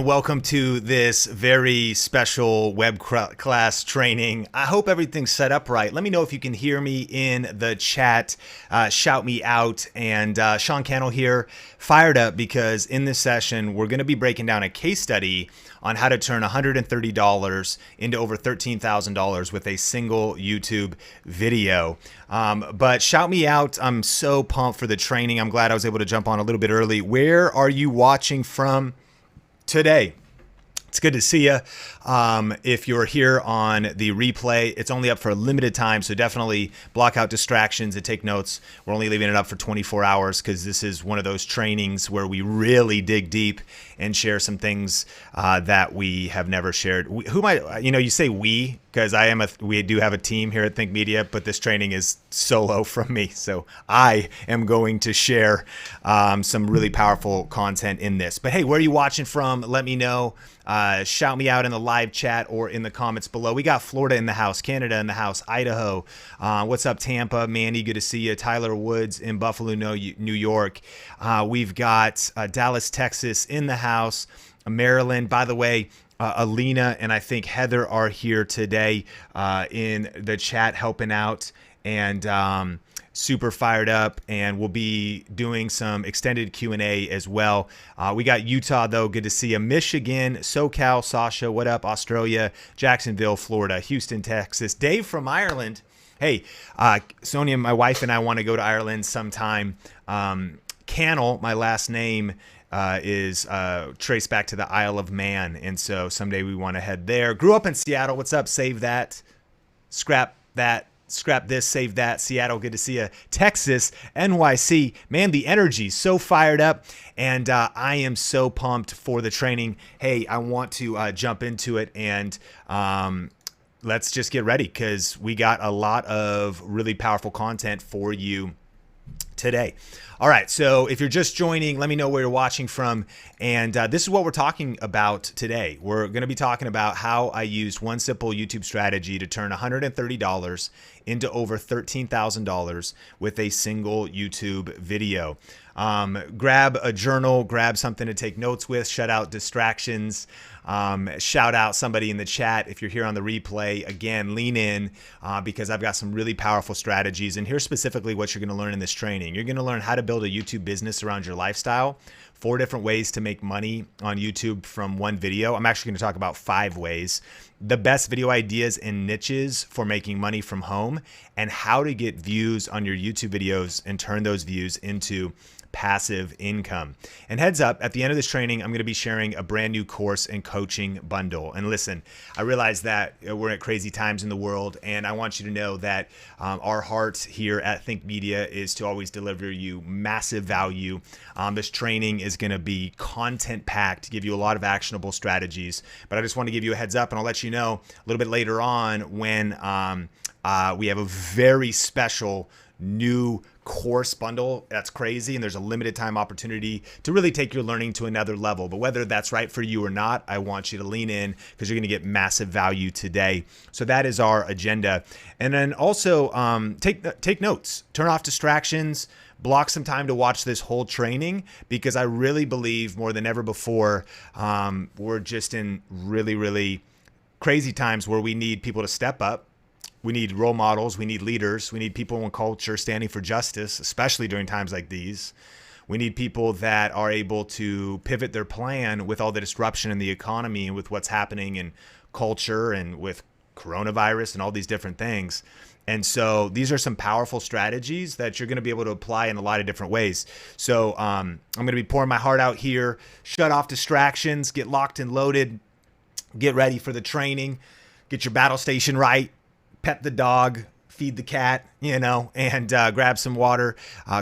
and welcome to this very special web class training. I hope everything's set up right. Let me know if you can hear me in the chat. Shout me out. And Sean Cannell here, fired up because in this session, we're going to be breaking down a case study on how to turn $130 into over $13,000 with a single YouTube video. But shout me out. I'm so pumped for the training. I'm glad I was able to jump on a little bit early. Where are you watching from today? It's good to see you. If you're here on the replay, it's only up for a limited time, so definitely block out distractions and take notes. We're only leaving it up for 24 hours because this is one of those trainings where we really dig deep and share some things that we have never shared. Who might, you say we, because we do have a team here at Think Media, but this training is solo from me. So I am going to share some really powerful content in this. But hey, where are you watching from? Let me know. Shout me out in the live chat or in the comments below. We got Florida in the house, Canada in the house, Idaho. What's up, Tampa? Manny, good to see you. Tyler Woods in Buffalo, New York. We've got Dallas, Texas in the house, Maryland. By the way, Alina and I think Heather are here today in the chat helping out, and super fired up, and we'll be doing some extended Q&A as well. We got Utah, though. Good to see you. Michigan, SoCal, Sasha, what up? Australia, Jacksonville, Florida, Houston, Texas. Dave from Ireland. Hey, Sonia, my wife, and I want to go to Ireland sometime. Cannell, my last name, is traced back to the Isle of Man, and so someday we want to head there. Grew up in Seattle. What's up? Save that. Scrap that. Scrap this, save that. Seattle, good to see you. Texas, NYC, man, the energy so fired up, and I am so pumped for the training. Hey, I want to jump into it, and let's just get ready because we got a lot of really powerful content for you today. All right, so if you're just joining, let me know where you're watching from. And this is what we're talking about today. We're going to be talking about how I used one simple YouTube strategy to turn $130 into over $13,000 with a single YouTube video. Grab a journal, grab something to take notes with, shut out distractions, shout out somebody in the chat. If you're here on the replay, again, lean in because I've got some really powerful strategies. And here's specifically what you're going to learn in this training. You're going to learn how to build a YouTube business around your lifestyle, 4 different ways to make money on YouTube from one video. I'm actually going to talk about 5 ways, the best video ideas and niches for making money from home, and how to get views on your YouTube videos and turn those views into passive income. And heads up, at the end of this training, I'm going to be sharing a brand new course and coaching bundle. And listen, I realize that we're at crazy times in the world, and I want you to know that our heart here at Think Media is to always deliver you massive value. This training is going to be content packed, give you a lot of actionable strategies, but I just want to give you a heads up, and I'll let you know a little bit later on when we have a very special new course bundle that's crazy, and there's a limited time opportunity to really take your learning to another level. But whether that's right for you or not, I want you to lean in because you're going to get massive value today. So that is our agenda. And then also take notes, turn off distractions, block some time to watch this whole training, because I really believe more than ever before, we're just in really, really crazy times where we need people to step up. We need role models. We need leaders. We need people in culture standing for justice, especially during times like these. We need people that are able to pivot their plan with all the disruption in the economy and with what's happening in culture and with coronavirus and all these different things. And so these are some powerful strategies that you're going to be able to apply in a lot of different ways. So I'm going to be pouring my heart out here. Shut off distractions. Get locked and loaded. Get ready for the training. Get your battle station right. Pet the dog, feed the cat, and grab some water,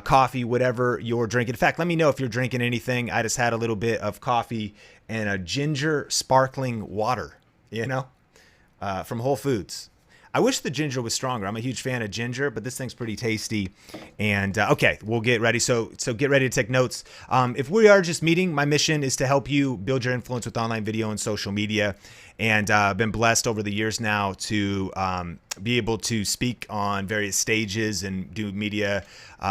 coffee, whatever you're drinking. In fact, let me know if you're drinking anything. I just had a little bit of coffee and a ginger sparkling water, from Whole Foods. I wish the ginger was stronger. I'm a huge fan of ginger, but this thing's pretty tasty. And okay, we'll get ready. So get ready to take notes. If we are just meeting, my mission is to help you build your influence with online video and social media. And I've been blessed over the years now to be able to speak on various stages and do media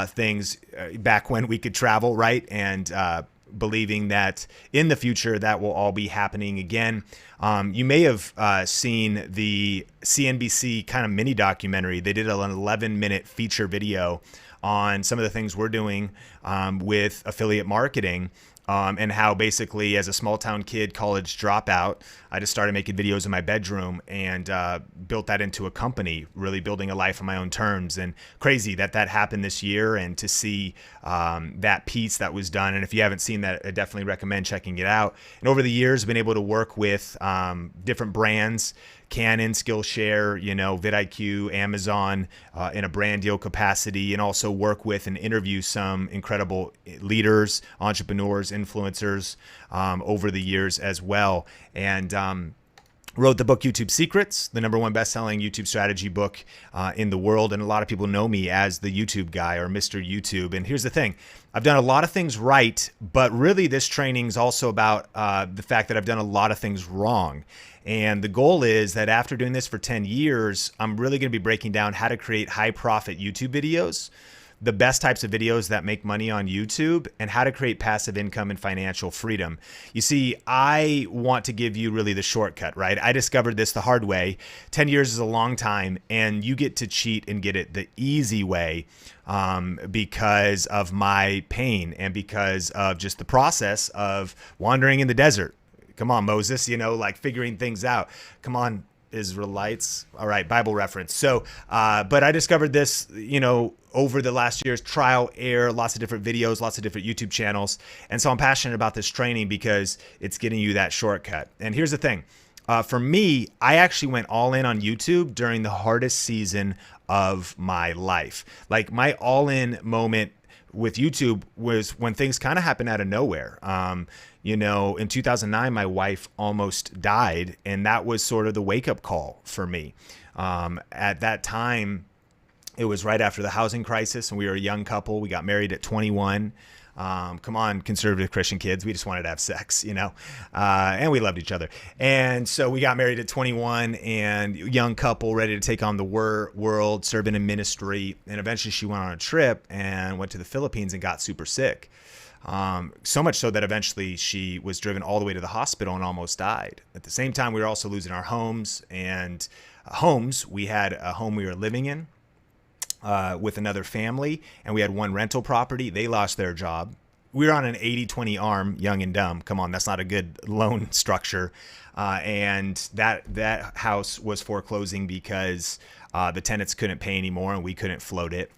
things back when we could travel, right? And believing that in the future that will all be happening again. You may have seen the CNBC kind of mini documentary. They did an 11-minute feature video on some of the things we're doing with affiliate marketing. And how basically as a small town kid, college dropout, I just started making videos in my bedroom and built that into a company, really building a life on my own terms. And crazy that that happened this year, and to see that piece that was done. And if you haven't seen that, I definitely recommend checking it out. And over the years, I've been able to work with different brands, Canon, Skillshare, vidIQ, Amazon, in a brand deal capacity, and also work with and interview some incredible leaders, entrepreneurs, influencers over the years as well. And wrote the book YouTube Secrets, the #1 best-selling YouTube strategy book in the world. And a lot of people know me as the YouTube guy or Mr. YouTube. And here's the thing. I've done a lot of things right, but really this training is also about the fact that I've done a lot of things wrong. And the goal is that after doing this for 10 years, I'm really going to be breaking down how to create high-profit YouTube videos, the best types of videos that make money on YouTube, and how to create passive income and financial freedom. You see, I want to give you really the shortcut, right? I discovered this the hard way. 10 years is a long time, and you get to cheat and get it the easy way because of my pain and because of just the process of wandering in the desert. Come on, Moses, like figuring things out. Come on, Israelites. All right, Bible reference. So, but I discovered this, over the last year's trial, error, lots of different videos, lots of different YouTube channels. And so I'm passionate about this training because it's getting you that shortcut. And here's the thing. For me, I actually went all in on YouTube during the hardest season of my life. Like my all-in moment with YouTube was when things kind of happened out of nowhere. In 2009, my wife almost died, and that was sort of the wake-up call for me. At that time, it was right after the housing crisis, and we were a young couple. We got married at 21. Come on, conservative Christian kids. We just wanted to have sex, and we loved each other. And so we got married at 21, and young couple ready to take on the world, serving in ministry. And eventually she went on a trip and went to the Philippines and got super sick. So much so that eventually she was driven all the way to the hospital and almost died. At the same time, we were also losing our homes and we had a home we were living in with another family, and we had one rental property. They lost their job. We were on an 80-20 arm, young and dumb. Come on, that's not a good loan structure. And that house was foreclosing because the tenants couldn't pay anymore and we couldn't float it.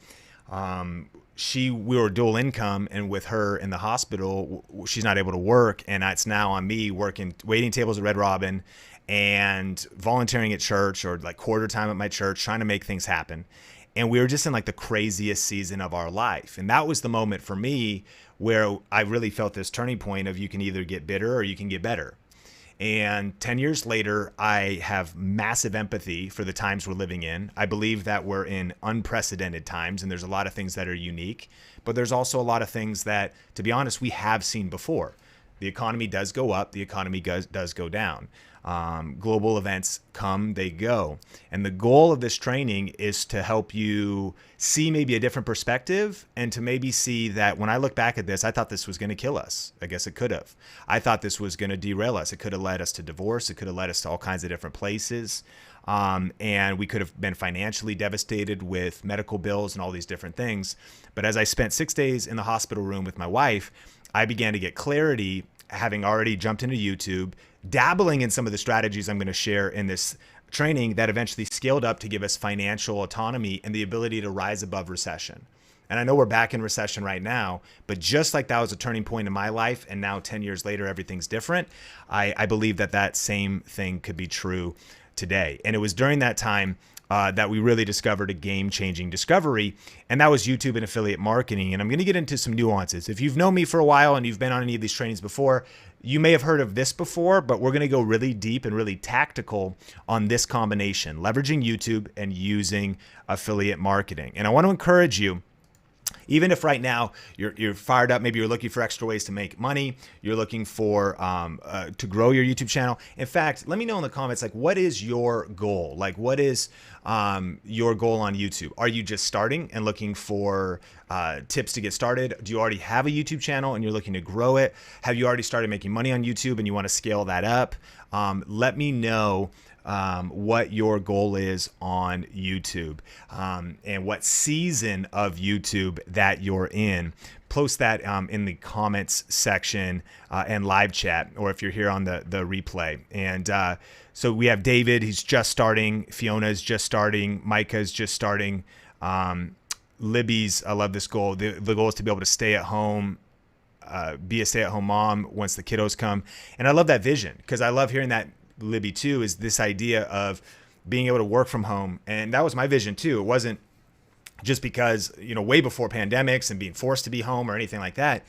We were dual income, and with her in the hospital, she's not able to work, and it's now on me working waiting tables at Red Robin and volunteering at church, or like quarter time at my church, trying to make things happen. And we were just in like the craziest season of our life. And that was the moment for me where I really felt this turning point of you can either get bitter or you can get better. And 10 years later, I have massive empathy for the times we're living in. I believe that we're in unprecedented times, and there's a lot of things that are unique, but there's also a lot of things that, to be honest, we have seen before. The economy does go up, the economy does go down. Global events come, they go. And the goal of this training is to help you see maybe a different perspective, and to maybe see that when I look back at this, I thought this was going to kill us. I guess it could have. I thought this was going to derail us. It could have led us to divorce. It could have led us to all kinds of different places. And we could have been financially devastated with medical bills and all these different things. But as I spent 6 days in the hospital room with my wife, I began to get clarity, having already jumped into YouTube, dabbling in some of the strategies I'm going to share in this training that eventually scaled up to give us financial autonomy and the ability to rise above recession. And I know we're back in recession right now, but just like that was a turning point in my life, and now 10 years later, everything's different, I believe that same thing could be true today. And it was during that time that we really discovered a game-changing discovery, and that was YouTube and affiliate marketing. And I'm going to get into some nuances. If you've known me for a while and you've been on any of these trainings before, you may have heard of this before, but we're going to go really deep and really tactical on this combination, leveraging YouTube and using affiliate marketing. And I want to encourage you, Even if right now you're fired up, maybe you're looking for extra ways to make money, you're looking for to grow your YouTube channel. In fact, let me know in the comments, like, what is your goal? Like, what is your goal on YouTube? Are you just starting and looking for tips to get started? Do you already have a YouTube channel and you're looking to grow it? Have you already started making money on YouTube and you want to scale that up? Let me know what your goal is on YouTube, and what season of YouTube that you're in. Post that in the comments section and live chat, or if you're here on the replay. And so we have David, he's just starting. Fiona's just starting. Micah's just starting. Libby's, I love this goal. The goal is to be able to stay at home, be a stay-at-home mom once the kiddos come. And I love that vision, because I love hearing that, Libby, too, is this idea of being able to work from home. And that was my vision too. It wasn't just because, way before pandemics and being forced to be home or anything like that.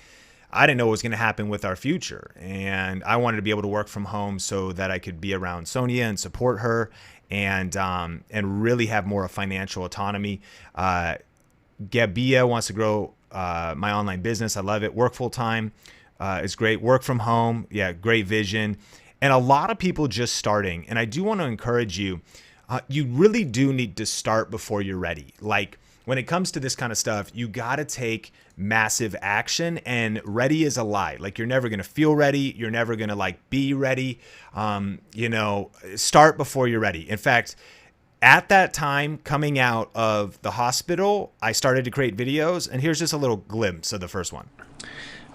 I didn't know what was going to happen with our future. And I wanted to be able to work from home so that I could be around Sonia and support her, and really have more financial autonomy. Gabia wants to grow my online business. I love it. Work full time is great. Work from home. Yeah, great vision. And a lot of people just starting. And I do want to encourage you, you really do need to start before you're ready. Like, when it comes to this kind of stuff, you got to take massive action, and ready is a lie. Like, you're never going to feel ready. You're never going to be ready. Start before you're ready. In fact, at that time coming out of the hospital, I started to create videos, and here's just a little glimpse of the first one.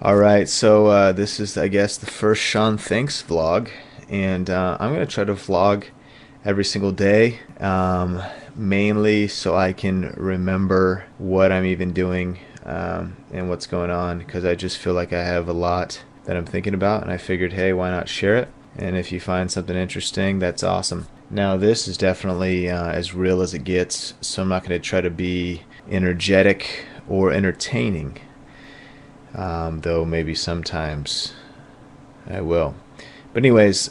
All right, so this is, I guess, the first Sean Thinks vlog, and I'm going to try to vlog every single day, mainly so I can remember what I'm even doing and what's going on, because I just feel like I have a lot that I'm thinking about, and I figured, hey, why not share it? And if you find something interesting, that's awesome. Now, this is definitely as real as it gets, so I'm not going to try to be energetic or entertaining. Though maybe sometimes I will. But anyways,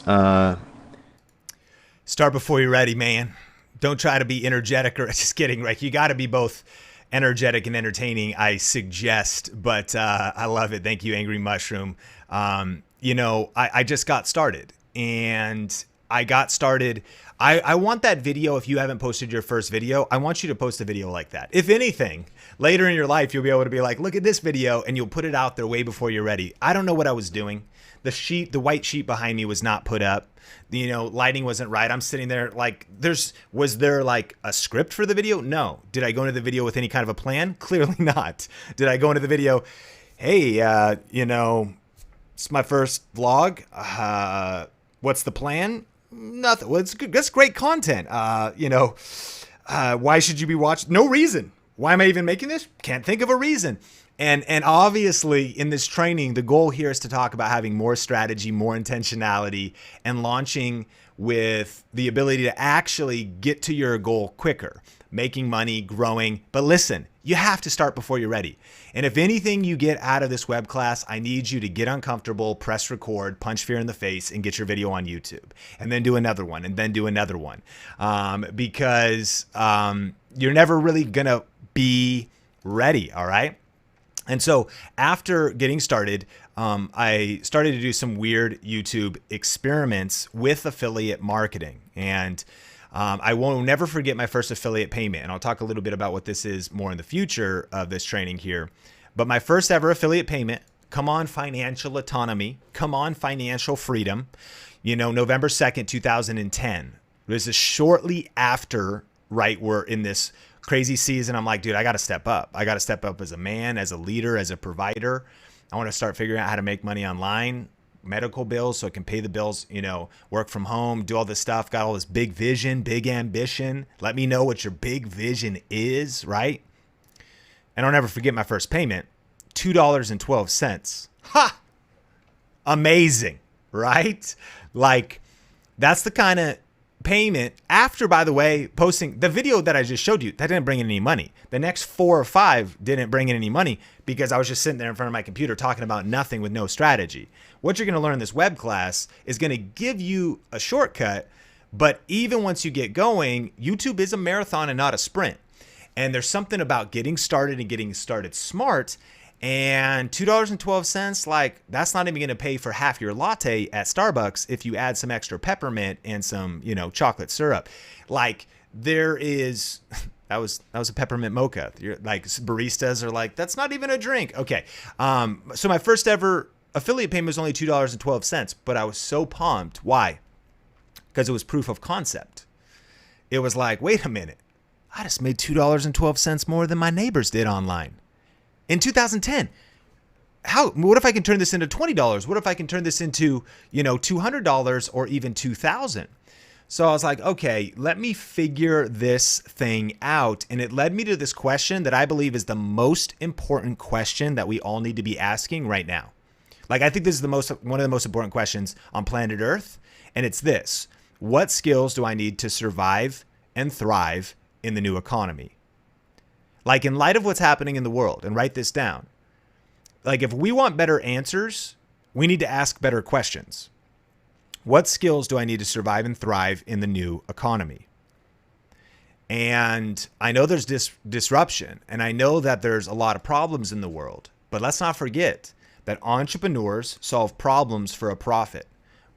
start before you're ready, man. Don't try to be energetic, or just kidding, right? You got to be both energetic and entertaining, I suggest. But I love it. Thank you, Angry Mushroom. I just got started, and I got started. I want that video. If you haven't posted your first video, I want you to post a video like that. If anything, later in your life, you'll be able to be like, look at this video, and you'll put it out there way before you're ready. I don't know what I was doing. The white sheet behind me was not put up. Lighting wasn't right. I'm sitting there like, was there like a script for the video? No. Did I go into the video with any kind of a plan? Clearly not. Did I go into the video, hey, it's my first vlog. What's the plan? Nothing. Well, it's good. That's great content. Why should you be watching? No reason. Why am I even making this? Can't think of a reason. And obviously in this training, the goal here is to talk about having more strategy, more intentionality, and launching with the ability to actually get to your goal quicker, making money, growing. But listen, you have to start before you're ready. And if anything you get out of this web class, I need you to get uncomfortable, press record, punch fear in the face, and get your video on YouTube. And then do another one, and then do another one. Because you're never really going to be ready, all right? And so after getting started, I started to do some weird YouTube experiments with affiliate marketing. And I will never forget my first affiliate payment. And I'll talk a little bit about what this is more in the future of this training here. But my first ever affiliate payment, come on financial autonomy, come on financial freedom, November 2nd, 2010. This is shortly after, right, we're in this crazy season. I'm like, dude, I got to step up. I got to step up as a man, as a leader, as a provider. I want to start figuring out how to make money online, medical bills, so I can pay the bills, work from home, do all this stuff. Got all this big vision, big ambition. Let me know what your big vision is, right? And I'll never forget my first payment, $2.12. Ha! Amazing, right? Like, that's the kind of payment after, by the way, posting the video that I just showed you. That didn't bring in any money. The next 4 or 5 didn't bring in any money because I was just sitting there in front of my computer talking about nothing with no strategy. What you're going to learn in this web class is going to give you a shortcut, but even once you get going, YouTube is a marathon and not a sprint. And there's something about getting started and getting started smart. And $2.12, like that's not even going to pay for half your latte at Starbucks if you add some extra peppermint and some, chocolate syrup. Like there is that was a peppermint mocha. You're like baristas are like, that's not even a drink. Okay. So my first ever affiliate payment was only $2.12, but I was so pumped. Why? Because it was proof of concept. It was like, wait a minute. I just made $2.12 more than my neighbors did online. In 2010, what if I can turn this into $20? What if I can turn this into, $200 or even $2,000? So I was like, okay, let me figure this thing out. And it led me to this question that I believe is the most important question that we all need to be asking right now. Like, I think this is one of the most important questions on planet Earth. And it's this: what skills do I need to survive and thrive in the new economy? Like, in light of what's happening in the world, and write this down, like if we want better answers, we need to ask better questions. What skills do I need to survive and thrive in the new economy? And I know there's disruption, and I know that there's a lot of problems in the world, but let's not forget that entrepreneurs solve problems for a profit.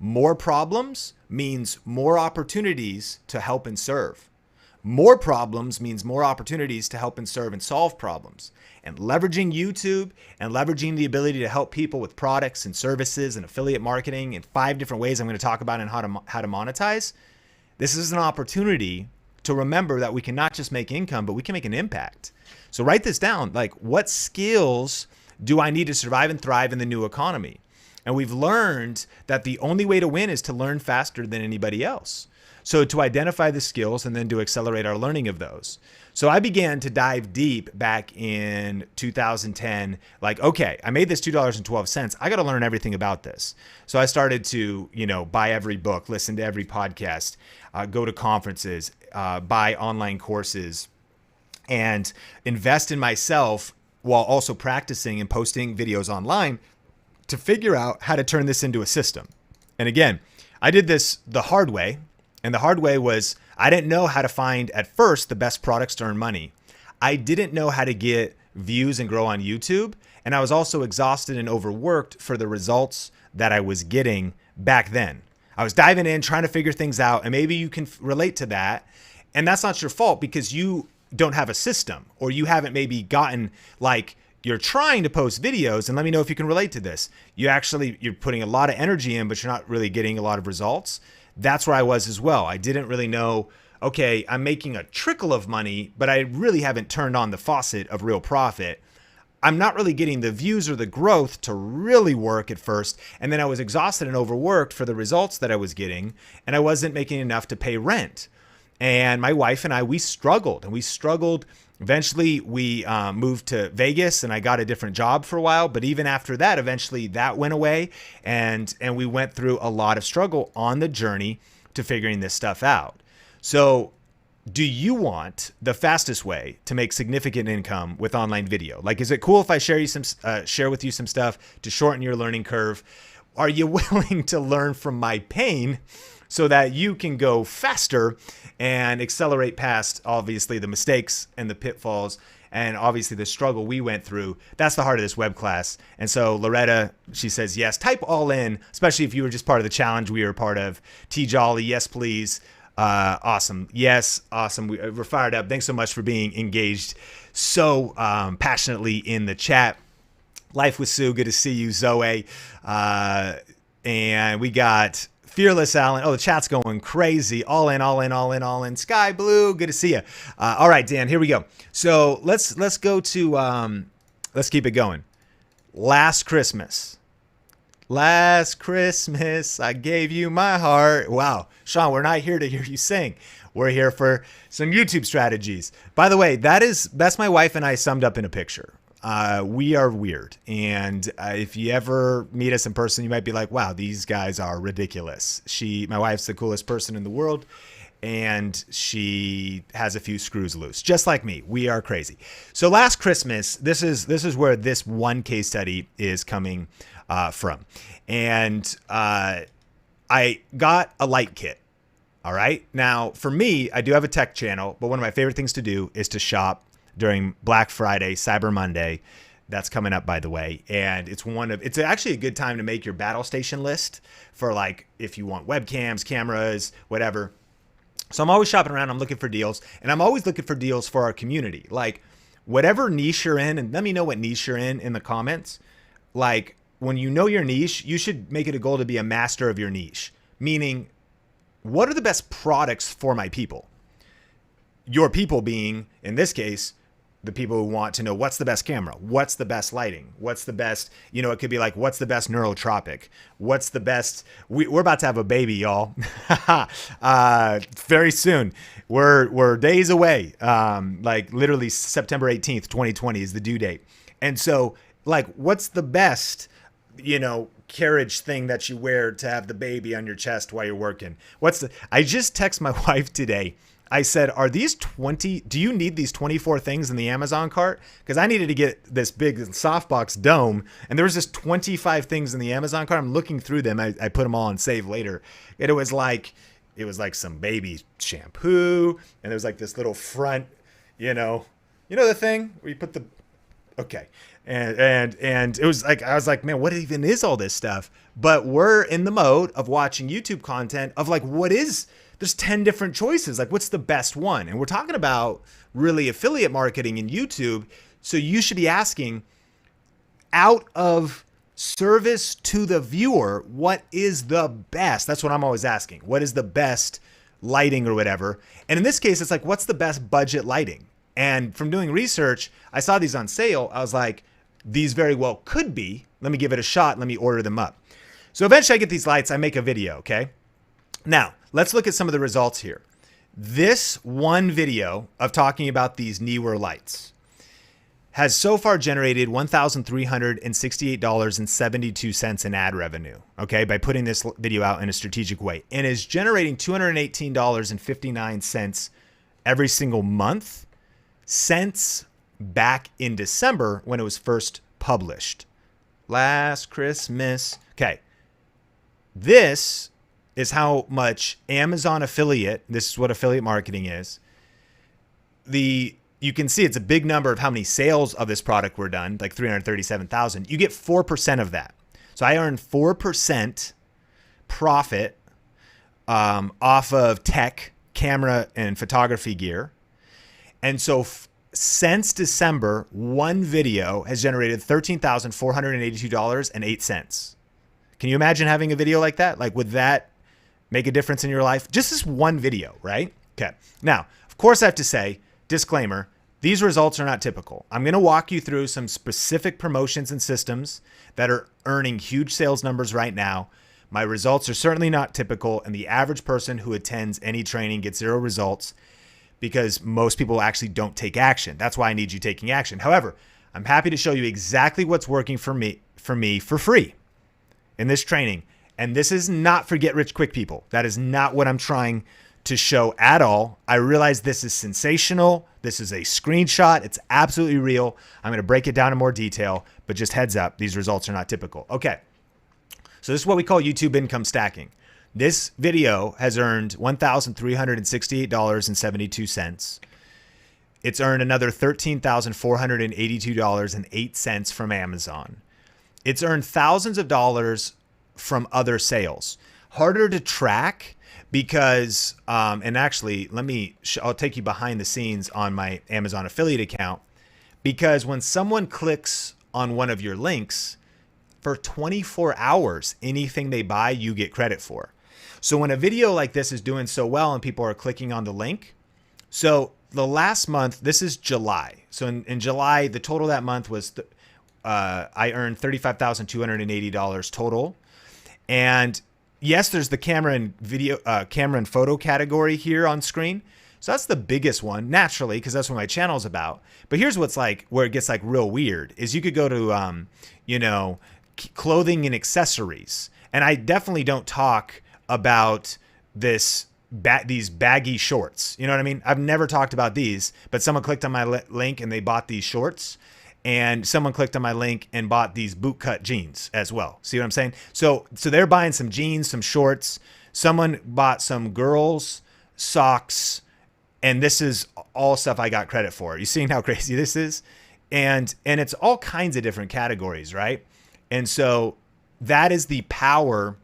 More problems means more opportunities to help and serve. More problems means more opportunities to help and serve and solve problems. And leveraging YouTube and leveraging the ability to help people with products and services and affiliate marketing in 5 different ways I'm going to talk about and how to monetize. This is an opportunity to remember that we can not just make income, but we can make an impact. So write this down. Like, what skills do I need to survive and thrive in the new economy? And we've learned that the only way to win is to learn faster than anybody else. So to identify the skills and then to accelerate our learning of those. So I began to dive deep back in 2010, like, okay, I made this $2.12. I got to learn everything about this. So I started to, buy every book, listen to every podcast, go to conferences, buy online courses, and invest in myself while also practicing and posting videos online to figure out how to turn this into a system. And again, I did this the hard way. And the hard way was I didn't know how to find at first the best products to earn money. I didn't know how to get views and grow on YouTube. And I was also exhausted and overworked for the results that I was getting back then. I was diving in, trying to figure things out. And maybe you can relate to that. And that's not your fault because you don't have a system, or you haven't maybe gotten, like, you're trying to post videos, and let me know if you can relate to this. You're putting a lot of energy in, but you're not really getting a lot of results. That's where I was as well. I didn't really know, okay, I'm making a trickle of money, but I really haven't turned on the faucet of real profit. I'm not really getting the views or the growth to really work at first. And then I was exhausted and overworked for the results that I was getting, and I wasn't making enough to pay rent. And my wife and I, we struggled. Eventually, we moved to Vegas, and I got a different job for a while. But even after that, eventually that went away. And we went through a lot of struggle on the journey to figuring this stuff out. So do you want the fastest way to make significant income with online video? Like, is it cool if I share with you some stuff to shorten your learning curve? Are you willing to learn from my pain so that you can go faster and accelerate past, obviously, the mistakes and the pitfalls and obviously the struggle we went through? That's the heart of this web class. And so Loretta, she says, yes, type all in, especially if you were just part of the challenge we were part of. T Jolly, yes, please. Awesome. Yes, awesome. We're fired up. Thanks so much for being engaged so passionately in the chat. Life with Sue, good to see you, Zoe. And we got Fearless Allen. Oh, the chat's going crazy. All in, all in, all in, all in. Sky Blue, good to see you. All right, Dan, here we go. So let's go to, let's keep it going. Last Christmas, I gave you my heart. Wow. Sean, we're not here to hear you sing. We're here for some YouTube strategies. By the way, that's my wife and I summed up in a picture. We are weird. And if you ever meet us in person, you might be like, wow, these guys are ridiculous. My wife's the coolest person in the world, and she has a few screws loose, just like me. We are crazy. So last Christmas, this is where this one case study is coming from. And I got a light kit. All right. Now, for me, I do have a tech channel, but one of my favorite things to do is to shop during Black Friday, Cyber Monday. That's coming up, by the way. And it's actually a good time to make your battle station list for like if you want webcams, cameras, whatever. So I'm always shopping around. I'm looking for deals, and I'm always looking for deals for our community. Like whatever niche you're in, and let me know what niche you're in the comments. Like when you know your niche, you should make it a goal to be a master of your niche, meaning what are the best products for my people? Your people being, in this case, the people who want to know what's the best camera, what's the best lighting, what's the best, it could be like, what's the best neurotropic, what's the best, we're about to have a baby, y'all. Very soon. We're days away. Like literally September 18th, 2020 is the due date. And so like, what's the best, carriage thing that you wear to have the baby on your chest while you're working? I just text my wife today. I said, do you need these 24 things in the Amazon cart? Because I needed to get this big softbox dome, and there was just 25 things in the Amazon cart. I'm looking through them. I put them all on save later. And it was like some baby shampoo, and there was like this little front, the thing where you put the, okay. And it was like, I was like, man, what even is all this stuff? But we're in the mode of watching YouTube content of like, there's 10 different choices. Like, what's the best one? And we're talking about really affiliate marketing in YouTube. So you should be asking, out of service to the viewer, what is the best? That's what I'm always asking. What is the best lighting or whatever? And in this case, it's like, what's the best budget lighting? And from doing research, I saw these on sale. I was like, these very well could be. Let me give it a shot. Let me order them up. So eventually I get these lights. I make a video, okay? Now, let's look at some of the results here. This one video of talking about these Neewer lights has so far generated $1,368.72 in ad revenue, okay, by putting this video out in a strategic way, and is generating $218.59 every single month since back in December when it was first published. Last Christmas. Okay. This is how much Amazon affiliate, this is what affiliate marketing is. You can see it's a big number of how many sales of this product were done, like 337,000. You get 4% of that. So I earned 4% profit off of tech, camera, and photography gear. And so since December, one video has generated $13,482.08. Can you imagine having a video like that? Like, would that make a difference in your life? Just this one video, right? Okay. Now, of course, I have to say, disclaimer, these results are not typical. I'm going to walk you through some specific promotions and systems that are earning huge sales numbers right now. My results are certainly not typical, and the average person who attends any training gets zero results because most people actually don't take action. That's why I need you taking action. However, I'm happy to show you exactly what's working for me for free in this training. And this is not for get rich quick people. That is not what I'm trying to show at all. I realize this is sensational. This is a screenshot. It's absolutely real. I'm going to break it down in more detail, but just heads up, these results are not typical. Okay. So this is what we call YouTube income stacking. This video has earned $1,368.72. It's earned another $13,482.08 from Amazon. It's earned thousands of dollars from other sales. Harder to track because, and actually, I'll take you behind the scenes on my Amazon affiliate account, because when someone clicks on one of your links, for 24 hours, anything they buy, you get credit for. So when a video like this is doing so well and people are clicking on the link, so the last month, this is July. So in July, the total that month was, I earned $35,280 total. And yes, there's the camera and photo category here on screen. So that's the biggest one, naturally, because that's what my channel's about. But here's what's like, where it gets like real weird, is you could go to, clothing and accessories. And I definitely don't talk about these baggy shorts. You know what I mean? I've never talked about these, but someone clicked on my link and they bought these shorts. And someone clicked on my link and bought these bootcut jeans as well. See what I'm saying? So they're buying some jeans, some shorts. Someone bought some girls' socks, and this is all stuff I got credit for. You seeing how crazy this is? And it's all kinds of different categories, right? And so that is the power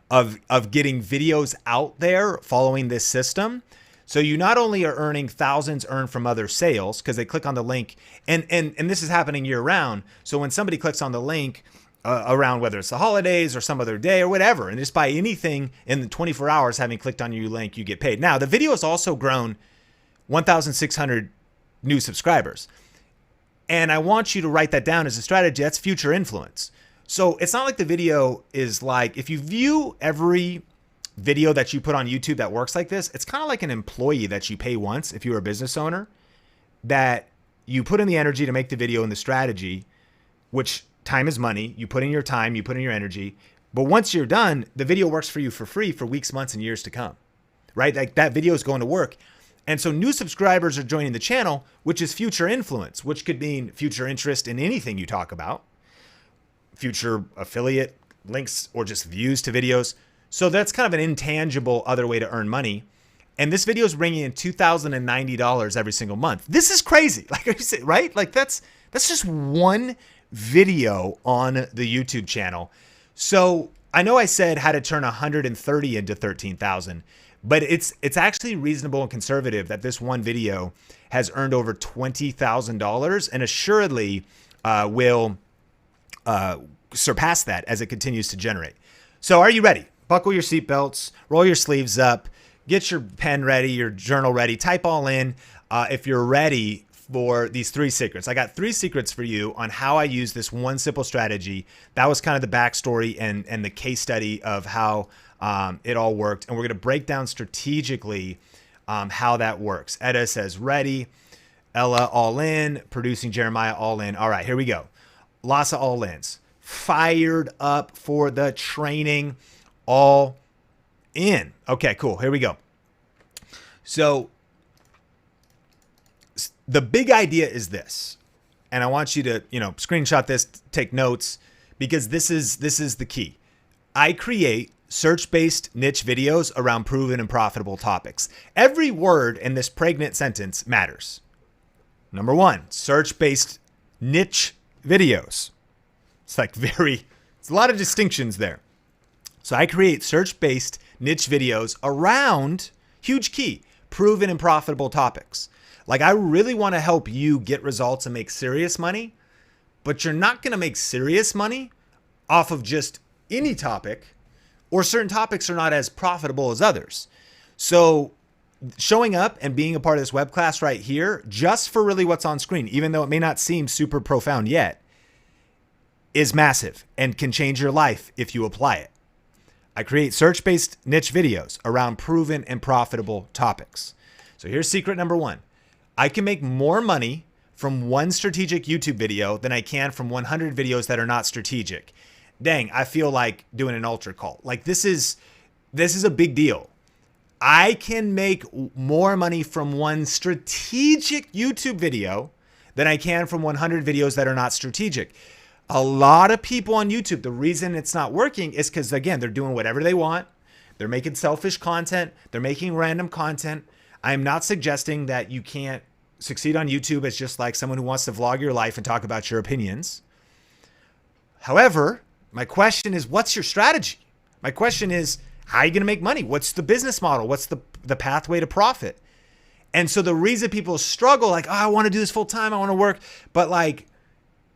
of getting videos out there following this system. So you not only are earning thousands earned from other sales because they click on the link, and this is happening year round. So when somebody clicks on the link around whether it's the holidays or some other day or whatever, and just buy anything in the 24 hours having clicked on your link, you get paid. Now the video has also grown 1,600 new subscribers. And I want you to write that down as a strategy. That's future influence. So it's not like the video is like, if you view every video that you put on YouTube that works like this, it's kind of like an employee that you pay once if you're a business owner, that you put in the energy to make the video and the strategy, which time is money. You put in your time, you put in your energy. But once you're done, the video works for you for free for weeks, months, and years to come, right? Like that video is going to work. And so new subscribers are joining the channel, which is future influence, which could mean future interest in anything you talk about, future affiliate links, or just views to videos. So that's kind of an intangible other way to earn money. And this video is bringing in $2,090 every single month. This is crazy. Like I said, right? Like that's just one video on the YouTube channel. So I know I said how to turn 130 into 13,000. But it's actually reasonable and conservative that this one video has earned over $20,000 and assuredly will surpass that as it continues to generate. So are you ready? Buckle your seatbelts, roll your sleeves up, get your pen ready, your journal ready, type all in if you're ready for these 3 secrets. I got 3 secrets for you on how I use this one simple strategy. That was kind of the backstory and the case study of how it all worked. And we're going to break down strategically how that works. Etta says ready. Ella all in. Producing Jeremiah all in. All right, here we go. Lots of all ins. Fired up for the training. All in. Okay, cool. Here we go. So the big idea is this. And I want you to, screenshot this, take notes, because this is the key. I create search-based niche videos around proven and profitable topics. Every word in this pregnant sentence matters. Number 1, search-based niche videos. It's a lot of distinctions there. So I create search-based niche videos around, huge key, proven and profitable topics. Like I really want to help you get results and make serious money, but you're not going to make serious money off of just any topic, or certain topics are not as profitable as others. So showing up and being a part of this web class right here, just for really what's on screen, even though it may not seem super profound yet, is massive and can change your life if you apply it. I create search-based niche videos around proven and profitable topics. So here's secret number 1. I can make more money from one strategic YouTube video than I can from 100 videos that are not strategic. Dang, I feel like doing an altar call. Like this is a big deal. I can make more money from one strategic YouTube video than I can from 100 videos that are not strategic. A lot of people on YouTube, the reason it's not working is because, again, they're doing whatever they want. They're making selfish content. They're making random content. I'm not suggesting that you can't succeed on YouTube as just like someone who wants to vlog your life and talk about your opinions. However, my question is, what's your strategy? My question is, how are you going to make money? What's the business model? What's the pathway to profit? And so the reason people struggle, like, oh, I want to do this full time, I want to work, but like,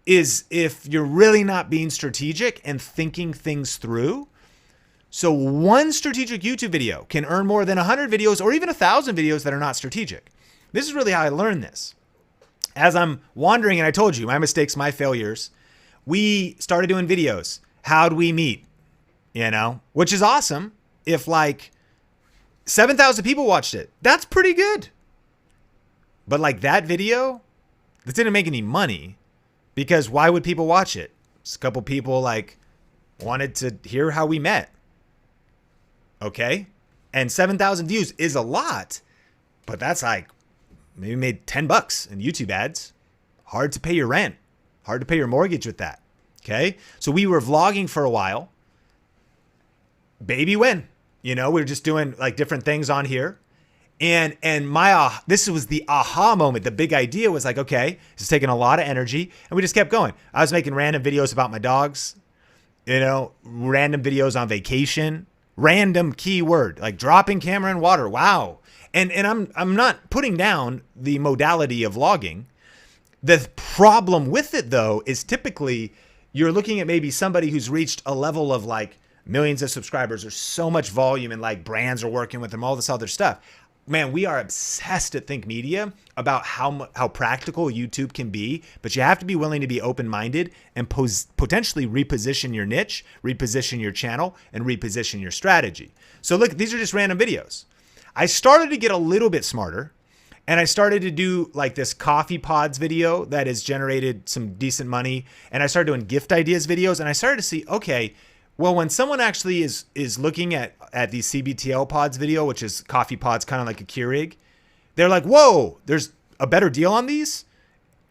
is if you're really not being strategic and thinking things through. So one strategic YouTube video can earn more than 100 videos or even 1,000 videos that are not strategic. This is really how I learned this. As I'm wandering, and I told you, my mistakes, my failures, we started doing videos. How'd we meet? Which is awesome. If like 7,000 people watched it, that's pretty good. But like that video, that didn't make any money, because why would people watch it? Just a couple people like wanted to hear how we met. Okay. And 7,000 views is a lot, but that's like maybe made $10 in YouTube ads. Hard to pay your rent, hard to pay your mortgage with that. Okay. So we were vlogging for a while. Baby win. You know, we were just doing like different things on here. And this was the aha moment. The big idea was like, okay, it's taking a lot of energy, and we just kept going. I was making random videos about my dogs, you know, random videos on vacation, random keyword like dropping camera in water. Wow. And I'm not putting down the modality of vlogging. The problem with it though is typically you're looking at maybe somebody who's reached a level of like millions of subscribers or so much volume, and like brands are working with them, all this other stuff. Man, we are obsessed at Think Media about how practical YouTube can be, but you have to be willing to be open-minded and potentially reposition your niche, reposition your channel, and reposition your strategy. So look, these are just random videos. I started to get a little bit smarter, and I started to do like this coffee pods video that has generated some decent money, and I started doing gift ideas videos, and I started to see, okay, well, when someone actually is looking at these CBTL pods video, which is coffee pods, kind of like a Keurig, they're like, whoa, there's a better deal on these,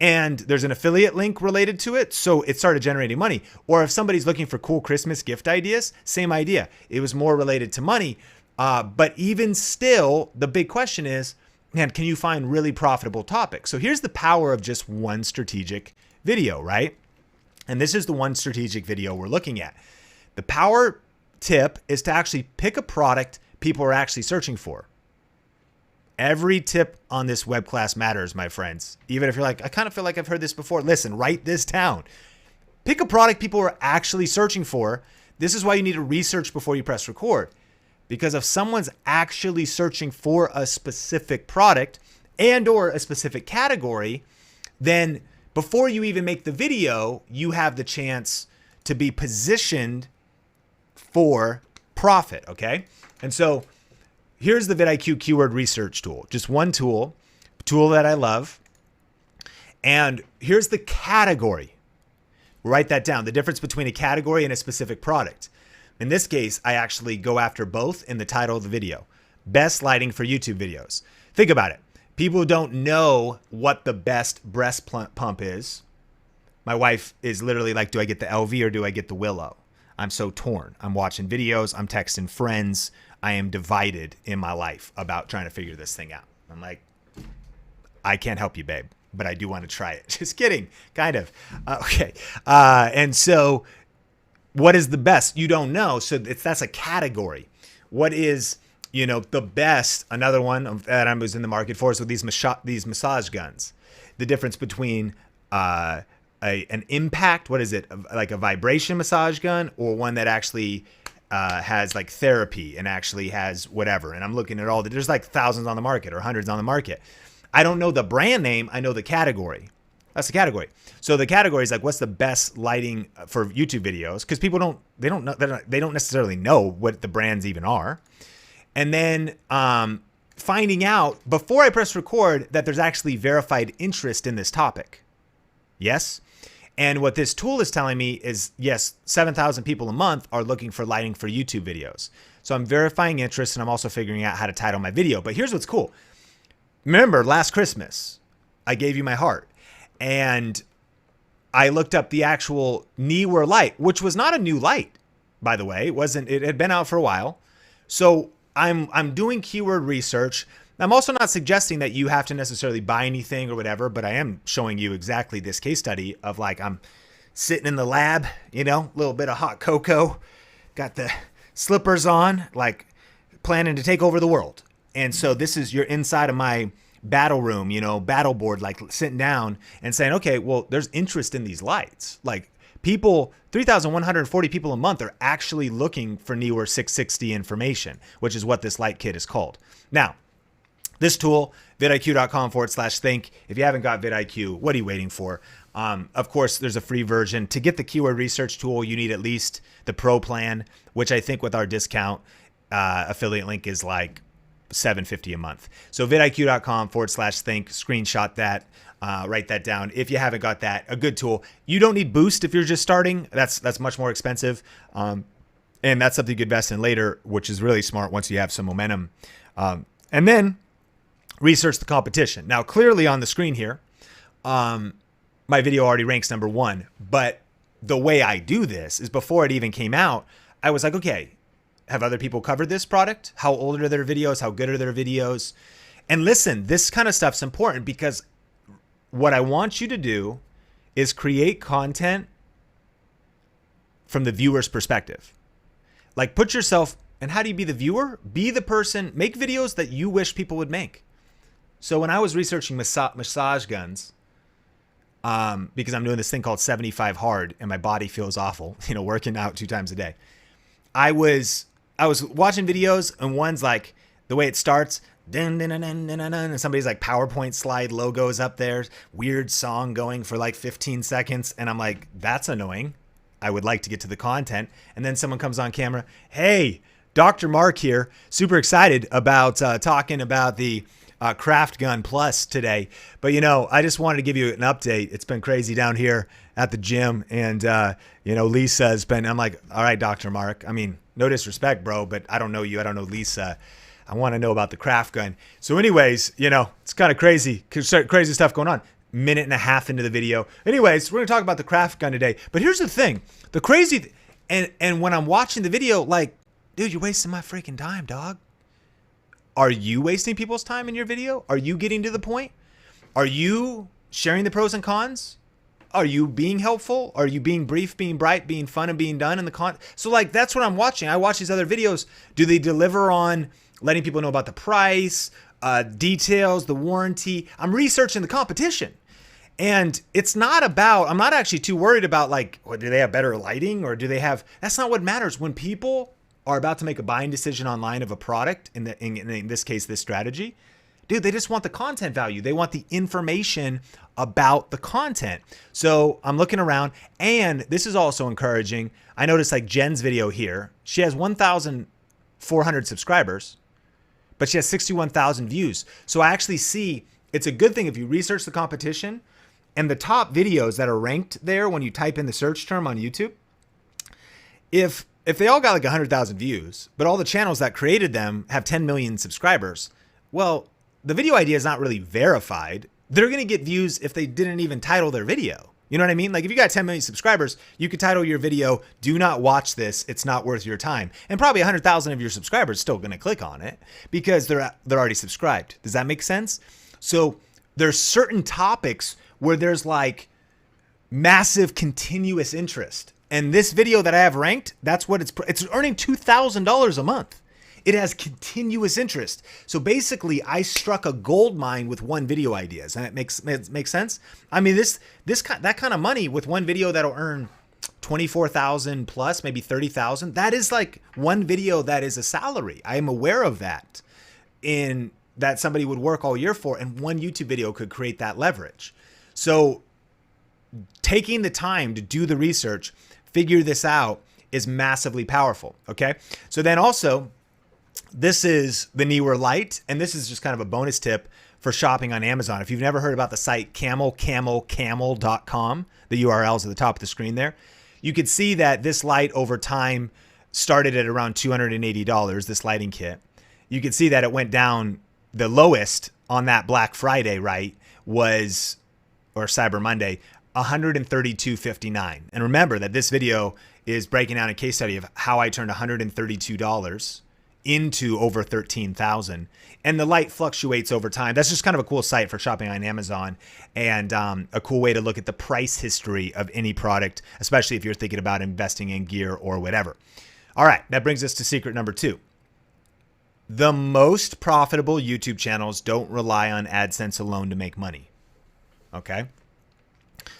and there's an affiliate link related to it. So it started generating money. Or if somebody's looking for cool Christmas gift ideas, same idea. It was more related to money. But even still, the big question is, man, can you find really profitable topics? So here's the power of just one strategic video, right? And this is the one strategic video we're looking at. The power tip is to actually pick a product people are actually searching for. Every tip on this web class matters, my friends. Even if you're like, I kind of feel like I've heard this before. Listen, write this down. Pick a product people are actually searching for. This is why you need to research before you press record. Because if someone's actually searching for a specific product and or a specific category, then before you even make the video, you have the chance to be positioned for profit, okay? And so here's the vidIQ keyword research tool. Just one tool that I love. And here's the category. Write that down. The difference between a category and a specific product. In this case, I actually go after both in the title of the video. Best lighting for YouTube videos. Think about it. People don't know what the best breast pump is. My wife is literally like, do I get the LV or do I get the Willow? I'm so torn. I'm watching videos. I'm texting friends. I am divided in my life about trying to figure this thing out. I'm like, I can't help you, babe, but I do want to try it. Just kidding. Kind of. Okay. And so what is the best? You don't know. So that's a category. What is, you know, the best? Another one that I was in the market for is with these massage guns. The difference between an impact, what is it, like a vibration massage gun, or one that actually has like therapy and actually has whatever. And I'm looking at all there's like thousands on the market or hundreds on the market. I don't know the brand name. I know the category. That's the category. So the category is like, what's the best lighting for YouTube videos? Because people they don't necessarily know what the brands even are. And then finding out before I press record that there's actually verified interest in this topic. Yes. And what this tool is telling me is, yes, 7,000 people a month are looking for lighting for YouTube videos. So I'm verifying interest, and I'm also figuring out how to title my video. But here's what's cool. Remember last Christmas, I gave you my heart, and I looked up the actual Neewer light, which was not a new light, by the way. It had been out for a while. So I'm doing keyword research. I'm also not suggesting that you have to necessarily buy anything or whatever, but I am showing you exactly this case study of like, I'm sitting in the lab, you know, a little bit of hot cocoa, got the slippers on, like planning to take over the world. And so this is you're inside of my battle room, you know, battle board, like sitting down and saying, okay, well, there's interest in these lights. Like people, 3,140 people a month are actually looking for Neewer 660 information, which is what this light kit is called. Now, this tool, vidIQ.com/think. If you haven't got vidIQ, what are you waiting for? Of course, there's a free version. To get the keyword research tool, you need at least the pro plan, which I think with our discount affiliate link is like $7.50 a month. So vidIQ.com/think, screenshot that, write that down. If you haven't got that, a good tool. You don't need Boost if you're just starting. That's much more expensive. And that's something you could invest in later, which is really smart once you have some momentum. And then research the competition. Now, clearly on the screen here, my video already ranks #1, but the way I do this is before it even came out, I was like, okay, Have other people covered this product? How old are their videos? How good are their videos? And listen, this kind of stuff's important because what I want you to do is create content from the viewer's perspective. Like, put yourself, and how do you be the viewer? Be the person, make videos that you wish people would make. So when I was researching massage guns, because I'm doing this thing called 75 hard and my body feels awful, working out 2 times a day. I was watching videos, and one's like the way it starts, dun, dun, dun, dun, dun, dun, and somebody's like PowerPoint slide logos up there, weird song going for like 15 seconds. And I'm like, that's annoying. I would like to get to the content. And then someone comes on camera. Hey, Dr. Mark here. Super excited about talking about the Craft Gun Plus today. But, I just wanted to give you an update. It's been crazy down here at the gym. And, Lisa's been, I'm like, all right, Dr. Mark. I mean, no disrespect, bro, but I don't know you. I don't know Lisa. I want to know about the Craft Gun. So anyways, it's kind of crazy. Crazy stuff going on. Minute and a half into the video. Anyways, we're going to talk about the Craft Gun today. But here's the thing. The crazy, and when I'm watching the video, like, dude, you're wasting my freaking time, dog. Are you wasting people's time in your video? Are you getting to the point? Are you sharing the pros and cons? Are you being helpful? Are you being brief, being bright, being fun, and being done in the con? So like, that's what I'm watching. I watch these other videos. Do they deliver on letting people know about the price, details, the warranty? I'm researching the competition. And it's not about, I'm not actually too worried about like, do they have better lighting or do they have, that's not what matters. When people are about to make a buying decision online of a product, in this case, this strategy, dude, they just want the content value. They want the information about the content. So I'm looking around, and this is also encouraging. I noticed like Jen's video here, she has 1,400 subscribers, but she has 61,000 views. So I actually see it's a good thing if you research the competition and the top videos that are ranked there when you type in the search term on YouTube. If they all got like 100,000 views, but all the channels that created them have 10 million subscribers, well, the video idea is not really verified. They're going to get views if they didn't even title their video. You know what I mean? Like if you got 10 million subscribers, you could title your video, "Do not watch this. It's not worth your time." And probably 100,000 of your subscribers still going to click on it because they're already subscribed. Does that make sense? So there's certain topics where there's like massive continuous interest. And this video that I have ranked, that's what it's earning $2,000 a month. It has continuous interest. So basically, I struck a gold mine with one video ideas, and it makes sense. I mean, that kind of money with one video that'll earn 24,000 plus, maybe 30,000. That is like one video that is a salary. I am aware of that, in that somebody would work all year for, and one YouTube video could create that leverage. So taking the time to do the research, figure this out, is massively powerful. Okay. So then also, this is the Neewer Lite, and this is just kind of a bonus tip for shopping on Amazon. If you've never heard about the site camel.com, the URL is at the top of the screen there. You could see that this light over time started at around $280, this lighting kit. You could see that it went down, the lowest on that Black Friday, right, was, or Cyber Monday, $132.59. And remember that this video is breaking down a case study of how I turned $132 into over 13,000. And the light fluctuates over time. That's just kind of a cool site for shopping on Amazon, and a cool way to look at the price history of any product, especially if you're thinking about investing in gear or whatever. All right, that brings us to secret number 2. The most profitable YouTube channels don't rely on AdSense alone to make money. Okay?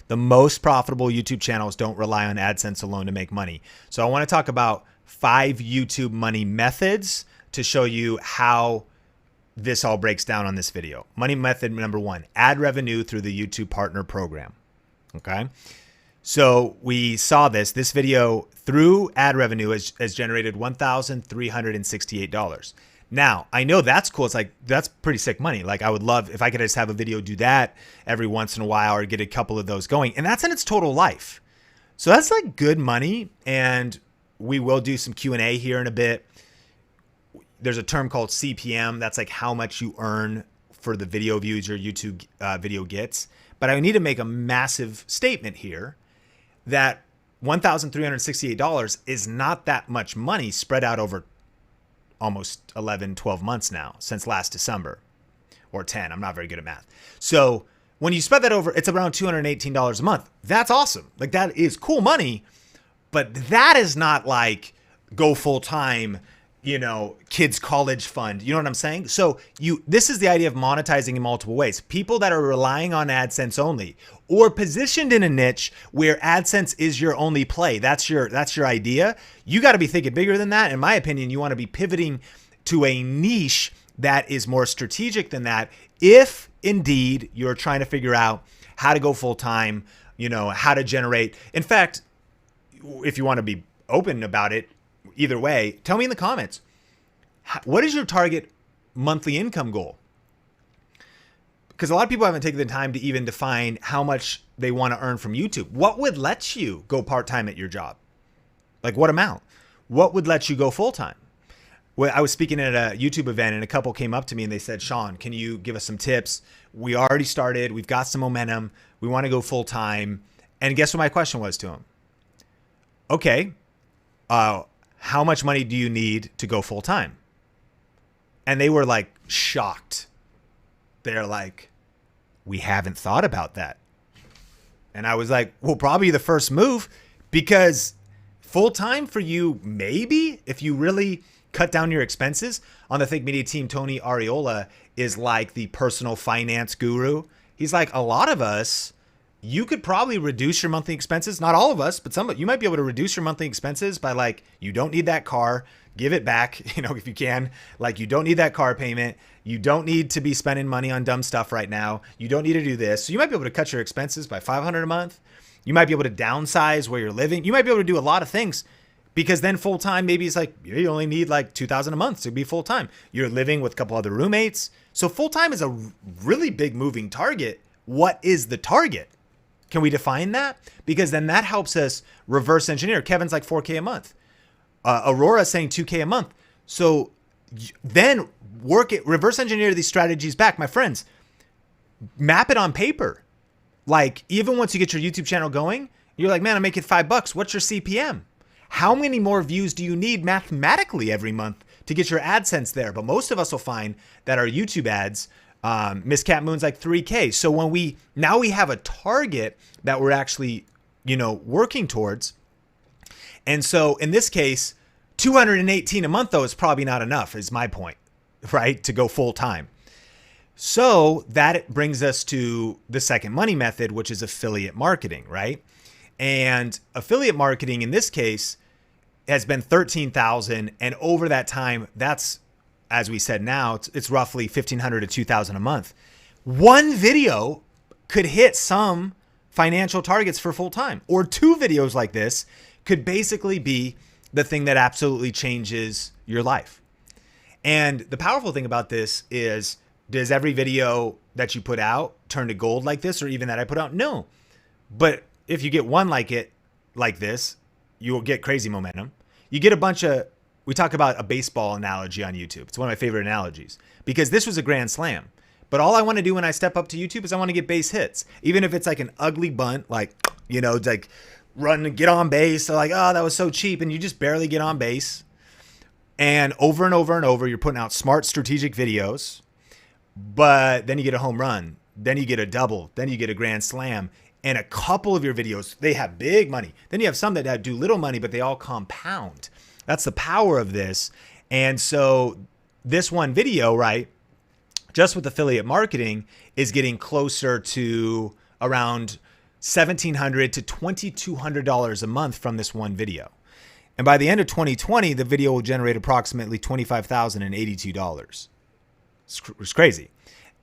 The most profitable YouTube channels don't rely on AdSense alone to make money. So I want to talk about 5 YouTube money methods to show you how this all breaks down on this video. Money method number 1, ad revenue through the YouTube Partner Program. Okay. So we saw this video through ad revenue has generated $1,368. Now, I know that's cool. It's like, that's pretty sick money. Like, I would love if I could just have a video do that every once in a while, or get a couple of those going. And that's in its total life. So that's like good money. And we will do some Q&A here in a bit. There's a term called CPM. That's like how much you earn for the video views your YouTube video gets. But I need to make a massive statement here that $1,368 is not that much money spread out over almost 11, 12 months now since last December, or 10. I'm not very good at math. So when you spread that over, it's around $218 a month. That's awesome. Like, that is cool money, but that is not like go full time, kids college fund. You know what I'm saying? So this is the idea of monetizing in multiple ways. People that are relying on AdSense only, or positioned in a niche where AdSense is your only play. That's your idea. You got to be thinking bigger than that. In my opinion, you want to be pivoting to a niche that is more strategic than that. If indeed you're trying to figure out how to go full time, how to generate. In fact, if you want to be open about it, either way, tell me in the comments, what is your target monthly income goal? Because a lot of people haven't taken the time to even define how much they want to earn from YouTube. What would let you go part-time at your job? Like, what amount? What would let you go full-time? Well, I was speaking at a YouTube event and a couple came up to me and they said, Sean, can you give us some tips? We already started. We've got some momentum. We want to go full-time. And guess what my question was to him? Okay, how much money do you need to go full time? And they were like shocked. They're like, we haven't thought about that. And I was like, well, probably the first move, because full time for you, maybe if you really cut down your expenses. On the Think Media team, Tony Ariola is like the personal finance guru. He's like, a lot of us, you could probably reduce your monthly expenses. Not all of us, but some, you might be able to reduce your monthly expenses by, like, you don't need that car, give it back, if you can. Like, you don't need that car payment. You don't need to be spending money on dumb stuff right now. You don't need to do this. So you might be able to cut your expenses by $500 a month. You might be able to downsize where you're living. You might be able to do a lot of things, because then full time, maybe it's like you only need like $2,000 a month to be full time. You're living with a couple other roommates. So full time is a really big moving target. What is the target? Can we define that? Because then that helps us reverse engineer. Kevin's like 4K a month. Aurora's saying 2K a month. So then reverse engineer these strategies back. My friends, map it on paper. Like, even once you get your YouTube channel going, you're like, man, I'm making $5. What's your CPM? How many more views do you need mathematically every month to get your AdSense there? But most of us will find that our YouTube ads, Miss Cat Moon's like 3K. So when we have a target that we're actually, working towards. And so in this case, 218 a month though is probably not enough, is my point, right? To go full time. So that brings us to the second money method, which is affiliate marketing, right? And affiliate marketing in this case has been $13,000, and over that time, that's, as we said, now it's roughly $1,500 to $2,000 a month. One video could hit some financial targets for full time, or two videos like this could basically be the thing that absolutely changes your life. And the powerful thing about this is, does every video that you put out turn to gold like this, or even that I put out? No. But if you get one like this, you will get crazy momentum. You get a bunch of, we talk about a baseball analogy on YouTube. It's one of my favorite analogies, because this was a grand slam. But all I want to do when I step up to YouTube is I want to get base hits. Even if it's like an ugly bunt, like, like run and get on base. So like, oh, that was so cheap. And you just barely get on base. And over and over and over, you're putting out smart strategic videos. But then you get a home run. Then you get a double. Then you get a grand slam. And a couple of your videos, they have big money. Then you have some that do little money, but they all compound. That's the power of this. And so this one video, right, just with affiliate marketing, is getting closer to around $1,700 to $2,200 a month from this one video. And by the end of 2020, the video will generate approximately $25,082. It's crazy.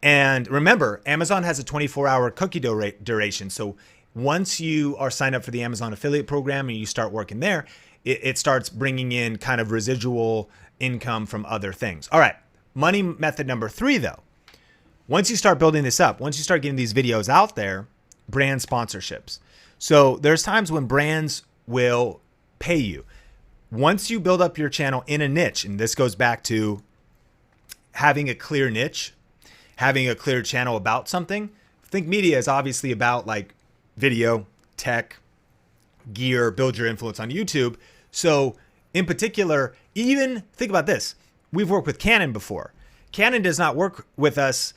And remember, Amazon has a 24-hour cookie duration. So once you are signed up for the Amazon affiliate program and you start working there, it starts bringing in kind of residual income from other things. All right, money method number 3, though. Once you start building this up, once you start getting these videos out there, brand sponsorships. So there's times when brands will pay you. Once you build up your channel in a niche, and this goes back to having a clear niche, having a clear channel about something. Think Media is obviously about like video, tech, gear, build your influence on YouTube. So in particular, even think about this. we've worked with Canon before. Canon does not work with us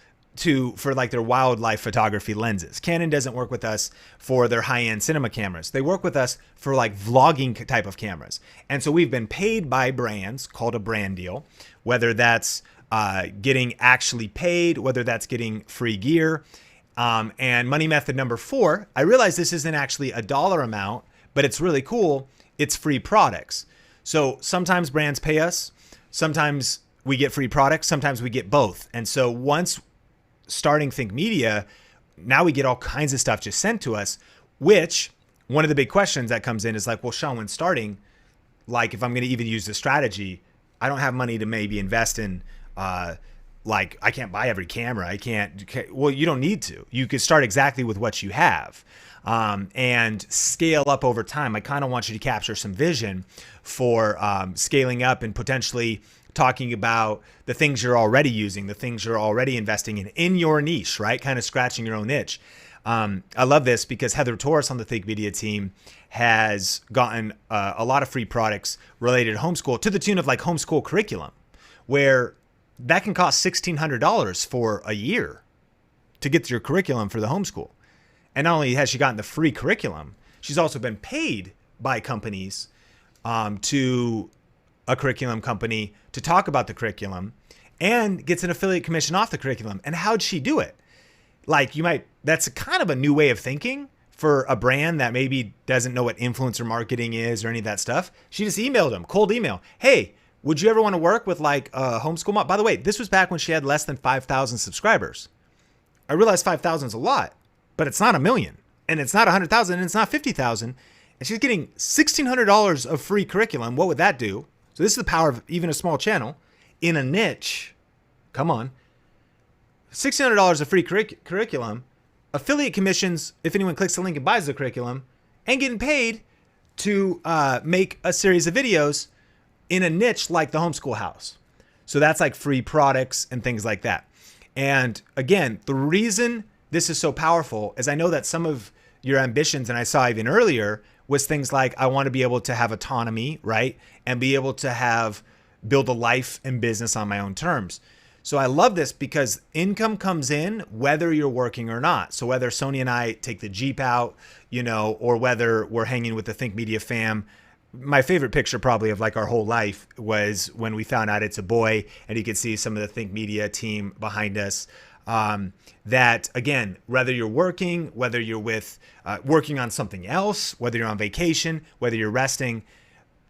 for like their wildlife photography lenses. Canon doesn't work with us for their high-end cinema cameras. They work with us for like vlogging type of cameras. And so we've been paid by brands, called a brand deal, whether that's getting actually paid, whether that's getting free gear. And money method number 4, I realize this isn't actually a dollar amount, but it's really cool. It's free products. So sometimes brands pay us, sometimes we get free products, sometimes we get both. And so once starting Think Media, now we get all kinds of stuff just sent to us, which one of the big questions that comes in is like, well, Sean, when starting, like if I'm going to even use the strategy, I don't have money to maybe invest in, like I can't buy every camera. I can't. Well, you don't need to. You could start exactly with what you have, and scale up over time. I kind of want you to capture some vision for scaling up and potentially talking about the things you're already using, the things you're already investing in your niche, right? Kind of scratching your own itch. I love this because Heather Torres on the Think Media team has gotten a lot of free products related to homeschool to the tune of like homeschool curriculum, where that can cost $1,600 for a year to get your curriculum for the homeschool. And not only has she gotten the free curriculum, she's also been paid by companies to a curriculum company to talk about the curriculum and gets an affiliate commission off the curriculum. And how'd she do it? Like that's kind of a new way of thinking for a brand that maybe doesn't know what influencer marketing is or any of that stuff. She just emailed them, cold email. Hey, would you ever want to work with like a homeschool mom? By the way, this was back when she had less than 5,000 subscribers. I realize 5,000 is a lot, but it's not 1 million, and it's not 100,000, and it's not 50,000. And she's getting $1,600 of free curriculum. What would that do? So this is the power of even a small channel in a niche. Come on. $1,600 of free curriculum, affiliate commissions if anyone clicks the link and buys the curriculum, and getting paid to make a series of videos in a niche like the homeschool house. So that's like free products and things like that. And again, the reason this is so powerful is I know that some of your ambitions, and I saw even earlier, was things like I want to be able to have autonomy, right? And be able to build a life and business on my own terms. So I love this because income comes in whether you're working or not. So whether Sony and I take the Jeep out, or whether we're hanging with the Think Media fam. My favorite picture probably of like our whole life was when we found out it's a boy, and you could see some of the Think Media team behind us. That again, whether you're working, whether you're working on something else, whether you're on vacation, whether you're resting,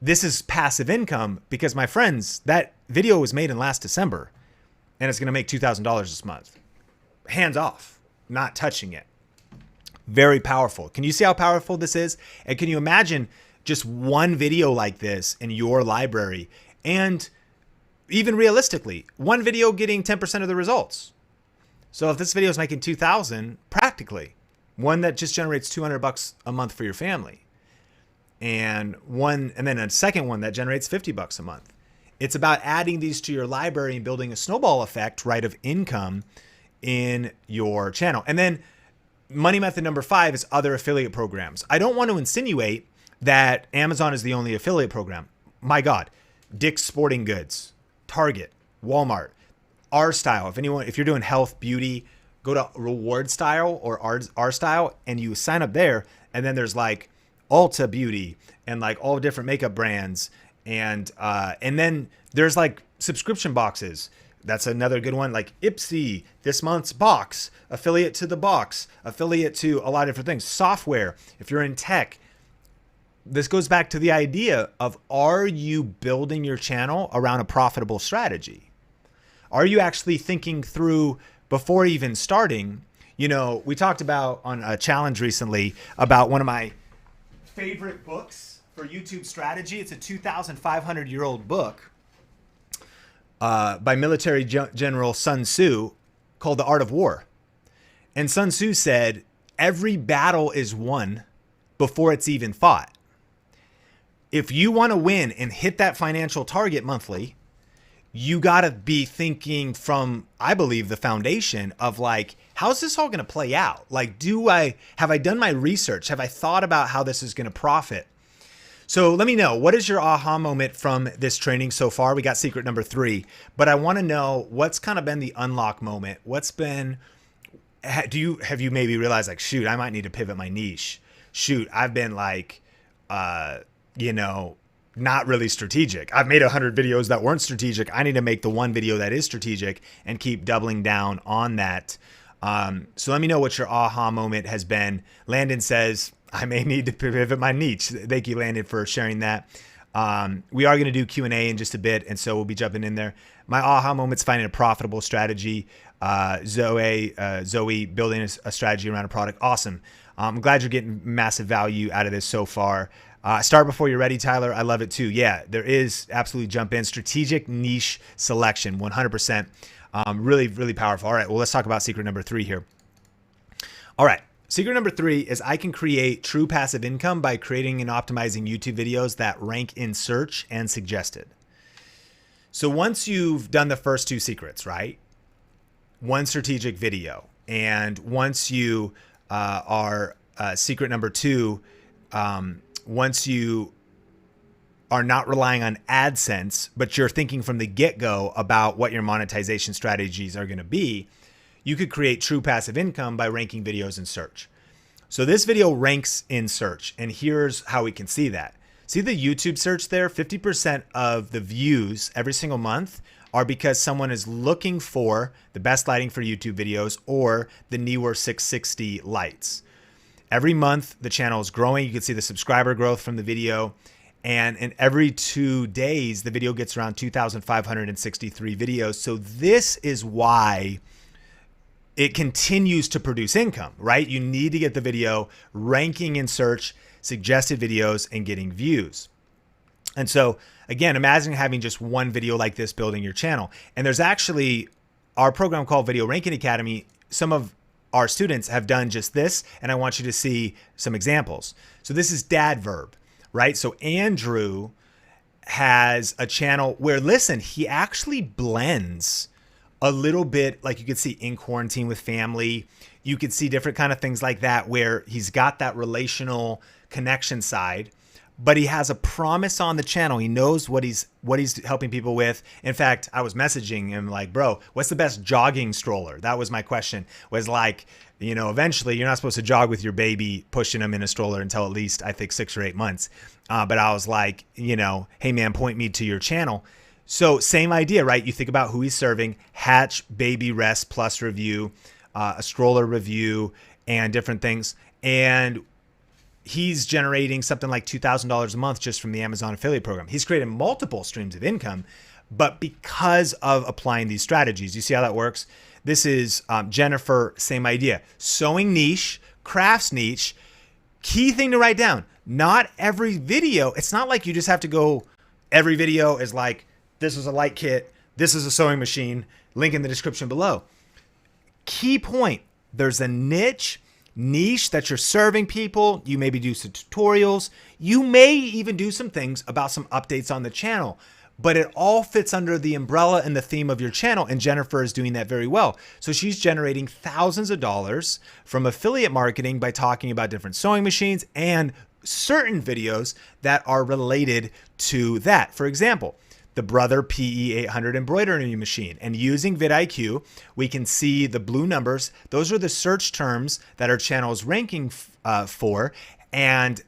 this is passive income because my friends, that video was made in last December and it's going to make $2,000 this month. Hands off, not touching it. Very powerful. Can you see how powerful this is? And can you imagine just one video like this in your library, and even realistically, one video getting 10% of the results? So if this video is making 2,000, practically, one that just generates $200 a month for your family, and then a second one that generates $50 a month. It's about adding these to your library and building a snowball effect, right, of income in your channel. And then money method number 5 is other affiliate programs. I don't want to insinuate that Amazon is the only affiliate program. My God, Dick's Sporting Goods, Target, Walmart, R Style. If you're doing health, beauty, go to Reward Style or R Style and you sign up there. And then there's like Ulta Beauty and like all different makeup brands. And then there's like subscription boxes. That's another good one. Like Ipsy, this month's box, affiliate to the box, affiliate to a lot of different things. Software, if you're in tech. This goes back to the idea of, are you building your channel around a profitable strategy? Are you actually thinking through before even starting? We talked about on a challenge recently about one of my favorite books for YouTube strategy. It's a 2,500-year-old book by military general Sun Tzu called The Art of War. And Sun Tzu said, every battle is won before it's even fought. If you want to win and hit that financial target monthly, you got to be thinking from, I believe, the foundation of like, how's this all going to play out? Like, have I done my research? Have I thought about how this is going to profit? So let me know, what is your aha moment from this training so far? We got secret number 3, but I want to know what's kind of been the unlock moment. What's been, have you maybe realized like, shoot, I might need to pivot my niche. Shoot, I've been like, you know, not really strategic. I've made 100 videos that weren't strategic. I need to make the one video that is strategic and keep doubling down on that. So let me know what your aha moment has been. Landon says, I may need to pivot my niche. Thank you, Landon, for sharing that. We are going to do Q&A in just a bit, and so we'll be jumping in there. My aha moment's finding a profitable strategy. Zoe building a strategy around a product. Awesome. I'm glad you're getting massive value out of this so far. Start before you're ready, Tyler. I love it too. Yeah, there is absolutely jump in. Strategic niche selection, 100%. Really, really powerful. All right, well, let's talk about secret number 3 here. All right, secret number 3 is I can create true passive income by creating and optimizing YouTube videos that rank in search and suggested. So once you've done the first 2 secrets, right? One strategic video, and once you are secret number 2, once you are not relying on AdSense, but you're thinking from the get-go about what your monetization strategies are going to be, you could create true passive income by ranking videos in search. So this video ranks in search, and here's how we can see that. See the YouTube search there? 50% of the views every single month are because someone is looking for the best lighting for YouTube videos or the Neewer 660 lights. Every month, the channel is growing. You can see the subscriber growth from the video. And in every 2 days, the video gets around 2,563 videos. So this is why it continues to produce income, right? You need to get the video ranking in search, suggested videos, and getting views. And so again, imagine having just one video like this building your channel. And there's actually our program called Video Ranking Academy. Some of our students have done just this, and I want you to see some examples. So this is Dadverb, right? So Andrew has a channel where, listen, he actually blends a little bit, like you could see in quarantine with family. You could see different kind of things like that where he's got that relational connection side, but he has a promise on the channel. He knows what he's helping people with. In fact, I was messaging him like, bro, what's the best jogging stroller? That was my question, was like, you know, eventually you're not supposed to jog with your baby pushing him in a stroller until at least, I think, 6 or 8 months. But I was like, you know, hey man, point me to your channel. So same idea, right? You think about who he's serving: Hatch, Baby Rest Plus review, a stroller review, and different things. And he's generating something like $2,000 a month just from the Amazon affiliate program. He's created multiple streams of income, but because of applying these strategies. You see how that works? This is Jennifer, same idea. Sewing niche, crafts niche. Key thing to write down: not every video, it's not like you just have to go, every video is like, this is a light kit, this is a sewing machine, link in the description below. Key point: there's a niche that you're serving people. You maybe do some tutorials. You may even do some things about some updates on the channel, but it all fits under the umbrella and the theme of your channel. And Jennifer is doing that very well. So she's generating thousands of dollars from affiliate marketing by talking about different sewing machines and certain videos that are related to that. For example, the Brother PE800 embroidery machine. And using vidIQ, we can see the blue numbers. Those are the search terms that our channel is ranking for. And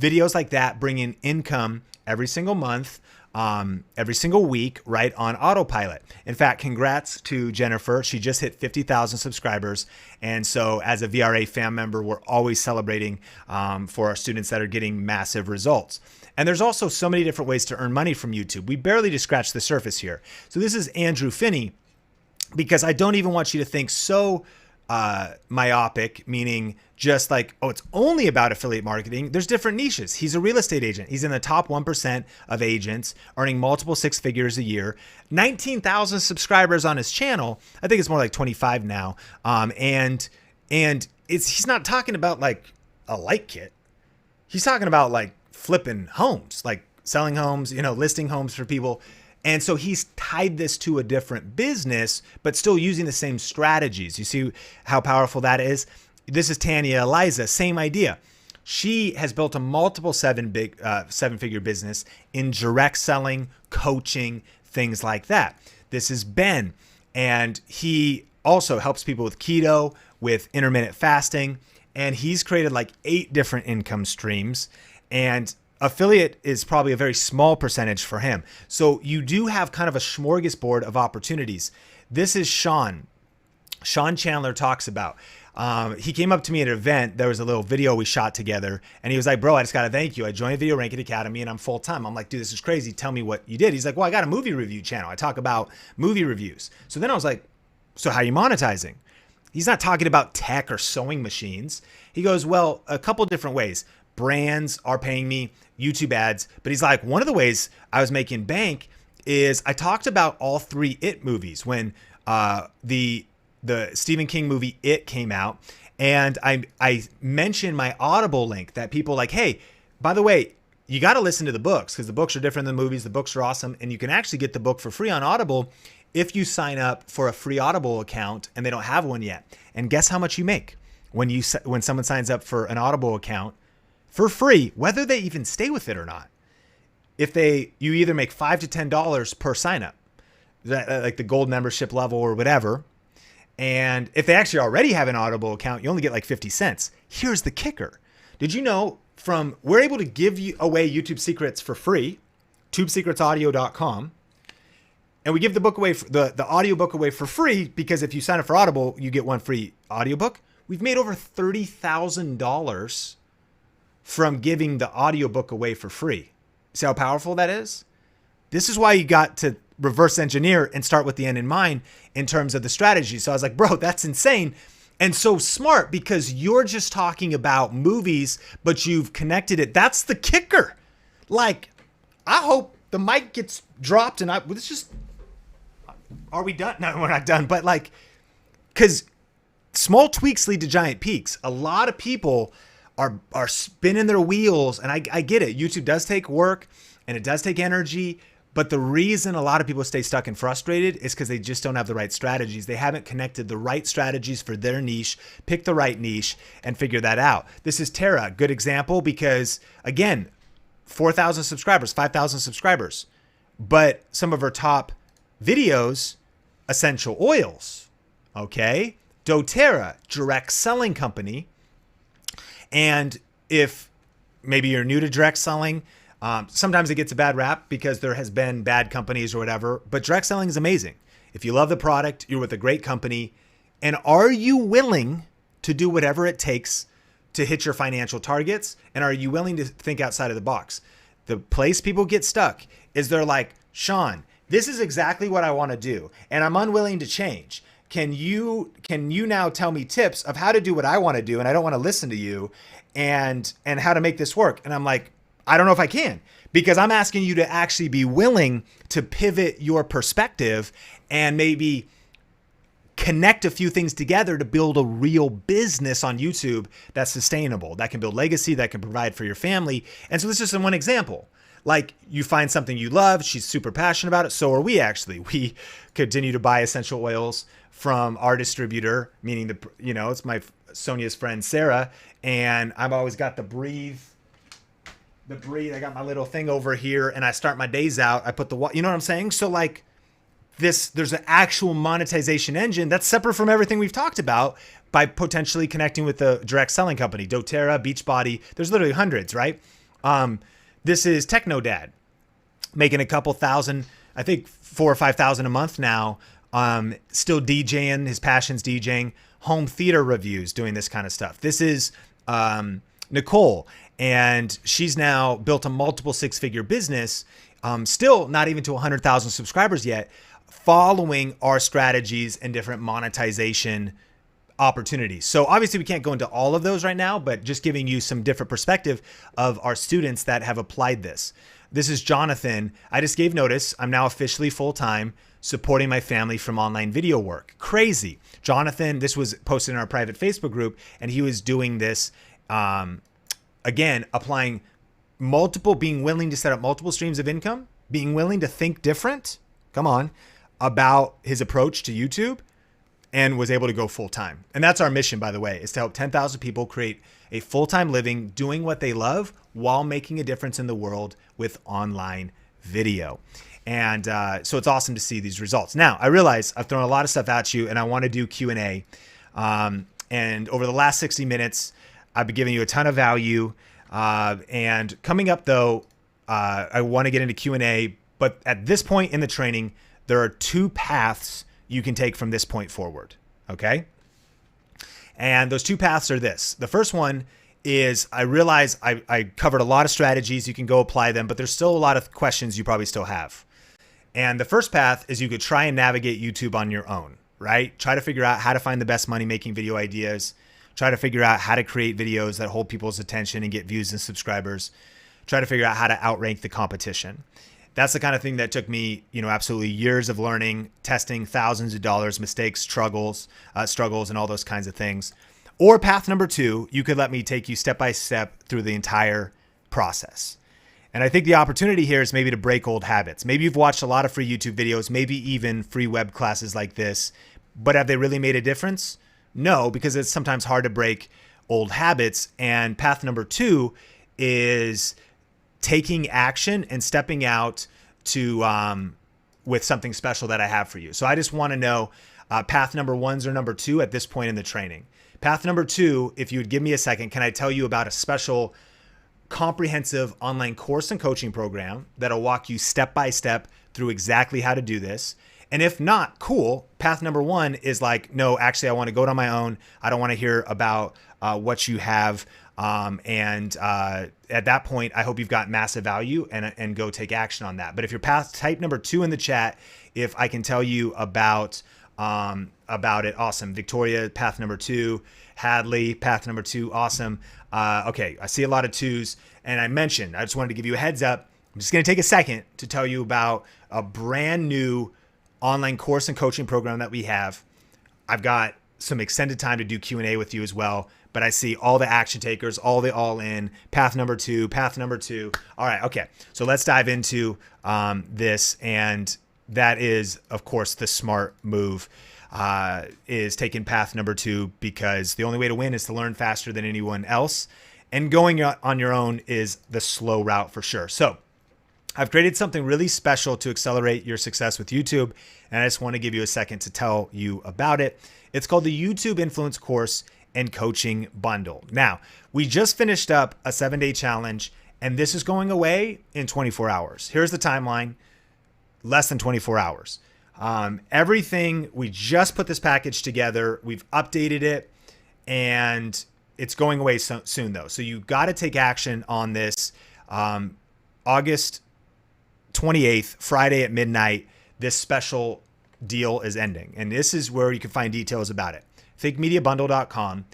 videos like that bring in income every single month, every single week, right on autopilot. In fact, congrats to Jennifer. She just hit 50,000 subscribers. And so as a VRA fan member, we're always celebrating for our students that are getting massive results. And there's also so many different ways to earn money from YouTube. We barely just scratched the surface here. So this is Andrew Finney, because I don't even want you to think so myopic, meaning just like, oh, it's only about affiliate marketing. There's different niches. He's a real estate agent. He's in the top 1% of agents, earning multiple 6 figures a year, 19,000 subscribers on his channel. I think it's more like 25 now. And he's not talking about like a light kit. He's talking about like flipping homes, like selling homes, you know, listing homes for people. And so he's tied this to a different business, but still using the same strategies. You see how powerful that is? This is Tanya Eliza, same idea. She has built a multiple seven-figure business in direct selling, coaching, things like that. This is Ben, and he also helps people with keto, with intermittent fasting, and he's created like 8 different income streams, and affiliate is probably a very small percentage for him. So you do have kind of a smorgasbord of opportunities. This is Sean Chandler talks about. He came up to me at an event. There was a little video we shot together, and he was like, bro, I just got to thank you. I joined Video Ranking Academy and I'm full time. I'm like, dude, this is crazy. Tell me what you did. He's like, well, I got a movie review channel. I talk about movie reviews. So then I was like, so how are you monetizing? He's not talking about tech or sewing machines. He goes, well, a couple different ways. Brands are paying me, YouTube ads. But he's like, one of the ways I was making bank is I talked about all 3 It movies when the Stephen King movie It came out, and I mentioned my Audible link that people like, hey, by the way, you got to listen to the books because the books are different than the movies. The books are awesome, and you can actually get the book for free on Audible if you sign up for a free Audible account and they don't have one yet. And guess how much you make when someone signs up for an Audible account for free, whether they even stay with it or not. You either make $5 to $10 per sign up, like the gold membership level or whatever. And if they actually already have an Audible account, you only get like 50 cents. Here's the kicker. Did you know we're able to give you away YouTube secrets for free, tubesecretsaudio.com. And we give the book away, the audiobook away for free because if you sign up for Audible, you get one free audiobook. We've made over $30,000 from giving the audiobook away for free. See how powerful that is? This is why you got to reverse engineer and start with the end in mind in terms of the strategy. So I was like, bro, that's insane. And so smart because you're just talking about movies, but you've connected it. That's the kicker. Like, I hope the mic gets dropped and it's just, are we done? No, we're not done. But like, because small tweaks lead to giant peaks. A lot of people are spinning their wheels, and I get it. YouTube does take work and it does take energy, but the reason a lot of people stay stuck and frustrated is because they just don't have the right strategies. They haven't connected the right strategies for their niche, pick the right niche, and figure that out. This is Tara, good example, because again, 4,000 subscribers, 5,000 subscribers, but some of her top videos, essential oils, okay? doTERRA, direct selling company. And if maybe you're new to direct selling, sometimes it gets a bad rap because there has been bad companies or whatever, but direct selling is amazing. If you love the product, you're with a great company, and are you willing to do whatever it takes to hit your financial targets? And are you willing to think outside of the box? The place people get stuck is they're like, Sean, this is exactly what I want to do, and I'm unwilling to change. Can you now tell me tips of how to do what I want to do, and I don't want to listen to you, and how to make this work? And I'm like, I don't know if I can, because I'm asking you to actually be willing to pivot your perspective and maybe connect a few things together to build a real business on YouTube that's sustainable, that can build legacy, that can provide for your family. And so this is just one example. Like, you find something you love, she's super passionate about it. So are we actually. We continue to buy essential oils from our distributor, meaning it's my Sonia's friend, Sarah. And I've always got the breathe. I got my little thing over here, and I start my days out. I put you know what I'm saying? So like there's an actual monetization engine that's separate from everything we've talked about by potentially connecting with the direct selling company, doTERRA, Beachbody. There's literally hundreds, right? This is Technodad, making a couple thousand, I think 4,000 or 5,000 a month now. Still DJing, his passion's DJing, home theater reviews, doing this kind of stuff. This is Nicole, and she's now built a multiple 6-figure business, still not even to 100,000 subscribers yet, following our strategies and different monetization opportunities. So obviously we can't go into all of those right now, but just giving you some different perspective of our students that have applied this. This is Jonathan. I just gave notice. I'm now officially full-time supporting my family from online video work. Crazy. Jonathan, this was posted in our private Facebook group, and he was doing this, again, applying being willing to set up multiple streams of income, being willing to think different, come on, about his approach to YouTube, and was able to go full time. And that's our mission, by the way, is to help 10,000 people create a full-time living doing what they love while making a difference in the world with online video. And so it's awesome to see these results. Now, I realize I've thrown a lot of stuff at you and I want to do Q&A. And over the last 60 minutes, I've been giving you a ton of value. And coming up though, I want to get into Q&A, but at this point in the training, there are two paths you can take from this point forward, okay? And those two paths are this. The first one is I realize I covered a lot of strategies. You can go apply them, but there's still a lot of questions you probably still have. And the first path is you could try and navigate YouTube on your own, right? Try to figure out how to find the best money-making video ideas. Try to figure out how to create videos that hold people's attention and get views and subscribers. Try to figure out how to outrank the competition. That's the kind of thing that took me, absolutely years of learning, testing, thousands of dollars, mistakes, struggles, and all those kinds of things. Or path number two, you could let me take you step by step through the entire process. And I think the opportunity here is maybe to break old habits. Maybe you've watched a lot of free YouTube videos, maybe even free web classes like this, but have they really made a difference? No, because it's sometimes hard to break old habits. And path number two is taking action and stepping out to with something special that I have for you. So I just want to know path number ones or number two at this point in the training. Path number two, if you would give me a second, can I tell you about a special comprehensive online course and coaching program that'll walk you step by step through exactly how to do this. And if not, cool. Path number one is like, no, actually, I want to go it on my own. I don't want to hear about what you have. At that point, I hope you've got massive value and go take action on that. But if you're type number two in the chat, if I can tell you about it, awesome. Victoria, path number two. Hadley, path number two, awesome. Okay, I see a lot of twos. And I just wanted to give you a heads up. I'm just going to take a second to tell you about a brand new online course and coaching program that we have. I've got some extended time to do Q&A with you as well, but I see all the action takers, all in, path number two. All right, okay. So let's dive into this. And that is, of course, the smart move. Is taking path number two, because the only way to win is to learn faster than anyone else. And going on your own is the slow route for sure. So I've created something really special to accelerate your success with YouTube. And I just want to give you a second to tell you about it. It's called the YouTube Influence Course and Coaching Bundle. Now, we just finished up a 7-day challenge, and this is going away in 24 hours. Here's the timeline, less than 24 hours. Everything, we just put this package together. We've updated it, and it's going away soon though. So you got to take action on this. August 28th, Friday at midnight, this special deal is ending. And this is where you can find details about it. thinkmediabundle.com.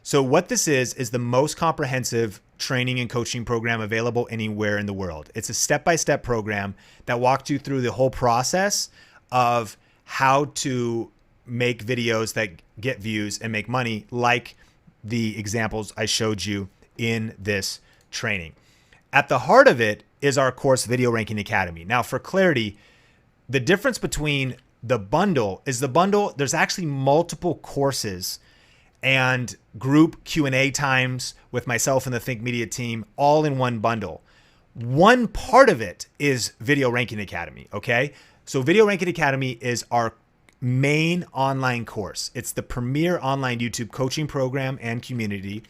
So what this is the most comprehensive training and coaching program available anywhere in the world. It's a step-by-step program that walks you through the whole process of how to make videos that get views and make money, like the examples I showed you in this training. At the heart of it is our course, Video Ranking Academy. Now, for clarity, the difference between the bundle is there's actually multiple courses and group Q&A times with myself and the Think Media team all in one bundle. One part of it is Video Ranking Academy, okay? So Video Ranking Academy is our main online course. It's the premier online YouTube coaching program and community.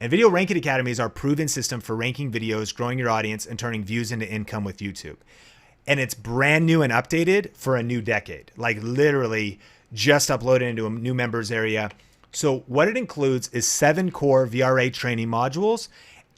And Video Ranking Academy is our proven system for ranking videos, growing your audience, and turning views into income with YouTube. And it's brand new and updated for a new decade, like literally just uploaded into a new members area. So what it includes is 7 core VRA training modules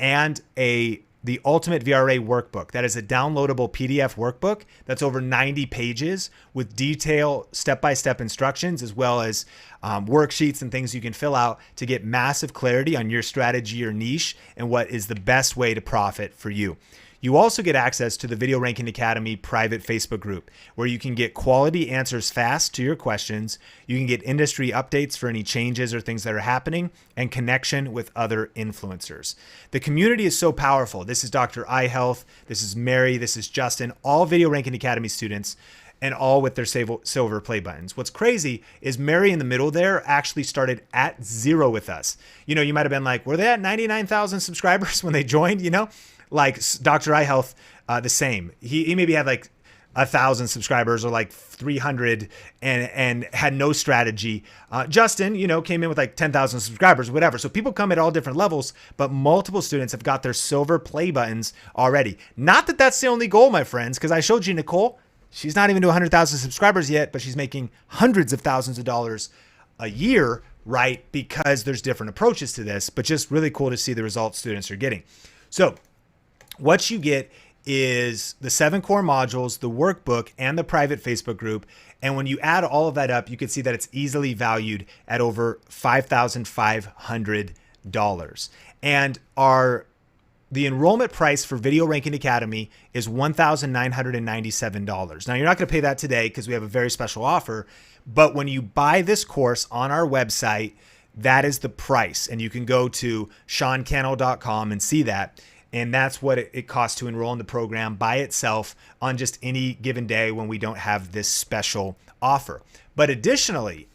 and the Ultimate VRA Workbook. That is a downloadable PDF workbook that's over 90 pages with detailed step-by-step instructions, as well as worksheets and things you can fill out to get massive clarity on your strategy or niche and what is the best way to profit for you. You also get access to the Video Ranking Academy private Facebook group, where you can get quality answers fast to your questions. You can get industry updates for any changes or things that are happening, and connection with other influencers. The community is so powerful. This is Dr. iHealth. This is Mary. This is Justin, all Video Ranking Academy students. and all with their silver play buttons. What's crazy is Mary in the middle there actually started at 0 with us. You know, you might have been like, were they at 99,000 subscribers when they joined? You know, like Dr. iHealth, the same. He maybe had like 1,000 subscribers or like 300 and had no strategy. Justin, you know, came in with like 10,000 subscribers, whatever. So people come at all different levels, but multiple students have got their silver play buttons already. Not that that's the only goal, my friends, because I showed you Nicole. She's not even to 100,000 subscribers yet, but she's making hundreds of thousands of dollars a year, right? Because there's different approaches to this, but just really cool to see the results students are getting. So what you get is the 7 core modules, the workbook, and the private Facebook group. And when you add all of that up, you can see that it's easily valued at over $5,500. And the enrollment price for Video Ranking Academy is $1,997. Now, you're not going to pay that today because we have a very special offer. But when you buy this course on our website, that is the price. And you can go to SeanCannell.com and see that. And that's what it costs to enroll in the program by itself on just any given day when we don't have this special offer. But additionally,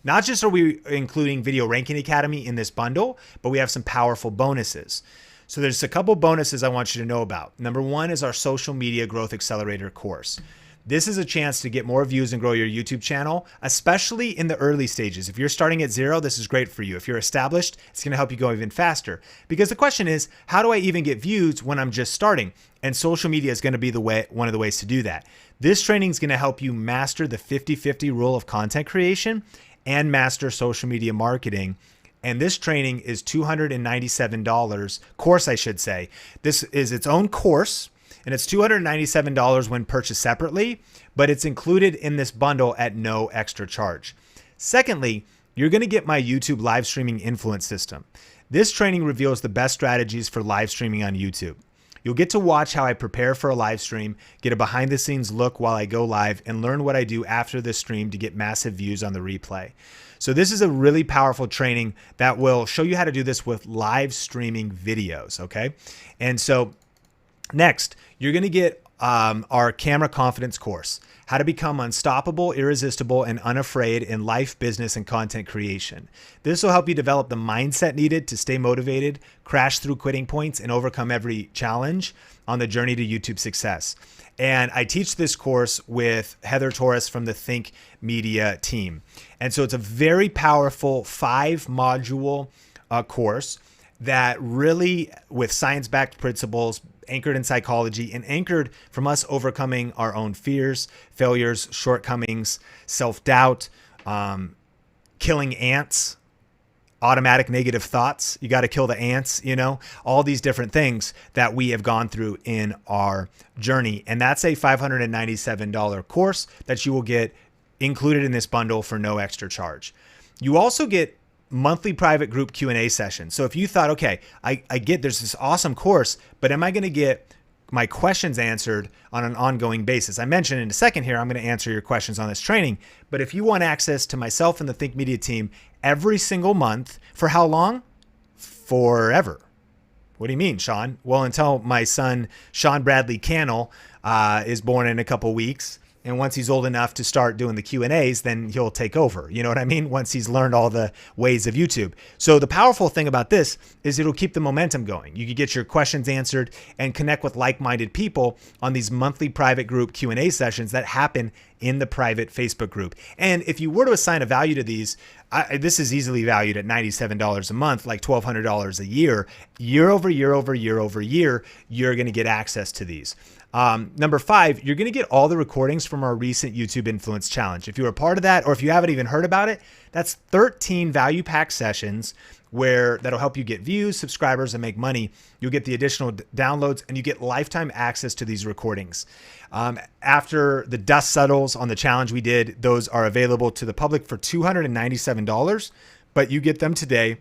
not just are we including Video Ranking Academy in this bundle, but we have some powerful bonuses. So there's a couple bonuses I want you to know about. Number 1 is our Social Media Growth Accelerator course. This is a chance to get more views and grow your YouTube channel, especially in the early stages. If you're starting at 0, this is great for you. If you're established, it's going to help you go even faster. Because the question is, how do I even get views when I'm just starting? And social media is going to be one of the ways to do that. This training is going to help you master the 50-50 rule of content creation and master social media marketing. And this training is $297, course I should say. This is its own course. And it's $297 when purchased separately, but it's included in this bundle at no extra charge. Secondly, you're going to get my YouTube live streaming influence system. This training reveals the best strategies for live streaming on YouTube. You'll get to watch how I prepare for a live stream, get a behind the scenes look while I go live, and learn what I do after the stream to get massive views on the replay. So this is a really powerful training that will show you how to do this with live streaming videos, okay? And so next, you're going to get our camera confidence course, how to become unstoppable, irresistible, and unafraid in life, business, and content creation. This will help you develop the mindset needed to stay motivated, crash through quitting points, and overcome every challenge on the journey to YouTube success. And I teach this course with Heather Torres from the Think Media team. And so it's a very powerful 5-module course that really, with science-backed principles, anchored in psychology and anchored from us overcoming our own fears, failures, shortcomings, self-doubt, killing ants, automatic negative thoughts. You got to kill the ants, you know, all these different things that we have gone through in our journey. And that's a $597 course that you will get included in this bundle for no extra charge. You also get monthly private group Q&A sessions. So if you thought, okay, I get there's this awesome course, but am I going to get my questions answered on an ongoing basis? I mentioned in a second here, I'm going to answer your questions on this training. But if you want access to myself and the Think Media team every single month, for how long? Forever. What do you mean, Sean? Well, until my son, Sean Bradley Cannell, is born in a couple weeks. And once he's old enough to start doing the Q&As, then he'll take over. You know what I mean? Once he's learned all the ways of YouTube. So the powerful thing about this is it'll keep the momentum going. You can get your questions answered and connect with like-minded people on these monthly private group Q&A sessions that happen in the private Facebook group. And if you were to assign a value to these, this is easily valued at $97 a month, like $1,200 a year. Year over year over year over year, you're going to get access to these. Number 5, you're going to get all the recordings from our recent YouTube Influence Challenge. If you were a part of that, or if you haven't even heard about it, that's 13 value-packed sessions that'll help you get views, subscribers, and make money. You'll get the additional downloads, and you get lifetime access to these recordings. After the dust settles on the challenge we did, those are available to the public for $297, but you get them today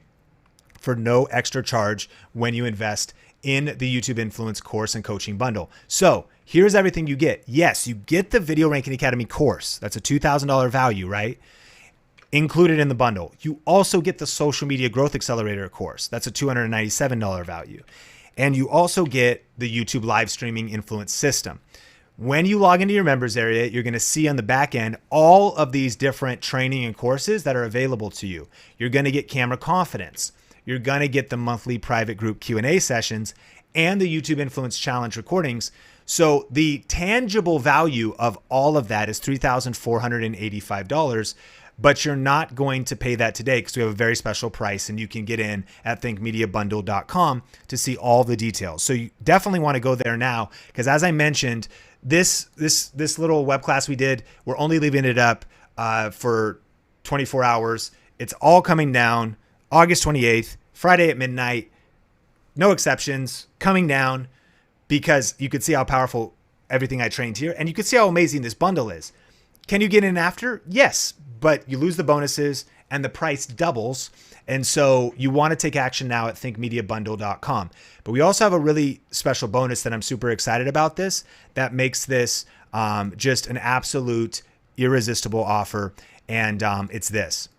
for no extra charge when you invest in the YouTube Influence course and coaching bundle. So here's everything you get. Yes, you get the Video Ranking Academy course. That's a $2,000 value, right? Included in the bundle. You also get the Social Media Growth Accelerator course. That's a $297 value. And you also get the YouTube live streaming influence system. When you log into your members area, you're going to see on the back end all of these different training and courses that are available to you. You're going to get camera confidence. You're going to get the monthly private group Q&A sessions and the YouTube Influence Challenge recordings. So the tangible value of all of that is $3,485, but you're not going to pay that today because we have a very special price, and you can get in at thinkmediabundle.com to see all the details. So you definitely want to go there now, because as I mentioned, this little web class we did, we're only leaving it up for 24 hours. It's all coming down August 28th, Friday at midnight. No exceptions, coming down, because you could see how powerful everything I trained here, and you could see how amazing this bundle is. Can you get in after? Yes, but you lose the bonuses and the price doubles. And so you want to take action now at thinkmediabundle.com. But we also have a really special bonus that I'm super excited about this, that makes this just an absolute irresistible offer. And it's this.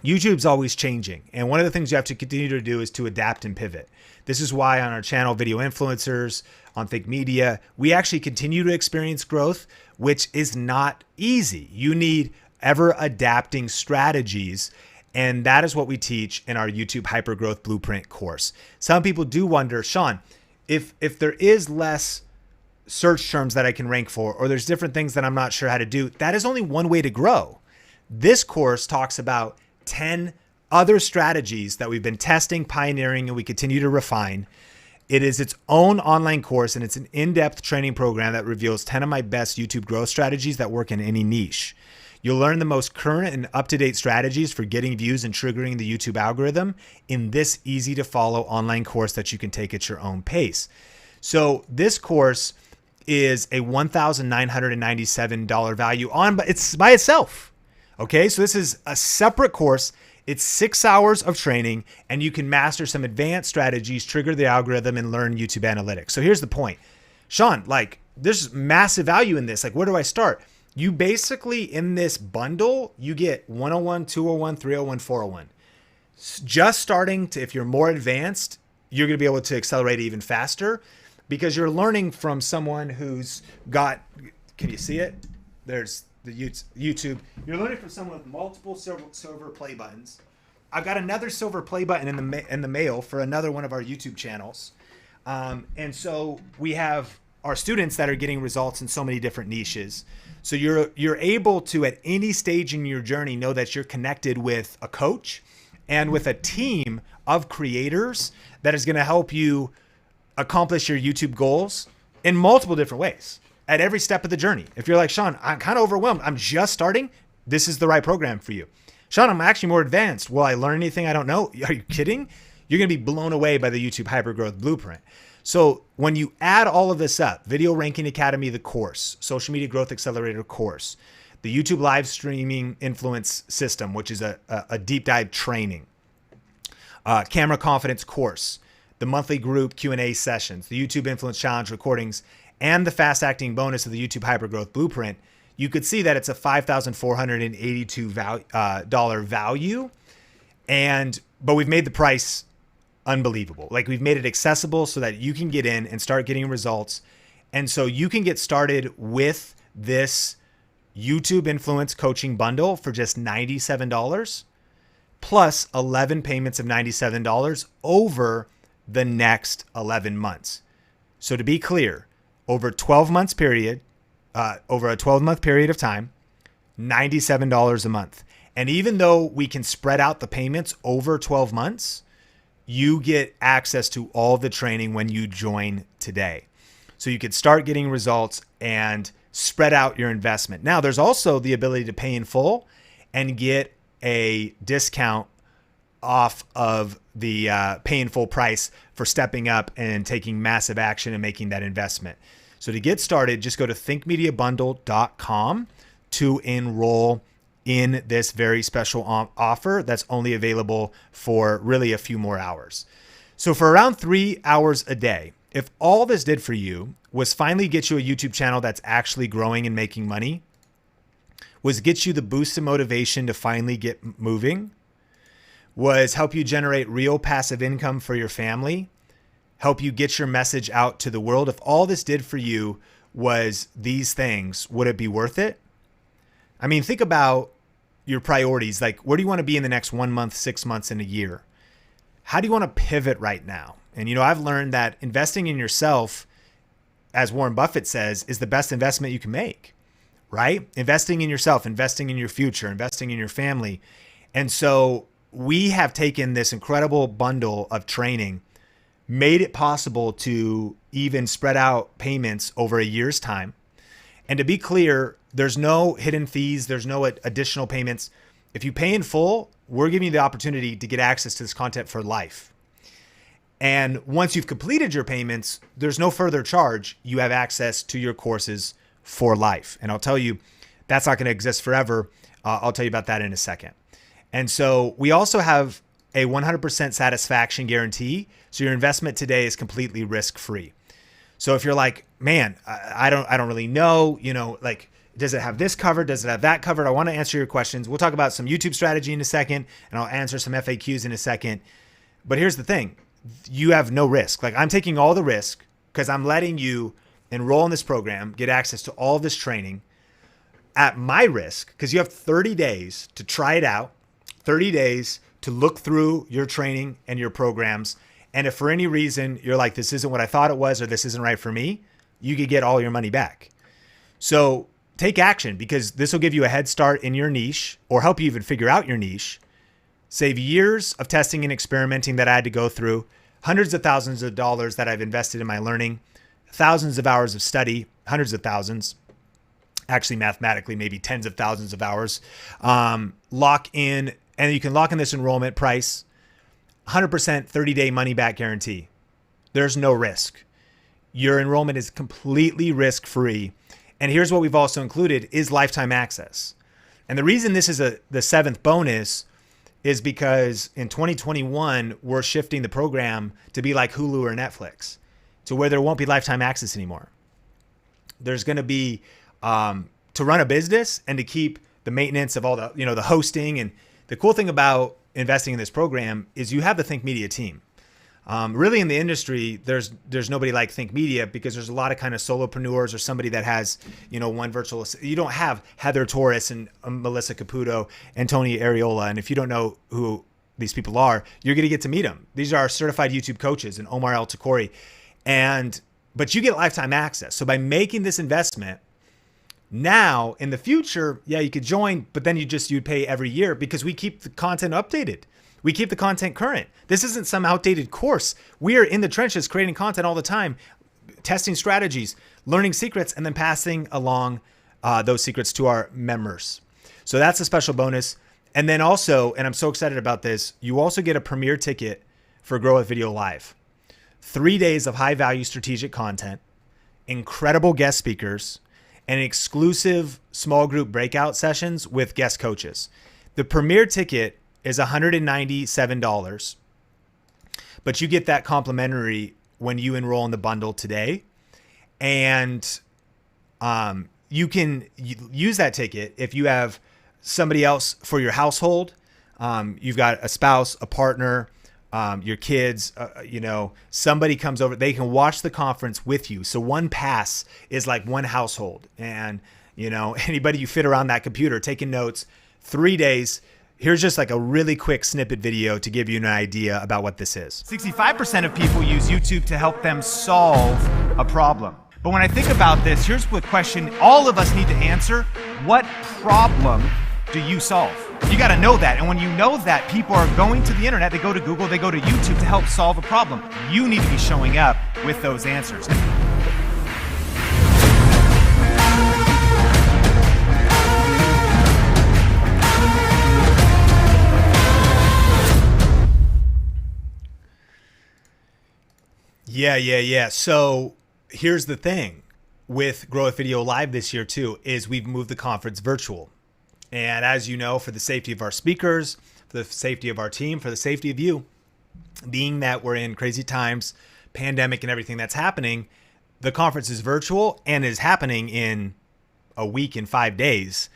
YouTube's always changing. And one of the things you have to continue to do is to adapt and pivot. This is why on our channel, Video Influencers, on Think Media, we actually continue to experience growth, which is not easy. You need ever adapting strategies. And that is what we teach in our YouTube Hypergrowth Blueprint course. Some people do wonder, Sean, if there is less search terms that I can rank for, or there's different things that I'm not sure how to do, that is only one way to grow. This course talks about 10 other strategies that we've been testing, pioneering, and we continue to refine. It is its own online course, and it's an in-depth training program that reveals 10 of my best YouTube growth strategies that work in any niche. You'll learn the most current and up-to-date strategies for getting views and triggering the YouTube algorithm in this easy-to-follow online course that you can take at your own pace. So this course is a $1,997 value but it's by itself. Okay, so this is a separate course. It's 6 hours of training, and you can master some advanced strategies, trigger the algorithm, and learn YouTube analytics. So here's the point. Sean, there's massive value in this. Where do I start? You basically, in this bundle, you get 101, 201, 301, 401. Just starting to, if you're more advanced, you're going to be able to accelerate even faster, because you're learning from someone who's got, can you see it? There's the YouTube. You're learning from someone with multiple silver play buttons. I've got another silver play button in the mail for another one of our YouTube channels. And so we have our students that are getting results in so many different niches. So you're able to, at any stage in your journey, know that you're connected with a coach and with a team of creators that is going to help you accomplish your YouTube goals in multiple different ways at every step of the journey. If you're like, Sean, I'm kind of overwhelmed, I'm just starting, this is the right program for you. Sean, I'm actually more advanced. Will I learn anything I don't know? Are you kidding? You're going to be blown away by the YouTube Hypergrowth Blueprint. So when you add all of this up, Video Ranking Academy, the course, Social Media Growth Accelerator course, the YouTube live streaming influence system, which is a deep dive training, camera confidence course, the monthly group Q&A sessions, the YouTube Influence Challenge recordings, and the fast acting bonus of the YouTube Hypergrowth Blueprint, you could see that it's a $5,482 value. But we've made the price unbelievable. We've made it accessible so that you can get in and start getting results. And so you can get started with this YouTube Influence Coaching Bundle for just $97 plus 11 payments of $97 over the next 11 months. So to be clear, over a 12-month period of time, $97 a month. And even though we can spread out the payments over 12 months, you get access to all the training when you join today. So you could start getting results and spread out your investment. Now, there's also the ability to pay in full and get a discount off of the pay in full price for stepping up and taking massive action and making that investment. So to get started, just go to thinkmediabundle.com to enroll in this very special offer that's only available for really a few more hours. So for around 3 hours a day, if all this did for you was finally get you a YouTube channel that's actually growing and making money, was get you the boost of motivation to finally get moving, was help you generate real passive income for your family, help you get your message out to the world, if all this did for you was these things, would it be worth it? I mean, think about your priorities. Like, where do you want to be in the next 1 month, 6 months, and a year? How do you want to pivot right now? And, I've learned that investing in yourself, as Warren Buffett says, is the best investment you can make, right? Investing in yourself, investing in your future, investing in your family. And so we have taken this incredible bundle of training, made it possible to even spread out payments over a year's time. And to be clear, there's no hidden fees. There's no additional payments. If you pay in full, we're giving you the opportunity to get access to this content for life. And once you've completed your payments, there's no further charge. You have access to your courses for life. And I'll tell you, that's not going to exist forever. I'll tell you about that in a second. And so we also have a 100% satisfaction guarantee. So your investment today is completely risk-free. So if you're like, man, I don't really know, like, does it have this covered? Does it have that covered? I want to answer your questions. We'll talk about some YouTube strategy in a second, and I'll answer some FAQs in a second. But here's the thing. You have no risk. Like, I'm taking all the risk because I'm letting you enroll in this program, get access to all of this training at my risk, because you have 30 days to try it out, 30 days to look through your training and your programs. And if for any reason you're like, this isn't what I thought it was, or this isn't right for me, you could get all your money back. So take action, because this will give you a head start in your niche, or help you even figure out your niche, save years of testing and experimenting that I had to go through, hundreds of thousands of dollars that I've invested in my learning, thousands of hours of study, hundreds of thousands, actually mathematically, maybe tens of thousands of hours, lock in, and you can lock in this enrollment price, 100% 30-day money back guarantee. There's no risk. Your enrollment is completely risk-free. And here's what we've also included is lifetime access. And the reason this is the seventh bonus is because in 2021, we're shifting the program to be like Hulu or Netflix, to where there won't be lifetime access anymore. There's going to be, to run a business and to keep the maintenance of all the, the hosting. And the cool thing about investing in this program is you have the Think Media team. Really in the industry, there's nobody like Think Media, because there's a lot of kind of solopreneurs or somebody that has, one virtual. You don't have Heather Torres and Melissa Caputo and Tony Areola. And if you don't know who these people are, you're going to get to meet them. These are our certified YouTube coaches and Omar El Takori. But you get lifetime access. So by making this investment now, in the future, yeah, you could join, but then you'd pay every year, because we keep the content updated. We keep the content current. This isn't some outdated course. We are in the trenches creating content all the time, testing strategies, learning secrets, and then passing along those secrets to our members. So that's a special bonus. And then also, and I'm so excited about this, you also get a premier ticket for Grow with Video Live. 3 days of high value strategic content, incredible guest speakers, and exclusive small group breakout sessions with guest coaches. The premier ticket is $197, but you get that complimentary when you enroll in the bundle today. And you can use that ticket if you have somebody else for your household. You've got a spouse, a partner, your kids, somebody comes over, they can watch the conference with you. So one pass is like one household, and, anybody you fit around that computer taking notes, 3 days. Here's just like a really quick snippet video to give you an idea about what this is. 65% of people use YouTube to help them solve a problem. But when I think about this, here's the question all of us need to answer. What problem do you solve? You got to know that. And when you know that, people are going to the internet, they go to Google, they go to YouTube to help solve a problem. You need to be showing up with those answers. Yeah. So here's the thing with Grow with Video Live this year too, is we've moved the conference virtual. And as you know, for the safety of our speakers, for the safety of our team, for the safety of you, being that we're in crazy times, pandemic and everything that's happening, the conference is virtual and is happening in a week and 5 days.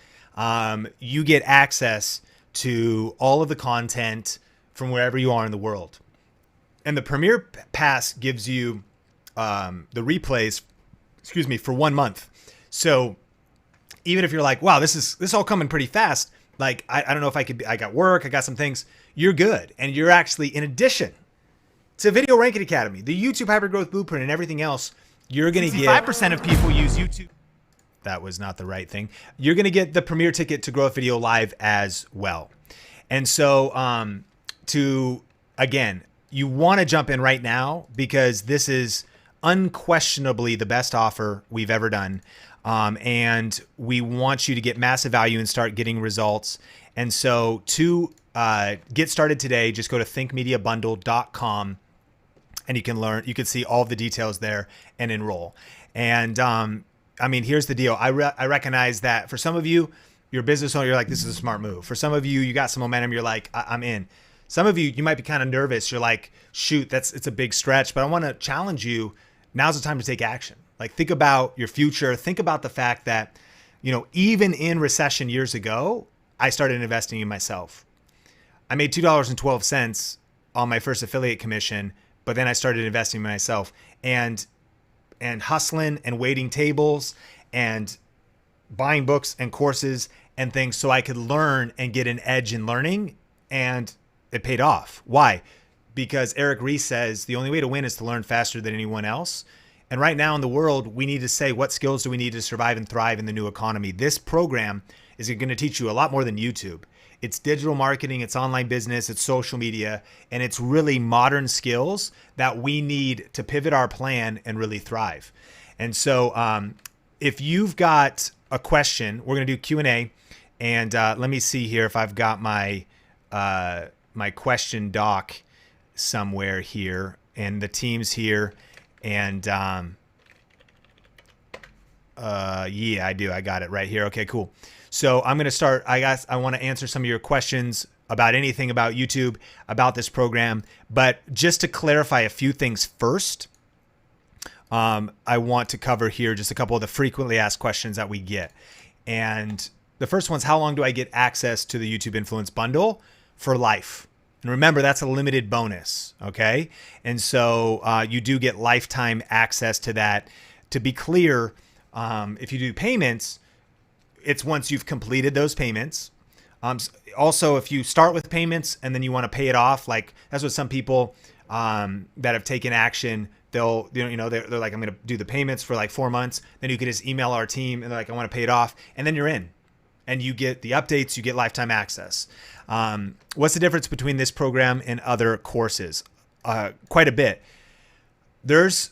You get access to all of the content from wherever you are in the world. And the Premier Pass gives you the replays excuse me, for 1 month. So even if you're like, wow, this all coming pretty fast. Like, I don't know if I got work, I got some things. You're good. And you're actually, in addition to Video Ranking Academy, the YouTube Hypergrowth Blueprint, and everything else, you're going to get 5% of people use YouTube. That was not the right thing. You're going to get the premier ticket to Growth Video Live as well. And so again, you want to jump in right now because this is unquestionably the best offer we've ever done. And we want you to get massive value and start getting results. And so to get started today, just go to thinkmediabundle.com and you can see all of the details there and enroll. And I mean, here's the deal. I recognize that for some of you, you're a business owner, you're like, this is a smart move. For some of you, you got some momentum, you're like, I'm in. Some of you might be kind of nervous. You're like, shoot, it's a big stretch, but I want to challenge you. Now's the time to take action. Like, think about your future. Think about the fact that, even in recession years ago, I started investing in myself. I made $2.12 on my first affiliate commission, but then I started investing in myself and hustling and waiting tables and buying books and courses and things so I could learn and get an edge in learning. And it paid off. Why? Because Eric Ries says the only way to win is to learn faster than anyone else. And right now in the world, we need to say, what skills do we need to survive and thrive in the new economy? This program is going to teach you a lot more than YouTube. It's digital marketing, it's online business, it's social media, and it's really modern skills that we need to pivot our plan and really thrive. And so if you've got a question, we're going to do Q&A. And let me see here if I've got my my question doc somewhere here, and the team's here. And yeah, I do. I got it right here. Okay, cool. So I'm going to start. I want to answer some of your questions about anything about YouTube, about this program. But just to clarify a few things first, I want to cover here just a couple of the frequently asked questions that we get. And the first one's, how long do I get access to the YouTube Influence Bundle? For life. And remember, that's a limited bonus, okay? And so you do get lifetime access to that. To be clear, if you do payments, it's once you've completed those payments. Also, if you start with payments and then you want to pay it off, like that's what some people that have taken action, they're like, I'm going to do the payments for like 4 months. Then you can just email our team and they're like, I want to pay it off. And then you're in. And you get the updates, you get lifetime access. What's the difference between this program and other courses? Quite a bit. There's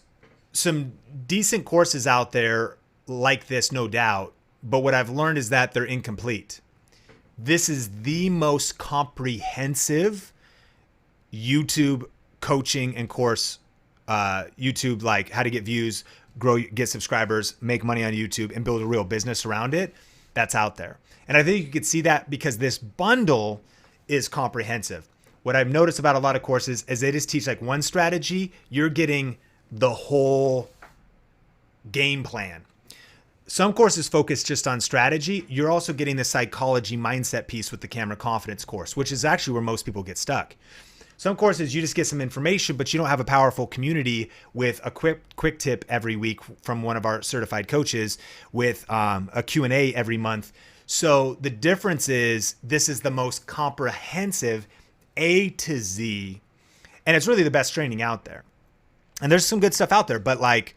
some decent courses out there like this, no doubt. But what I've learned is that they're incomplete. This is the most comprehensive YouTube coaching and course. YouTube, like how to get views, get subscribers, make money on YouTube, and build a real business around it. That's out there. And I think you could see that because this bundle is comprehensive. What I've noticed about a lot of courses is they just teach like one strategy. You're getting the whole game plan. Some courses focus just on strategy. You're also getting the psychology mindset piece with the Camera Confidence course, which is actually where most people get stuck. Some courses, you just get some information, but you don't have a powerful community with a quick tip every week from one of our certified coaches, with a Q&A every month. So the difference is this is the most comprehensive A to Z, and it's really the best training out there. And there's some good stuff out there, but like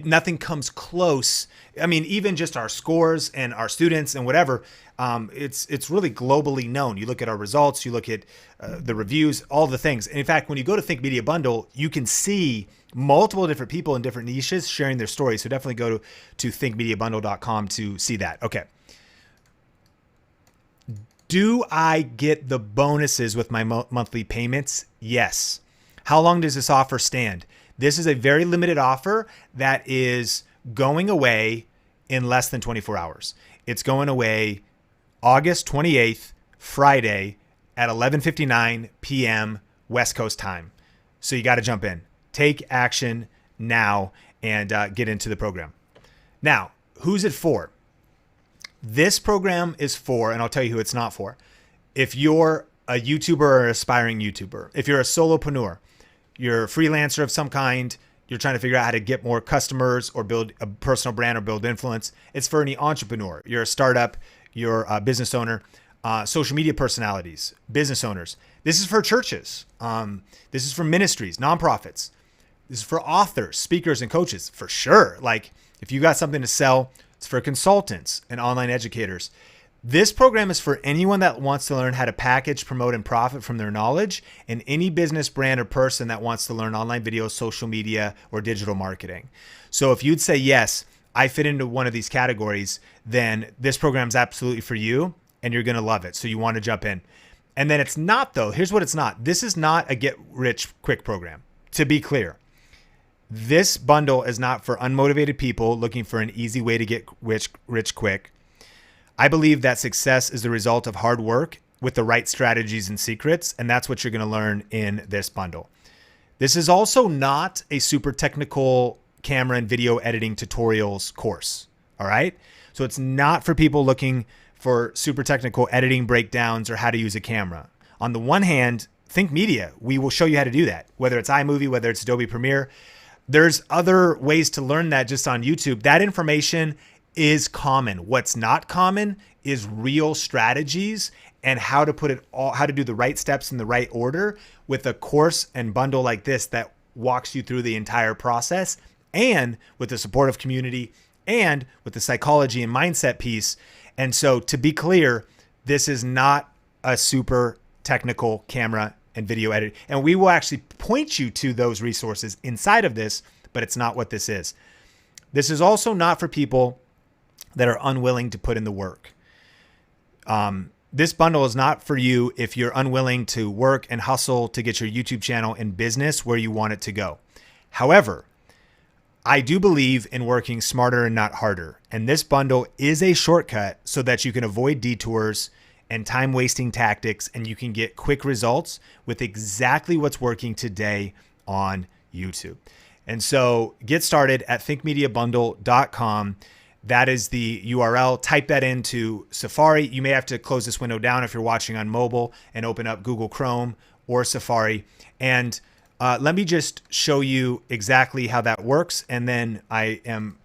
nothing comes close. I mean, even just our scores and our students and whatever, it's really globally known. You look at our results, you look at the reviews, all the things. And in fact, when you go to Think Media Bundle, you can see multiple different people in different niches sharing their stories. So definitely go to thinkmediabundle.com to see that. Okay. Do I get the bonuses with my monthly payments? Yes. How long does this offer stand? This is a very limited offer that is going away in less than 24 hours. It's going away August 28th, Friday at 11:59 p.m. West Coast time. So you got to jump in. Take action now and get into the program. Now, who's it for? This program is for, and I'll tell you who it's not for. If you're a YouTuber or an aspiring YouTuber, if you're a solopreneur, you're a freelancer of some kind, you're trying to figure out how to get more customers or build a personal brand or build influence. It's for any entrepreneur. You're a startup, you're a business owner, social media personalities, business owners. This is for churches. This is for ministries, nonprofits. This is for authors, speakers, and coaches for sure. Like if you got something to sell, it's for consultants and online educators. This program is for anyone that wants to learn how to package, promote, and profit from their knowledge, and any business, brand, or person that wants to learn online video, social media, or digital marketing. So if you'd say, yes, I fit into one of these categories, then this program is absolutely for you and you're going to love it. So you want to jump in. And then it's not though. Here's what it's not. This is not a get rich quick program. To be clear, this bundle is not for unmotivated people looking for an easy way to get rich quick. I believe that success is the result of hard work with the right strategies and secrets, and that's what you're going to learn in this bundle. This is also not a super technical camera and video editing tutorials course, all right? So it's not for people looking for super technical editing breakdowns or how to use a camera. On the one hand, Think Media, we will show you how to do that, whether it's iMovie, whether it's Adobe Premiere. There's other ways to learn that just on YouTube. That information is common. What's not common is real strategies and how to put it all, how to do the right steps in the right order with a course and bundle like this that walks you through the entire process, and with the supportive community and with the psychology and mindset piece. And so to be clear, this is not a super technical camera and video edit. And we will actually point you to those resources inside of this, but it's not what this is. This is also not for people that are unwilling to put in the work. This bundle is not for you if you're unwilling to work and hustle to get your YouTube channel and business where you want it to go. However, I do believe in working smarter and not harder. And this bundle is a shortcut so that you can avoid detours and time-wasting tactics, and you can get quick results with exactly what's working today on YouTube. And so get started at thinkmediabundle.com. That is the URL. Type that into Safari. You may have to close this window down if you're watching on mobile and open up Google Chrome or Safari. And let me just show you exactly how that works. And then I am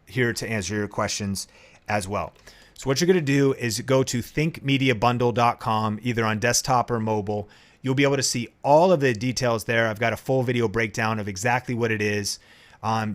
here to answer your questions as well. So what you're going to do is go to thinkmediabundle.com, either on desktop or mobile. You'll be able to see all of the details there. I've got a full video breakdown of exactly what it is.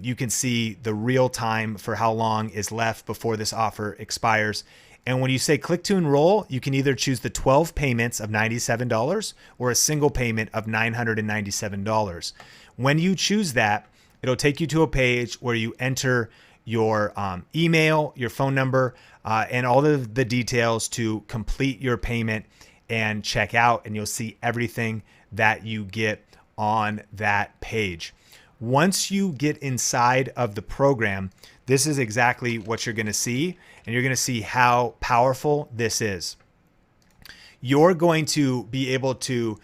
You can see the real time for how long is left before this offer expires. And when you say click to enroll, you can either choose the 12 payments of $97 or a single payment of $997. When you choose that, it'll take you to a page where you enter your email, your phone number, and all of the details to complete your payment and check out. And you'll see everything that you get on that page. Once you get inside of the program, this is exactly what you're going to see, and you're going to see how powerful this is. You're going to be able to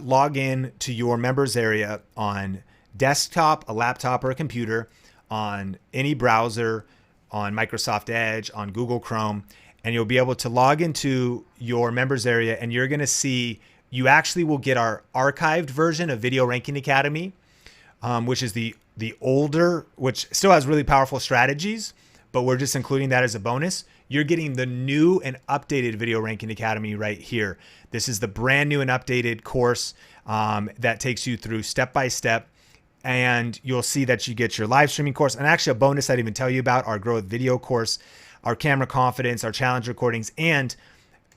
log in to your members area on desktop, a laptop, or a computer, on any browser, on Microsoft Edge, on Google Chrome, and you'll be able to log into your members area, and you're going to see, you actually will get our archived version of Video Ranking Academy, which is the older, which still has really powerful strategies, but we're just including that as a bonus. You're getting the new and updated Video Ranking Academy right here. This is the brand new and updated course that takes you through step-by-step. And you'll see that you get your live streaming course, and actually a bonus I didn't even tell you about, our Grow with Video course, our camera confidence, our challenge recordings, and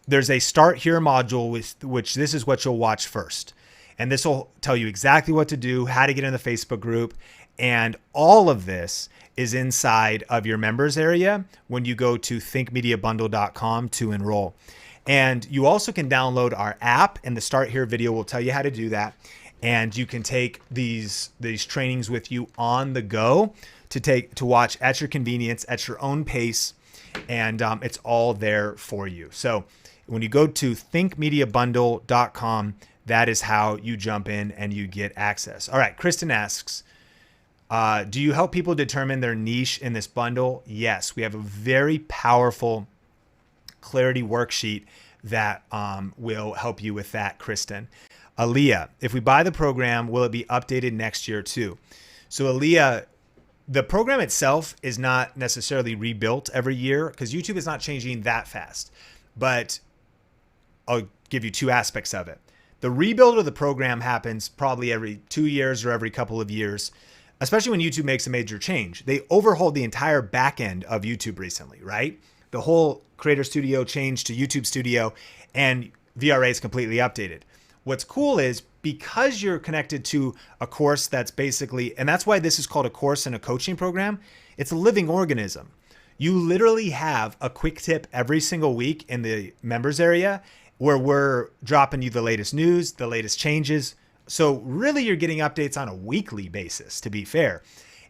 there's a start here module with which this is what you'll watch first. And this will tell you exactly what to do, how to get in the Facebook group, and all of this is inside of your members area when you go to thinkmediabundle.com to enroll. And you also can download our app, and the Start Here video will tell you how to do that. And you can take these trainings with you on the go to watch at your convenience, at your own pace, and it's all there for you. So when you go to thinkmediabundle.com, that is how you jump in and you get access. All right, Kristen asks, do you help people determine their niche in this bundle? Yes, we have a very powerful clarity worksheet that will help you with that, Kristen. Aaliyah, if we buy the program, will it be updated next year too? So Aaliyah, the program itself is not necessarily rebuilt every year because YouTube is not changing that fast. But I'll give you two aspects of it. The rebuild of the program happens probably every 2 years or every couple of years, especially when YouTube makes a major change. They overhauled the entire back end of YouTube recently, right? The whole Creator Studio changed to YouTube Studio, and VRA is completely updated. What's cool is because you're connected to a course that's basically, and that's why this is called a course and a coaching program, it's a living organism. You literally have a quick tip every single week in the members area where we're dropping you the latest news, the latest changes. So really you're getting updates on a weekly basis, to be fair.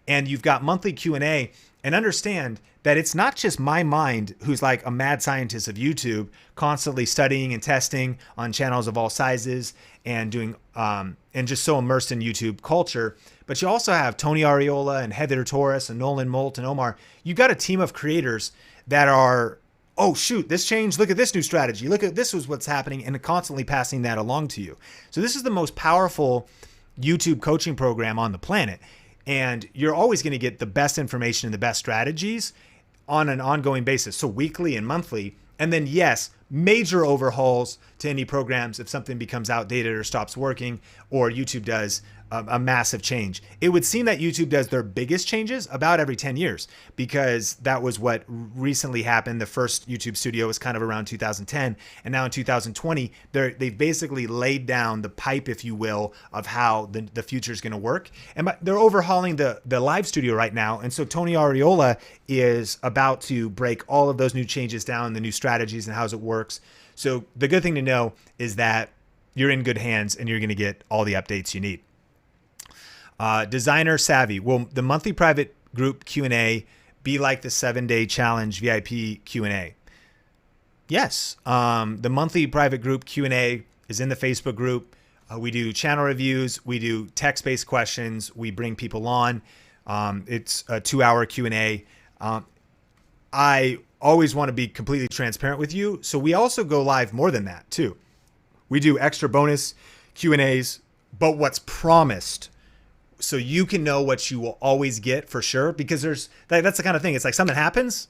And you've got monthly Q&A, and understand that it's not just my mind who's like a mad scientist of YouTube, constantly studying and testing on channels of all sizes and doing and just so immersed in YouTube culture. But you also have Tony Ariola and Heather Torres and Nolan Molt and Omar. You've got a team of creators that are, oh shoot, this changed. Look at this new strategy. Look at this was what's happening, and constantly passing that along to you. So this is the most powerful YouTube coaching program on the planet. And you're always going to get the best information and the best strategies on an ongoing basis. So weekly and monthly. And then yes, major overhauls to any programs if something becomes outdated or stops working, or YouTube does a massive change. It would seem that YouTube does their biggest changes about every 10 years, because that was what recently happened. The first YouTube Studio was kind of around 2010, and now in 2020, they've basically laid down the pipe, if you will, of how the future is going to work. And they're overhauling the live studio right now. And so Tony Ariola is about to break all of those new changes down, the new strategies and how it works. So the good thing to know is that you're in good hands and you're going to get all the updates you need. Designer Savvy. Will the monthly private group Q&A be like the 7-day challenge VIP Q&A? Yes. The monthly private group Q&A is in the Facebook group. We do channel reviews. We do text-based questions. We bring people on. It's a 2-hour Q&A. I always want to be completely transparent with you. So we also go live more than that too. We do extra bonus Q&As, but what's promised, so you can know what you will always get for sure, because that's the kind of thing. It's like something happens,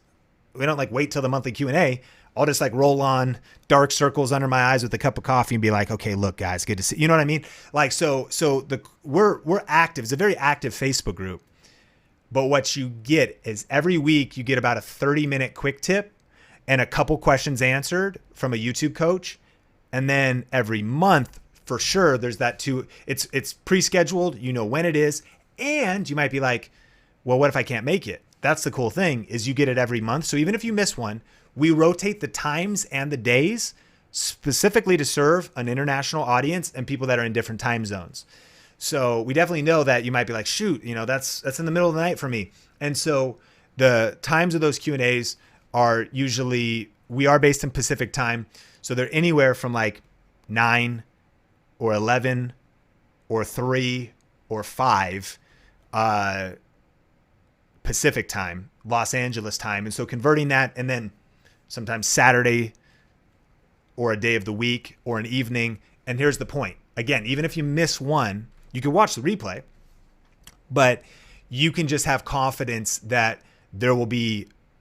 we don't like wait till the monthly Q&A. I'll just like roll on dark circles under my eyes with a cup of coffee and be like, okay, look guys, good to see. You know what I mean? Like, we're active. It's a very active Facebook group. But what you get is every week you get about a 30-minute quick tip and a couple questions answered from a YouTube coach. And then every month, for sure, there's that too. It's pre-scheduled. You know when it is. And you might be like, well, what if I can't make it? That's the cool thing, is you get it every month. So even if you miss one, we rotate the times and the days specifically to serve an international audience and people that are in different time zones. So we definitely know that you might be like, shoot, that's in the middle of the night for me. And so the times of those Q&As are usually, we are based in Pacific time. So they're anywhere from like 9 or 11 or 3 or 5 Pacific time, Los Angeles time. And so converting that, and then sometimes Saturday or a day of the week or an evening. And here's the point. Again, even if you miss one, you can watch the replay, but you can just have confidence that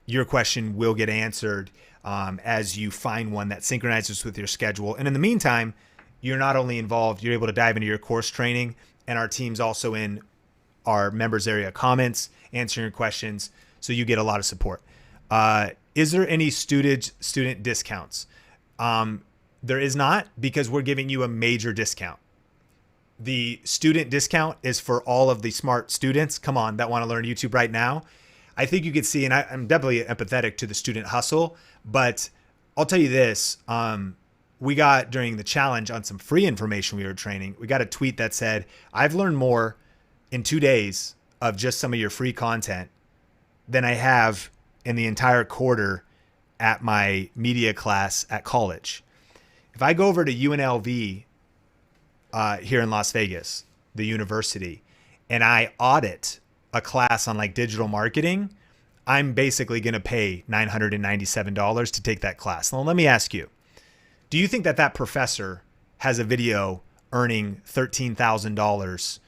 your question will get answered as you find one that synchronizes with your schedule. And in the meantime, you're not only involved, you're able to dive into your course training, and our team's also in our members area comments, answering your questions. So you get a lot of support. Is there any student discounts? There is not, because we're giving you a major discount. The student discount is for all of the smart students, that want to learn YouTube right now. I think you could see, and I'm definitely empathetic to the student hustle, but I'll tell you this. We got, during the challenge on some free information we were training, we got a tweet that said, I've learned more in 2 days of just some of your free content than I have in the entire quarter at my media class at college. If I go over to UNLV here in Las Vegas, the university, and I audit a class on like digital marketing, I'm basically going to pay $997 to take that class. Now, let me ask you, do you think that professor has a video earning $13,000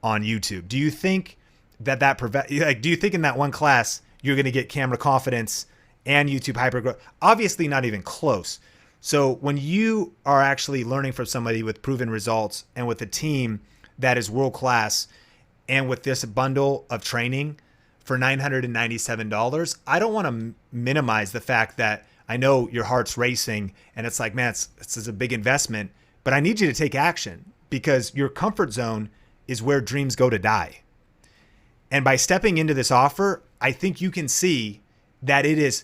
on YouTube? Do you think like, do you think in that one class you're going to get camera confidence and YouTube hypergrowth? Obviously not even close. So when you are actually learning from somebody with proven results and with a team that is world class and with this bundle of training for $997, I don't want to minimize the fact that I know your heart's racing and it's like, man, it's a big investment, but I need you to take action because your comfort zone is where dreams go to die. And by stepping into this offer, I think you can see that it is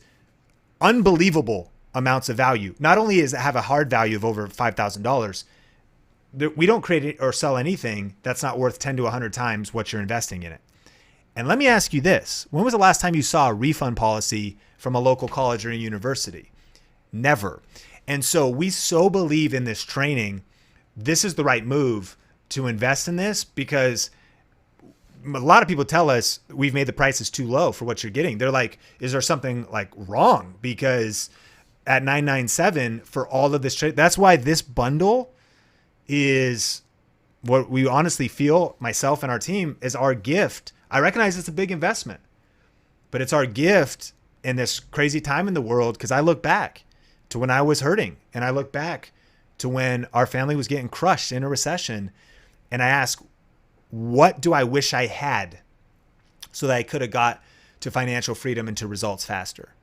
unbelievable amounts of value. Not only does it have a hard value of over $5,000, we don't create or sell anything that's not worth 10 to 100 times what you're investing in it. And let me ask you this. When was the last time you saw a refund policy from a local college or a university? Never. And so we so believe in this training. This is the right move to invest in this because a lot of people tell us we've made the prices too low for what you're getting. They're like, is there something like wrong? Because at $997 for all of this trade, that's why this bundle is what we honestly feel, myself and our team, is our gift. I recognize it's a big investment, but it's our gift in this crazy time in the world. Cause I look back to when I was hurting and I look back to when our family was getting crushed in a recession. And I ask, what do I wish I had so that I could have got to financial freedom and to results faster?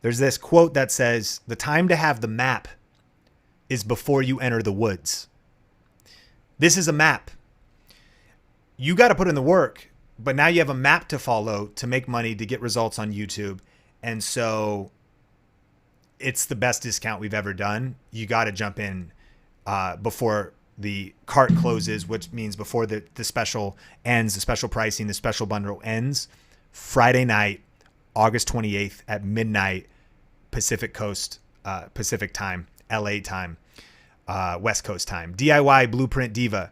There's this quote that says, the time to have the map is before you enter the woods. This is a map. You got to put in the work, but now you have a map to follow to make money, to get results on YouTube. And so it's the best discount we've ever done. You got to jump in before the cart closes, which means before the special ends, the special pricing, the special bundle ends. Friday night, August 28th at midnight, Pacific Coast, Pacific time, LA time, West Coast time. DIY Blueprint Diva.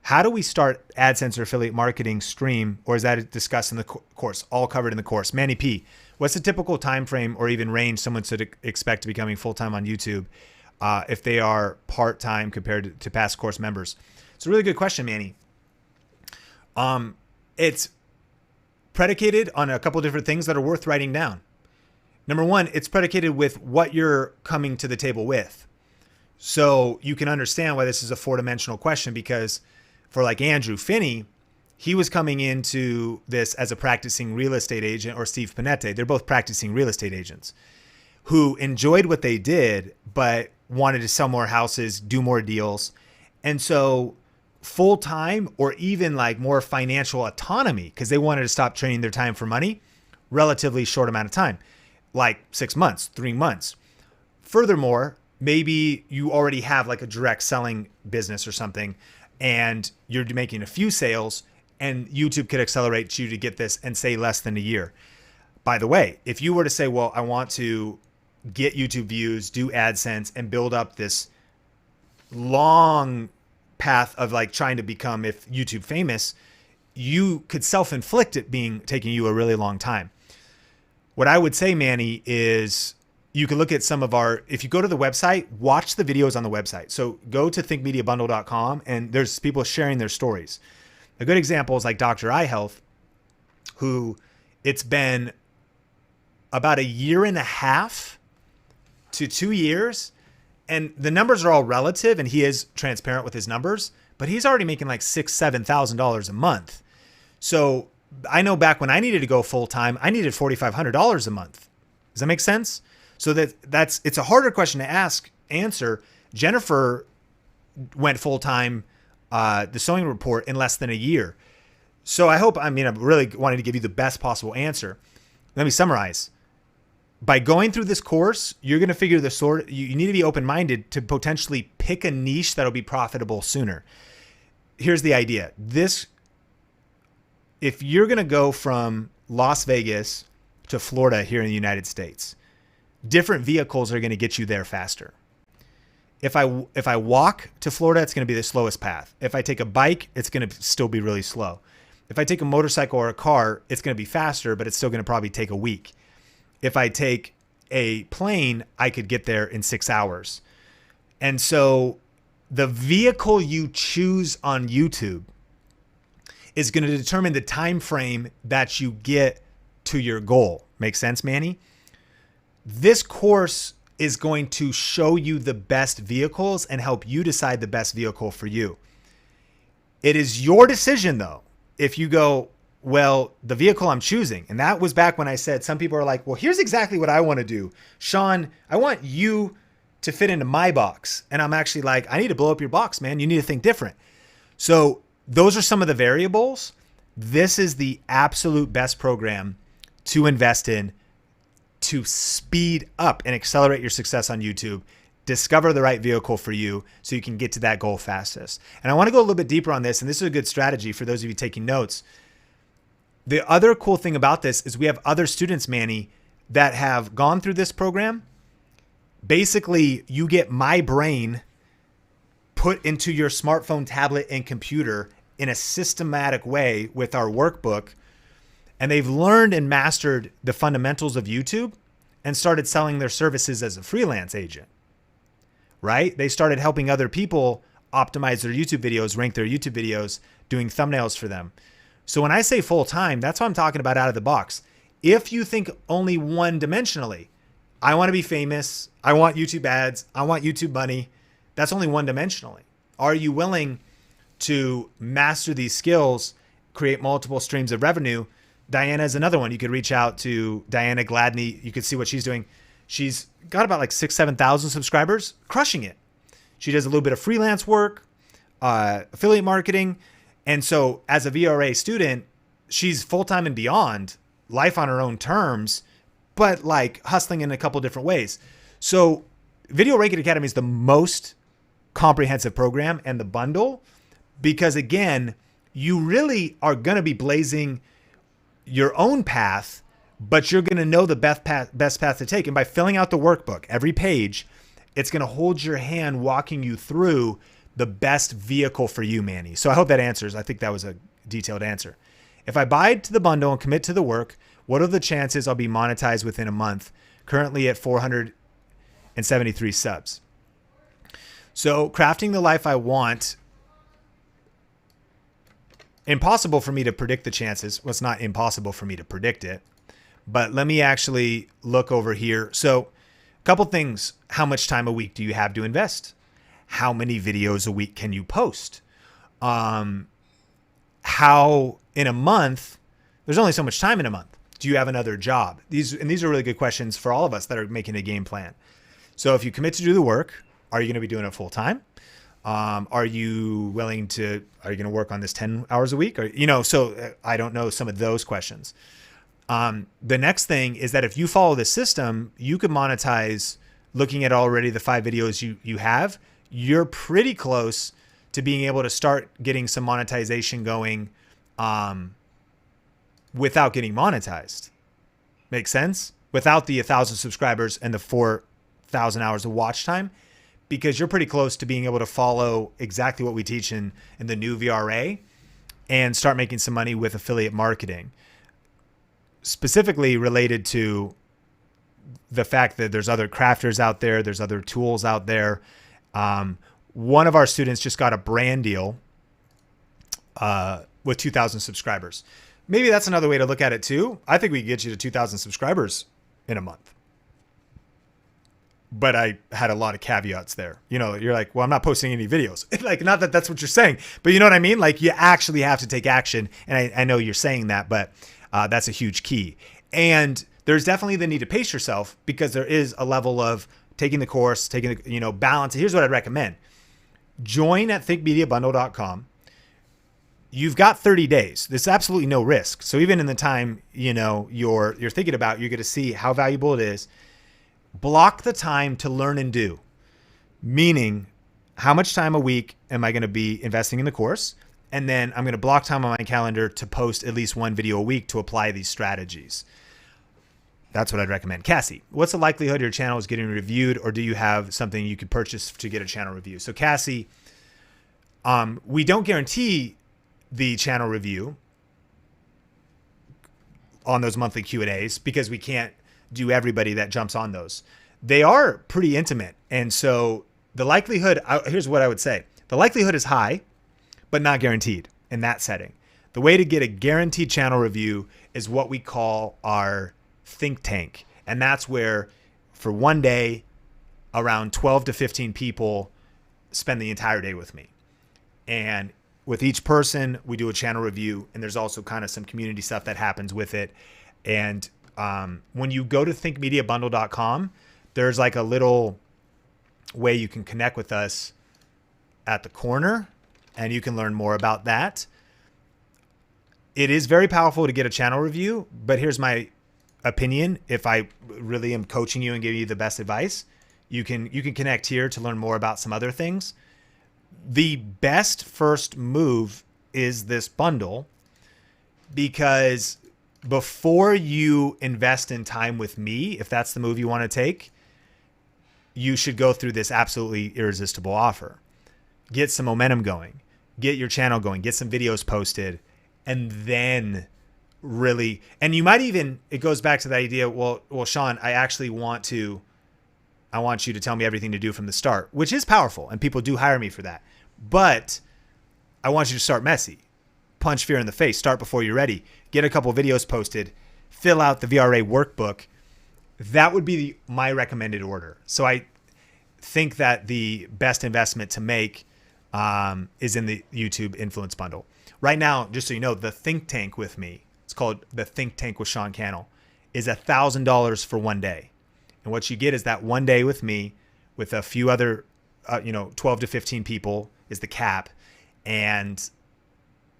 How do we start AdSense or affiliate marketing stream, or is that discussed in the course? All covered in the course. Manny P, what's the typical time frame or even range someone should expect to becoming full-time on YouTube if they are part-time compared to past course members? It's a really good question, Manny. It's predicated on a couple different things that are worth writing down. Number one, it's predicated with what you're coming to the table with. So you can understand why this is a four-dimensional question, because for like Andrew Finney, he was coming into this as a practicing real estate agent, or Steve Panette. They're both practicing real estate agents who enjoyed what they did, but wanted to sell more houses, do more deals. And so full-time or even like more financial autonomy, because they wanted to stop trading their time for money, relatively short amount of time, like 6 months, 3 months. Furthermore, maybe you already have like a direct selling business or something, and you're making a few sales, and YouTube could accelerate you to get this and say less than a year. By the way, if you were to say, well, I want to get YouTube views, do AdSense, and build up this long path of like trying to become, if YouTube famous, you could self-inflict it taking you a really long time. What I would say, Manny, is you can look at some of if you go to the website, watch the videos on the website. So go to thinkmediabundle.com and there's people sharing their stories. A good example is like Dr. Eye Health, who it's been about 1.5 to 2 years. And the numbers are all relative, and he is transparent with his numbers, but he's already making like $6,000, $7,000 a month. So I know back when I needed to go full time, I needed $4,500 a month. Does that make sense? So it's a harder question to answer. Jennifer went full time, the Sewing Report, in less than a year. So I really wanted to give you the best possible answer. Let me summarize. By going through this course, you're going to figure you need to be open-minded to potentially pick a niche that'll be profitable sooner. Here's the idea. If you're going to go from Las Vegas to Florida here in the United States, different vehicles are going to get you there faster. If I walk to Florida, it's going to be the slowest path. If I take a bike, it's going to still be really slow. If I take a motorcycle or a car, it's going to be faster, but it's still going to probably take a week. If I take a plane, I could get there in 6 hours. And so the vehicle you choose on YouTube is going to determine the time frame that you get to your goal. Make sense, Manny? This course is going to show you the best vehicles and help you decide the best vehicle for you. It is your decision, though, if you go, well, the vehicle I'm choosing. And that was back when I said, some people are like, well, here's exactly what I want to do. Sean, I want you to fit into my box. And I'm actually like, I need to blow up your box, man. You need to think different. So those are some of the variables. This is the absolute best program to invest in to speed up and accelerate your success on YouTube. Discover the right vehicle for you so you can get to that goal fastest. And I want to go a little bit deeper on this. And this is a good strategy for those of you taking notes. The other cool thing about this is we have other students, Manny, that have gone through this program. Basically, you get my brain put into your smartphone, tablet, and computer in a systematic way with our workbook. And they've learned and mastered the fundamentals of YouTube and started selling their services as a freelance agent, right? They started helping other people optimize their YouTube videos, rank their YouTube videos, doing thumbnails for them. So when I say full time, that's what I'm talking about out of the box. If you think only one dimensionally, I want to be famous, I want YouTube ads, I want YouTube money, that's only one dimensionally. Are you willing to master these skills, create multiple streams of revenue? Diana is another one. You could reach out to Diana Gladney. You could see what she's doing. She's got about like 7,000 subscribers, crushing it. She does a little bit of freelance work, affiliate marketing. And so as a VRA student, she's full-time and beyond, life on her own terms, but like hustling in a couple different ways. So Video Ranking Academy is the most comprehensive program and the bundle, because again, you really are going to be blazing your own path, but you're going to know the best path to take. And by filling out the workbook, every page, it's going to hold your hand walking you through the best vehicle for you, Manny. So I hope that answers. I think that was a detailed answer. If I buy to the bundle and commit to the work, what are the chances I'll be monetized within a month? Currently at 473 subs. So crafting the life I want, impossible for me to predict the chances. Well, it's not impossible for me to predict it, but let me actually look over here. So a couple things. How much time a week do you have to invest? How many videos a week can you post? How in a month, there's only so much time in a month. Do you have another job? These are really good questions for all of us that are making a game plan. So if you commit to do the work, are you going to be doing it full time? Are you going to work on this 10 hours a week? Or, so I don't know some of those questions. The next thing is that if you follow the system, you could monetize. Looking at already the 5 videos you have, you're pretty close to being able to start getting some monetization going without getting monetized. Make sense? Without the 1,000 subscribers and the 4,000 hours of watch time, because you're pretty close to being able to follow exactly what we teach in the new VRA and start making some money with affiliate marketing, specifically related to the fact that there's other crafters out there, there's other tools out there. One of our students just got a brand deal with 2,000 subscribers. Maybe that's another way to look at it too. I think we can get you to 2,000 subscribers in a month. But I had a lot of caveats there. You're like, well, I'm not posting any videos. Like, not that that's what you're saying, but you know what I mean? Like, you actually have to take action. And I know you're saying that, but that's a huge key. And there's definitely the need to pace yourself, because there is a level of taking the course, taking the, balance. Here's what I'd recommend. Join at thinkmediabundle.com. You've got 30 days. There's absolutely no risk. So even in the time, you're thinking about, you're going to see how valuable it is. Block the time to learn and do, meaning how much time a week am I going to be investing in the course? And then I'm going to block time on my calendar to post at least 1 video a week to apply these strategies. That's what I'd recommend. Cassie, what's the likelihood your channel is getting reviewed, or do you have something you could purchase to get a channel review? So Cassie, we don't guarantee the channel review on those monthly Q&As because we can't do everybody that jumps on those. They are pretty intimate. And so the likelihood, here's what I would say. The likelihood is high, but not guaranteed in that setting. The way to get a guaranteed channel review is what we call our think tank. And that's where for one day, around 12 to 15 people spend the entire day with me. And with each person, we do a channel review, and there's also kind of some community stuff that happens with it. And when you go to thinkmediabundle.com, there's like a little way you can connect with us at the corner, and you can learn more about that. It is very powerful to get a channel review, but here's my opinion. If I really am coaching you and giving you the best advice, you can connect here to learn more about some other things. The best first move is this bundle, because before you invest in time with me, if that's the move you want to take, you should go through this absolutely irresistible offer. Get some momentum going, get your channel going, get some videos posted, and then really, and you might even, it goes back to the idea, well, Sean, I want you to tell me everything to do from the start, which is powerful, and people do hire me for that. But I want you to start messy. Punch fear in the face. Start before you're ready. Get a couple videos posted. Fill out the VRA workbook. That would be my recommended order. So I think that the best investment to make is in the YouTube Influence Bundle. Right now, just so you know, the Think Tank with me, it's called the Think Tank with Sean Cannell, is $1,000 for one day. And what you get is that one day with me, with a few other, 12 to 15 people is the cap. And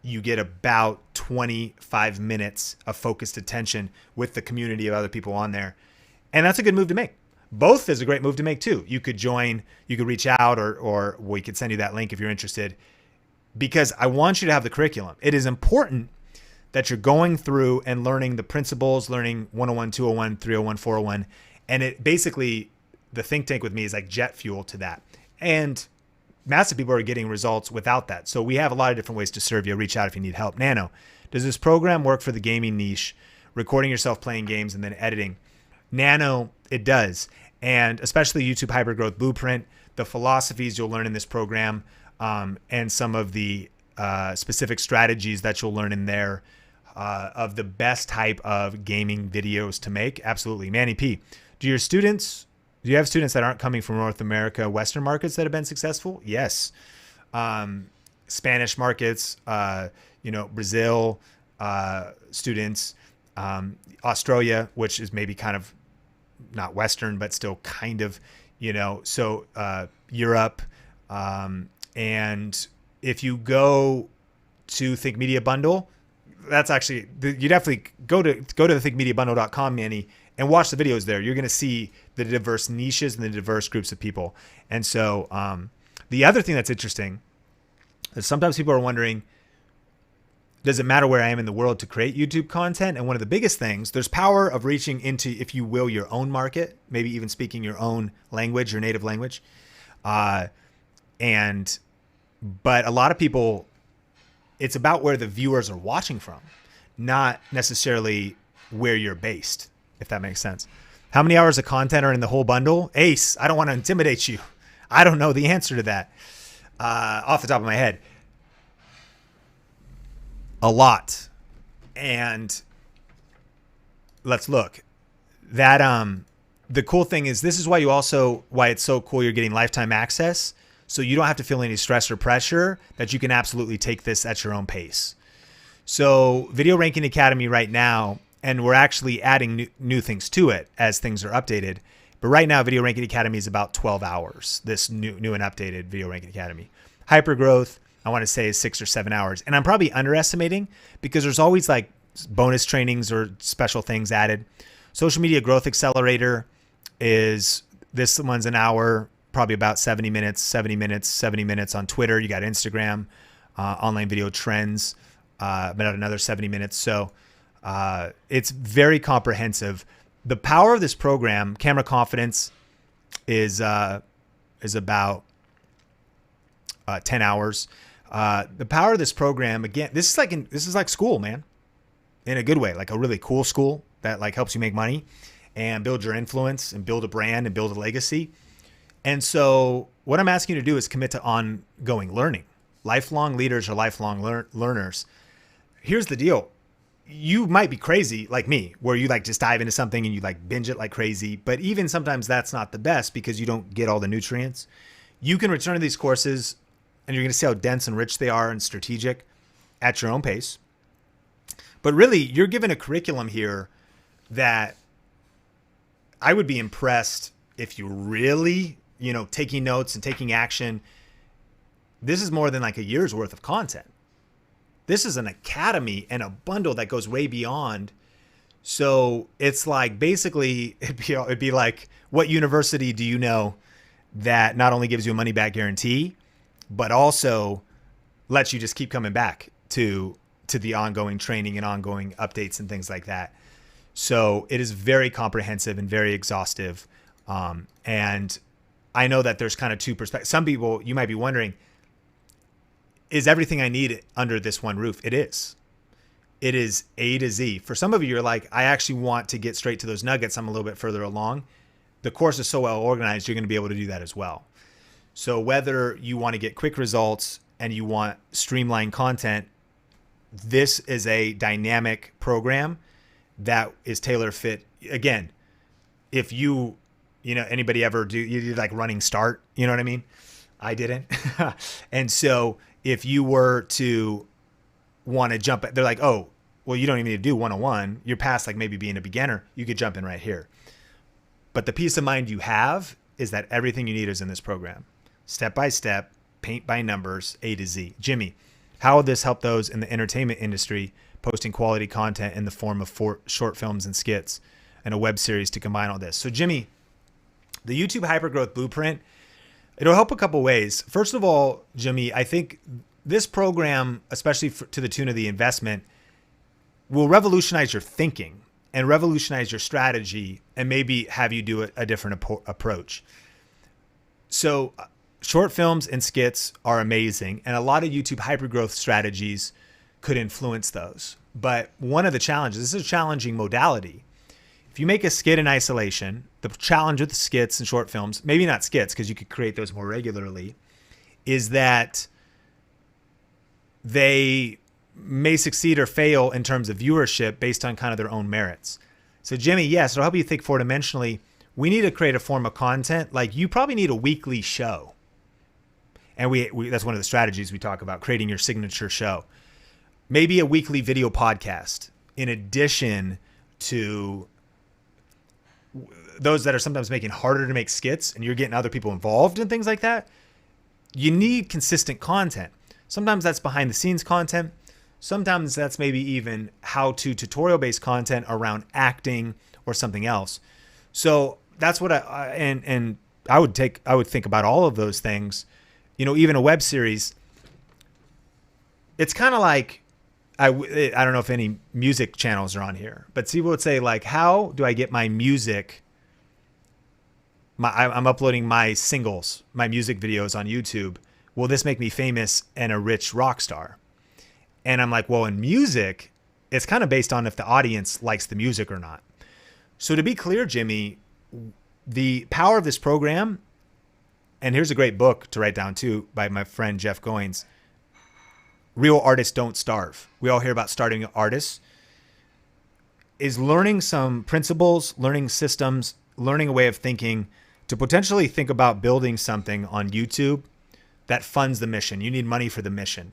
you get about 25 minutes of focused attention with the community of other people on there. And that's a good move to make. Both is a great move to make too. You could join, you could reach out, or we could send you that link if you're interested, because I want you to have the curriculum. It is important that you're going through and learning the principles, learning 101, 201, 301, 401. And it basically, the think tank with me is like jet fuel to that. And massive people are getting results without that. So we have a lot of different ways to serve you. Reach out if you need help. Nano, does this program work for the gaming niche? Recording yourself playing games and then editing. Nano, it does. And especially YouTube Hypergrowth Blueprint, the philosophies you'll learn in this program, and some of the specific strategies that you'll learn in there of the best type of gaming videos to make. Absolutely. Manny P, do you have students that aren't coming from North America, Western markets that have been successful? Yes. Spanish markets, Brazil, students, Australia, which is maybe kind of not Western, but still kind of, so Europe. And if you go to Think Media Bundle, that's actually, you definitely go to the thinkmediabundle.com, Manny, and watch the videos there. You're going to see the diverse niches and the diverse groups of people. And so the other thing that's interesting is sometimes people are wondering, does it matter where I am in the world to create YouTube content? And one of the biggest things, there's power of reaching into, if you will, your own market, maybe even speaking your own language, your native language. But a lot of people, it's about where the viewers are watching from, not necessarily where you're based, if that makes sense. How many hours of content are in the whole bundle? Ace, I don't want to intimidate you. I don't know the answer to that off the top of my head. A lot. And let's look. That the cool thing is, this is why it's so cool you're getting lifetime access. So you don't have to feel any stress or pressure, that you can absolutely take this at your own pace. So Video Ranking Academy right now, and we're actually adding new things to it as things are updated. But right now, Video Ranking Academy is about 12 hours, this new and updated Video Ranking Academy. Hypergrowth, I want to say, is 6 or 7 hours. And I'm probably underestimating, because there's always like bonus trainings or special things added. Social Media Growth Accelerator this one's an hour, probably about 70 minutes on Twitter. You got Instagram, online video trends, about another 70 minutes. So it's very comprehensive. The power of this program, Camera Confidence, is about 10 hours. The power of this program, again, this is like school, man, in a good way, like a really cool school that like helps you make money and build your influence and build a brand and build a legacy. And so what I'm asking you to do is commit to ongoing learning. Lifelong leaders are lifelong learners. here's the deal. You might be crazy like me, where you like just dive into something and you like binge it like crazy. But even sometimes that's not the best because you don't get all the nutrients. You can return to these courses and you're going to see how dense and rich they are and strategic at your own pace. But really, you're given a curriculum here that I would be impressed if you really, taking notes and taking action. This is more than like a year's worth of content. This is an academy and a bundle that goes way beyond. So it's like basically it'd be like, what university do you know that not only gives you a money back guarantee, but also lets you just keep coming back to the ongoing training and ongoing updates and things like that. So it is very comprehensive and very exhaustive. And I know that there's kind of two perspectives. Some people, you might be wondering, is everything I need under this one roof? It is. It is A to Z. For some of you, you're like, I actually want to get straight to those nuggets. I'm a little bit further along. The course is so well organized, you're going to be able to do that as well. So whether you want to get quick results and you want streamlined content, this is a dynamic program that is tailor fit. Again, if anybody ever you did like running start, you know what I mean? I didn't. And so if you were to want to jump, they're like, oh, well, you don't even need to do 101. You're past like maybe being a beginner. You could jump in right here. But the peace of mind you have is that everything you need is in this program. Step by step, paint by numbers, A to Z. Jimmy, how will this help those in the entertainment industry posting quality content in the form of short films and skits and a web series to combine all this? So Jimmy, the YouTube Hypergrowth Blueprint, it'll help a couple ways. First of all, Jimmy, I think this program, especially to the tune of the investment, will revolutionize your thinking and revolutionize your strategy and maybe have you do a different approach. So short films and skits are amazing, and a lot of YouTube hypergrowth strategies could influence those. But one of the challenges, this is a challenging modality. If you make a skit in isolation, the challenge with the skits and short films, maybe not skits because you could create those more regularly, is that they may succeed or fail in terms of viewership based on kind of their own merits. So Jimmy, yes, it'll help you think four-dimensionally. We need to create a form of content. Like you probably need a weekly show. And we that's one of the strategies we talk about, creating your signature show. Maybe a weekly video podcast in addition to those that are sometimes making harder to make skits and you're getting other people involved and things like that. You need consistent content. Sometimes that's behind the scenes content. Sometimes that's maybe even how-to tutorial-based content around acting or something else. So that's what I would think about all of those things. Even a web series. It's kind of like, I don't know if any music channels are on here, but people would say like, how do I get my music? I'm uploading my singles, my music videos on YouTube. Will this make me famous and a rich rock star? And I'm like, well, in music, it's kind of based on if the audience likes the music or not. So to be clear, Jimmy, the power of this program, and here's a great book to write down too by my friend Jeff Goins, Real Artists Don't Starve. We all hear about starting artists. Is learning some principles, learning systems, learning a way of thinking to potentially think about building something on YouTube that funds the mission. You need money for the mission.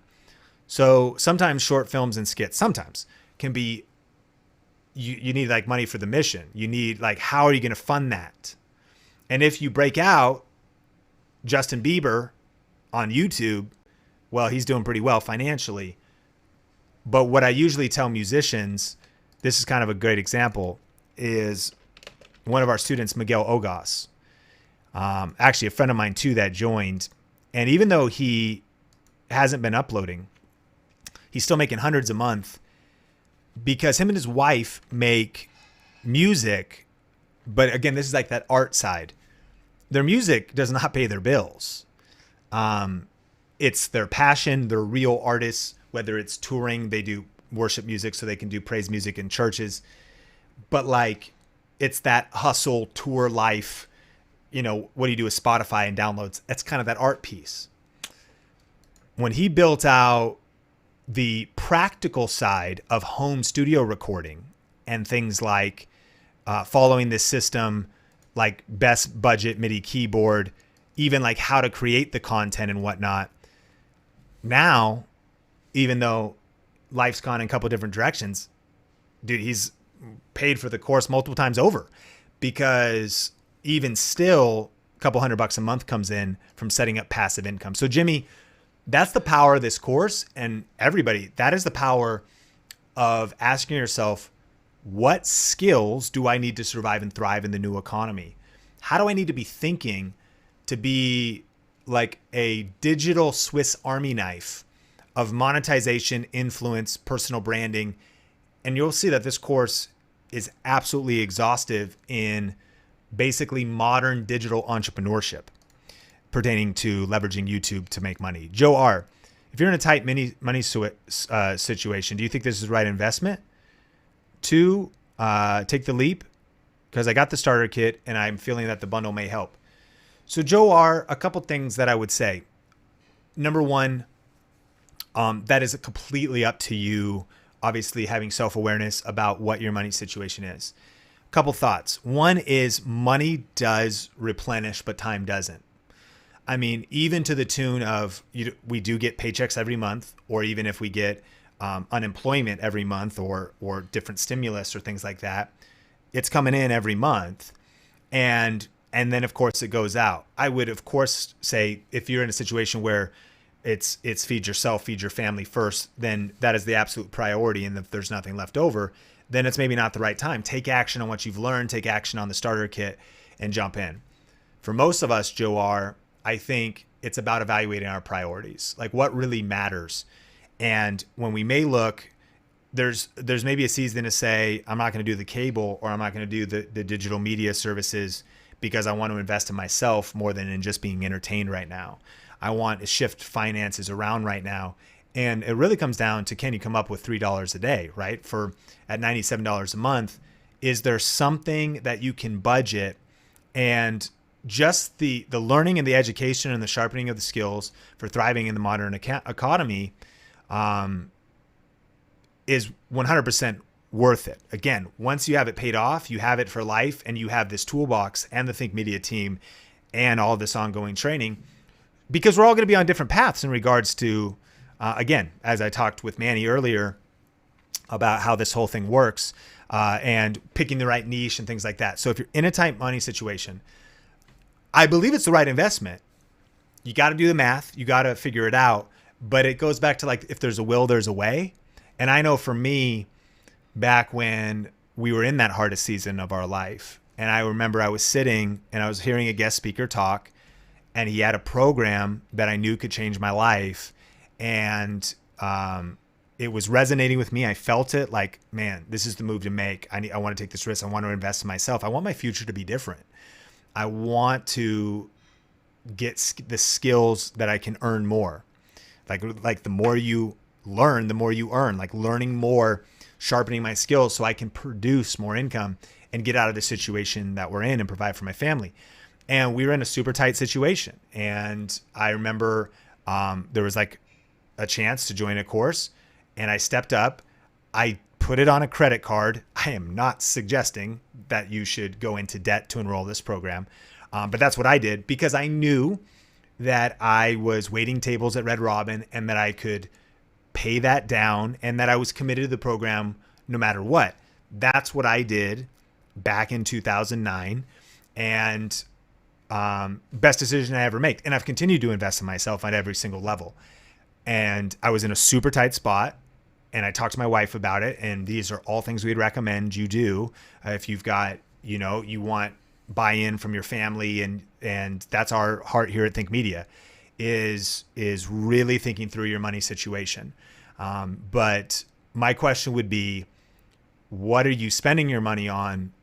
So sometimes short films and skits sometimes can be, you need like money for the mission. You need like, how are you going to fund that? And if you break out Justin Bieber on YouTube, well, he's doing pretty well financially. But what I usually tell musicians, this is kind of a great example, is one of our students, Miguel Ogas, actually a friend of mine too that joined. And even though he hasn't been uploading, he's still making hundreds a month because him and his wife make music. But again, this is like that art side. Their music does not pay their bills. It's their passion. They're real artists, whether it's touring, they do worship music so they can do praise music in churches. But like, it's that hustle tour life. What do you do with Spotify and downloads? That's kind of that art piece. When he built out the practical side of home studio recording and things like following this system, like best budget MIDI keyboard, even like how to create the content and whatnot. Now, even though life's gone in a couple different directions, dude, he's paid for the course multiple times over, because even still a couple $100 a month comes in from setting up passive income. So Jimmy, that's the power of this course, and everybody, that is the power of asking yourself, what skills do I need to survive and thrive in the new economy? How do I need to be thinking to be like a digital Swiss Army knife of monetization, influence, personal branding? And you'll see that this course is absolutely exhaustive in basically modern digital entrepreneurship pertaining to leveraging YouTube to make money. Joe R., if you're in a tight money situation, do you think this is the right investment to take the leap? Because I got the starter kit and I'm feeling that the bundle may help. So Joe R., a couple things that I would say. Number one, that is completely up to you, obviously having self-awareness about what your money situation is. A couple thoughts. One is money does replenish, but time doesn't. I mean, even to the tune of, we do get paychecks every month, or even if we get unemployment every month, or different stimulus or things like that, it's coming in every month. And then of course it goes out. I would of course say, if you're in a situation where it's feed yourself, feed your family first, then that is the absolute priority. And if there's nothing left over, then it's maybe not the right time. Take action on what you've learned, take action on the starter kit, and jump in. For most of us, Joe R., I think it's about evaluating our priorities, like what really matters. And when we may look, there's maybe a season to say, I'm not going to do the cable, or I'm not going to do the digital media services because I want to invest in myself more than in just being entertained right now. I want to shift finances around right now. And it really comes down to, can you come up with $3 a day, right? At $97 a month, is there something that you can budget? And just the learning and the education and the sharpening of the skills for thriving in the modern economy is 100% worth it. Again, once you have it paid off, you have it for life, and you have this toolbox and the Think Media team and all this ongoing training, because we're all going to be on different paths in regards to, again, as I talked with Manny earlier about how this whole thing works, and picking the right niche and things like that. So if you're in a tight money situation, I believe it's the right investment. You got to do the math. You got to figure it out. But it goes back to, like, if there's a will, there's a way. And I know for me, back when we were in that hardest season of our life, and I remember I was sitting and I was hearing a guest speaker talk, and he had a program that I knew could change my life. And it was resonating with me. I felt it, like, man, this is the move to make. I want to take this risk. I want to invest in myself. I want my future to be different. I want to get the skills that I can earn more. Like the more you learn, the more you earn. Like learning more, sharpening my skills so I can produce more income and get out of the situation that we're in and provide for my family. And we were in a super tight situation. And I remember there was like a chance to join a course, and I stepped up. I put it on a credit card. I am not suggesting that you should go into debt to enroll this program. But that's what I did, because I knew that I was waiting tables at Red Robin and that I could pay that down, and that I was committed to the program no matter what. That's what I did back in 2009. And best decision I ever made. And I've continued to invest in myself at every single level. And I was in a super tight spot. And I talked to my wife about it. And these are all things we'd recommend you do if you've got, you want buy-in from your family. And that's our heart here at Think Media, is really thinking through your money situation. But my question would be, what are you spending your money on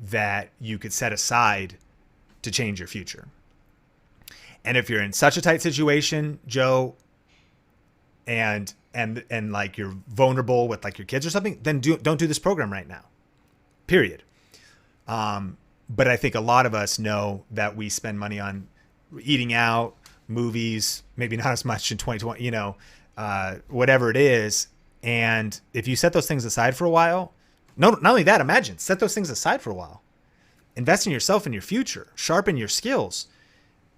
that you could set aside to change your future? And if you're in such a tight situation, Joe, and like you're vulnerable with like your kids or something, then don't do this program right now, period. But I think a lot of us know that we spend money on eating out, movies, maybe not as much in 2020, whatever it is. And if you set those things aside for a while, not only that, imagine set those things aside for a while, invest in yourself and your future, sharpen your skills.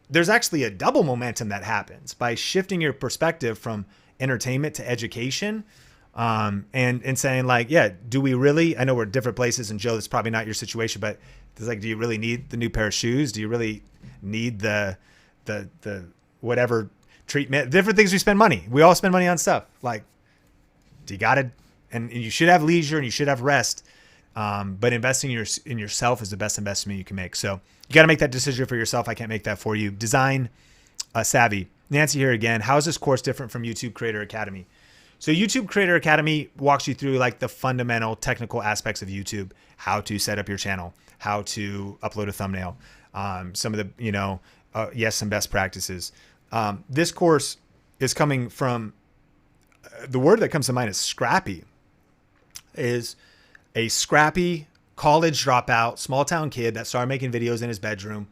There's actually a double momentum that happens by shifting your perspective from entertainment to education. And saying like, yeah, do we really, I know we're different places, and Joe, that's probably not your situation, but it's like, do you really need the new pair of shoes? Do you really need the whatever treatment, different things we spend money. We all spend money on stuff. Like, you gotta, and you should have leisure and you should have rest. But investing in yourself is the best investment you can make. So you got to make that decision for yourself. I can't make that for you. Design savvy. Nancy here again. How is this course different from YouTube Creator Academy? So YouTube Creator Academy walks you through like the fundamental technical aspects of YouTube, how to set up your channel, how to upload a thumbnail, some of the, some best practices. This course is coming from, the word that comes to mind is scrappy, is a scrappy college dropout, small town kid that started making videos in his bedroom,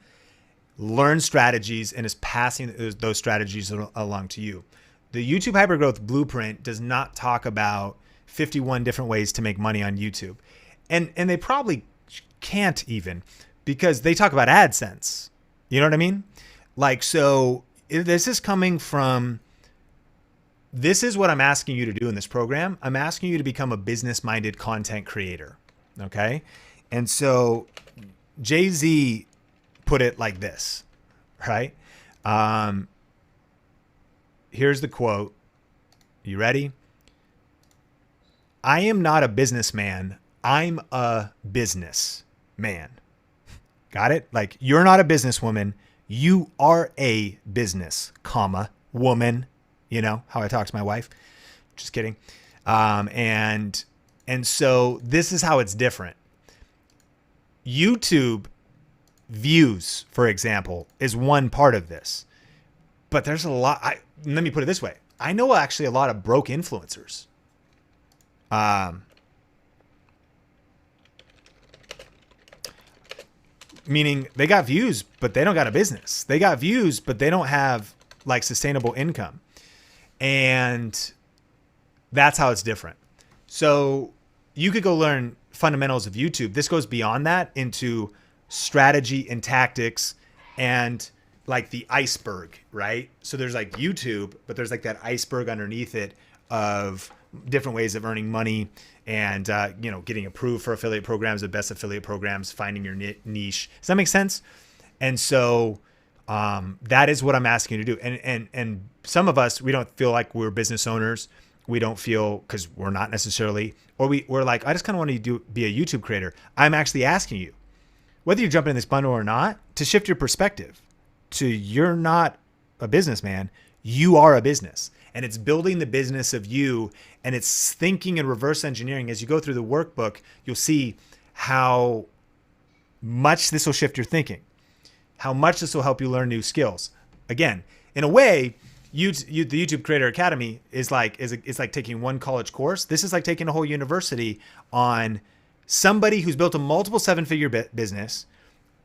learned strategies, and is passing those strategies along to you. The YouTube Hypergrowth Blueprint does not talk about 51 different ways to make money on YouTube. And they probably can't even, because they talk about AdSense. You know what I mean? Like, so this is coming from, this is what I'm asking you to do in this program. I'm asking you to become a business-minded content creator. Okay? And so Jay-Z put it like this, right? Here's the quote. You ready? I am not a businessman. I'm a business man. Got it? Like, you're not a businesswoman. You are a business, comma, woman. You know how I talk to my wife? Just kidding. And so this is how it's different. YouTube views, for example, is one part of this. But there's a lot. Let me put it this way. I know actually a lot of broke influencers. Meaning they got views, but they don't got a business. They got views, but they don't have like sustainable income. And that's how it's different. So you could go learn fundamentals of YouTube. This goes beyond that into strategy and tactics and like the iceberg, right? So there's like YouTube, but there's like that iceberg underneath it of different ways of earning money and, getting approved for affiliate programs, the best affiliate programs, finding your niche. Does that make sense? And so that is what I'm asking you to do. And some of us, we don't feel like we're business owners. We don't feel, because we're not necessarily, or we're like, I just kind of want to be a YouTube creator. I'm actually asking you, whether you're jumping in this bundle or not, to shift your perspective to, you're not a businessman, you are a business. And it's building the business of you, and it's thinking and reverse engineering. As you go through the workbook, you'll see how much this will shift your thinking, how much this will help you learn new skills. Again, in a way, the YouTube Creator Academy is like taking one college course. This is like taking a whole university on somebody who's built a multiple seven-figure business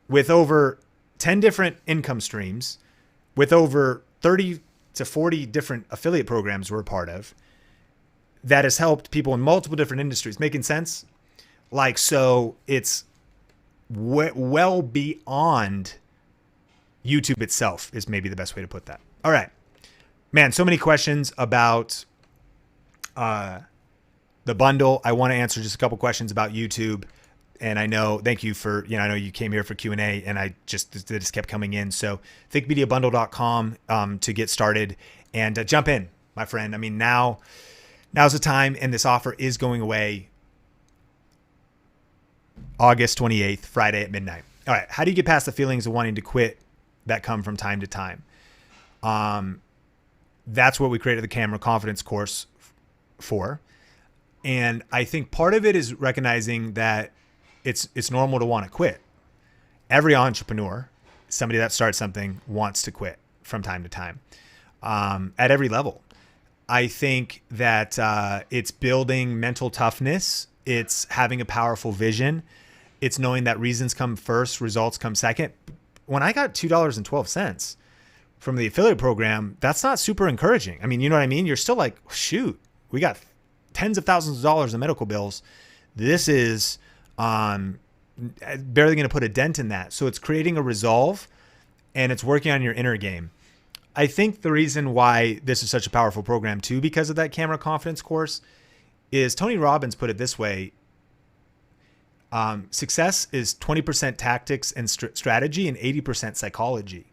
with over 10 different income streams, with over 30 to 40 different affiliate programs we're a part of, that has helped people in multiple different industries. Making sense? Like, so it's well beyond YouTube itself is maybe the best way to put that. All right, man, so many questions about the bundle. I want to answer just a couple questions about YouTube. And I know, thank you for, I know you came here for Q&A, and they just kept coming in. So thinkmediabundle.com to get started and jump in, my friend. I mean, now's the time, and this offer is going away August 28th, Friday at midnight. All right. How do you get past the feelings of wanting to quit that come from time to time? That's what we created the Camera Confidence course for. And I think part of it is recognizing that it's normal to want to quit. Every entrepreneur, somebody that starts something, wants to quit from time to time, at every level. I think that it's building mental toughness. It's having a powerful vision. It's knowing that reasons come first, results come second. When I got $2.12, from the affiliate program, that's not super encouraging. I mean, you know what I mean? You're still like, shoot, we got tens of thousands of dollars in medical bills. This is barely going to put a dent in that. So it's creating a resolve, and it's working on your inner game. I think the reason why this is such a powerful program too, because of that camera confidence course, is Tony Robbins put it this way. Success is 20% tactics and strategy and 80% psychology.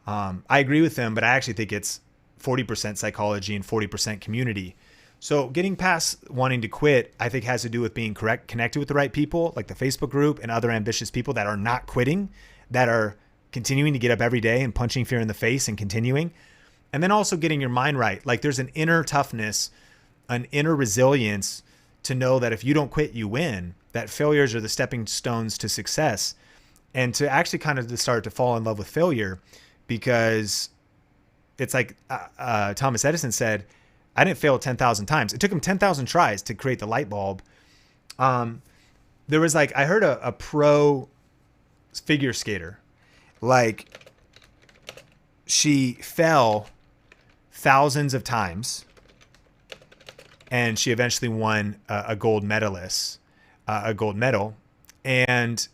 I agree with him, but I actually think it's 40% psychology and 40% community. So getting past wanting to quit, I think has to do with being connected with the right people, like the Facebook group and other ambitious people that are not quitting, that are continuing to get up every day and punching fear in the face and continuing. And then also getting your mind right. Like there's an inner toughness, an inner resilience to know that if you don't quit, you win, that failures are the stepping stones to success, and to actually kind of to start to fall in love with failure, because it's like Thomas Edison said, I didn't fail 10,000 times. It took him 10,000 tries to create the light bulb. There was like, I heard a pro figure skater, like she fell thousands of times and she eventually won a gold medalist, a gold medal. And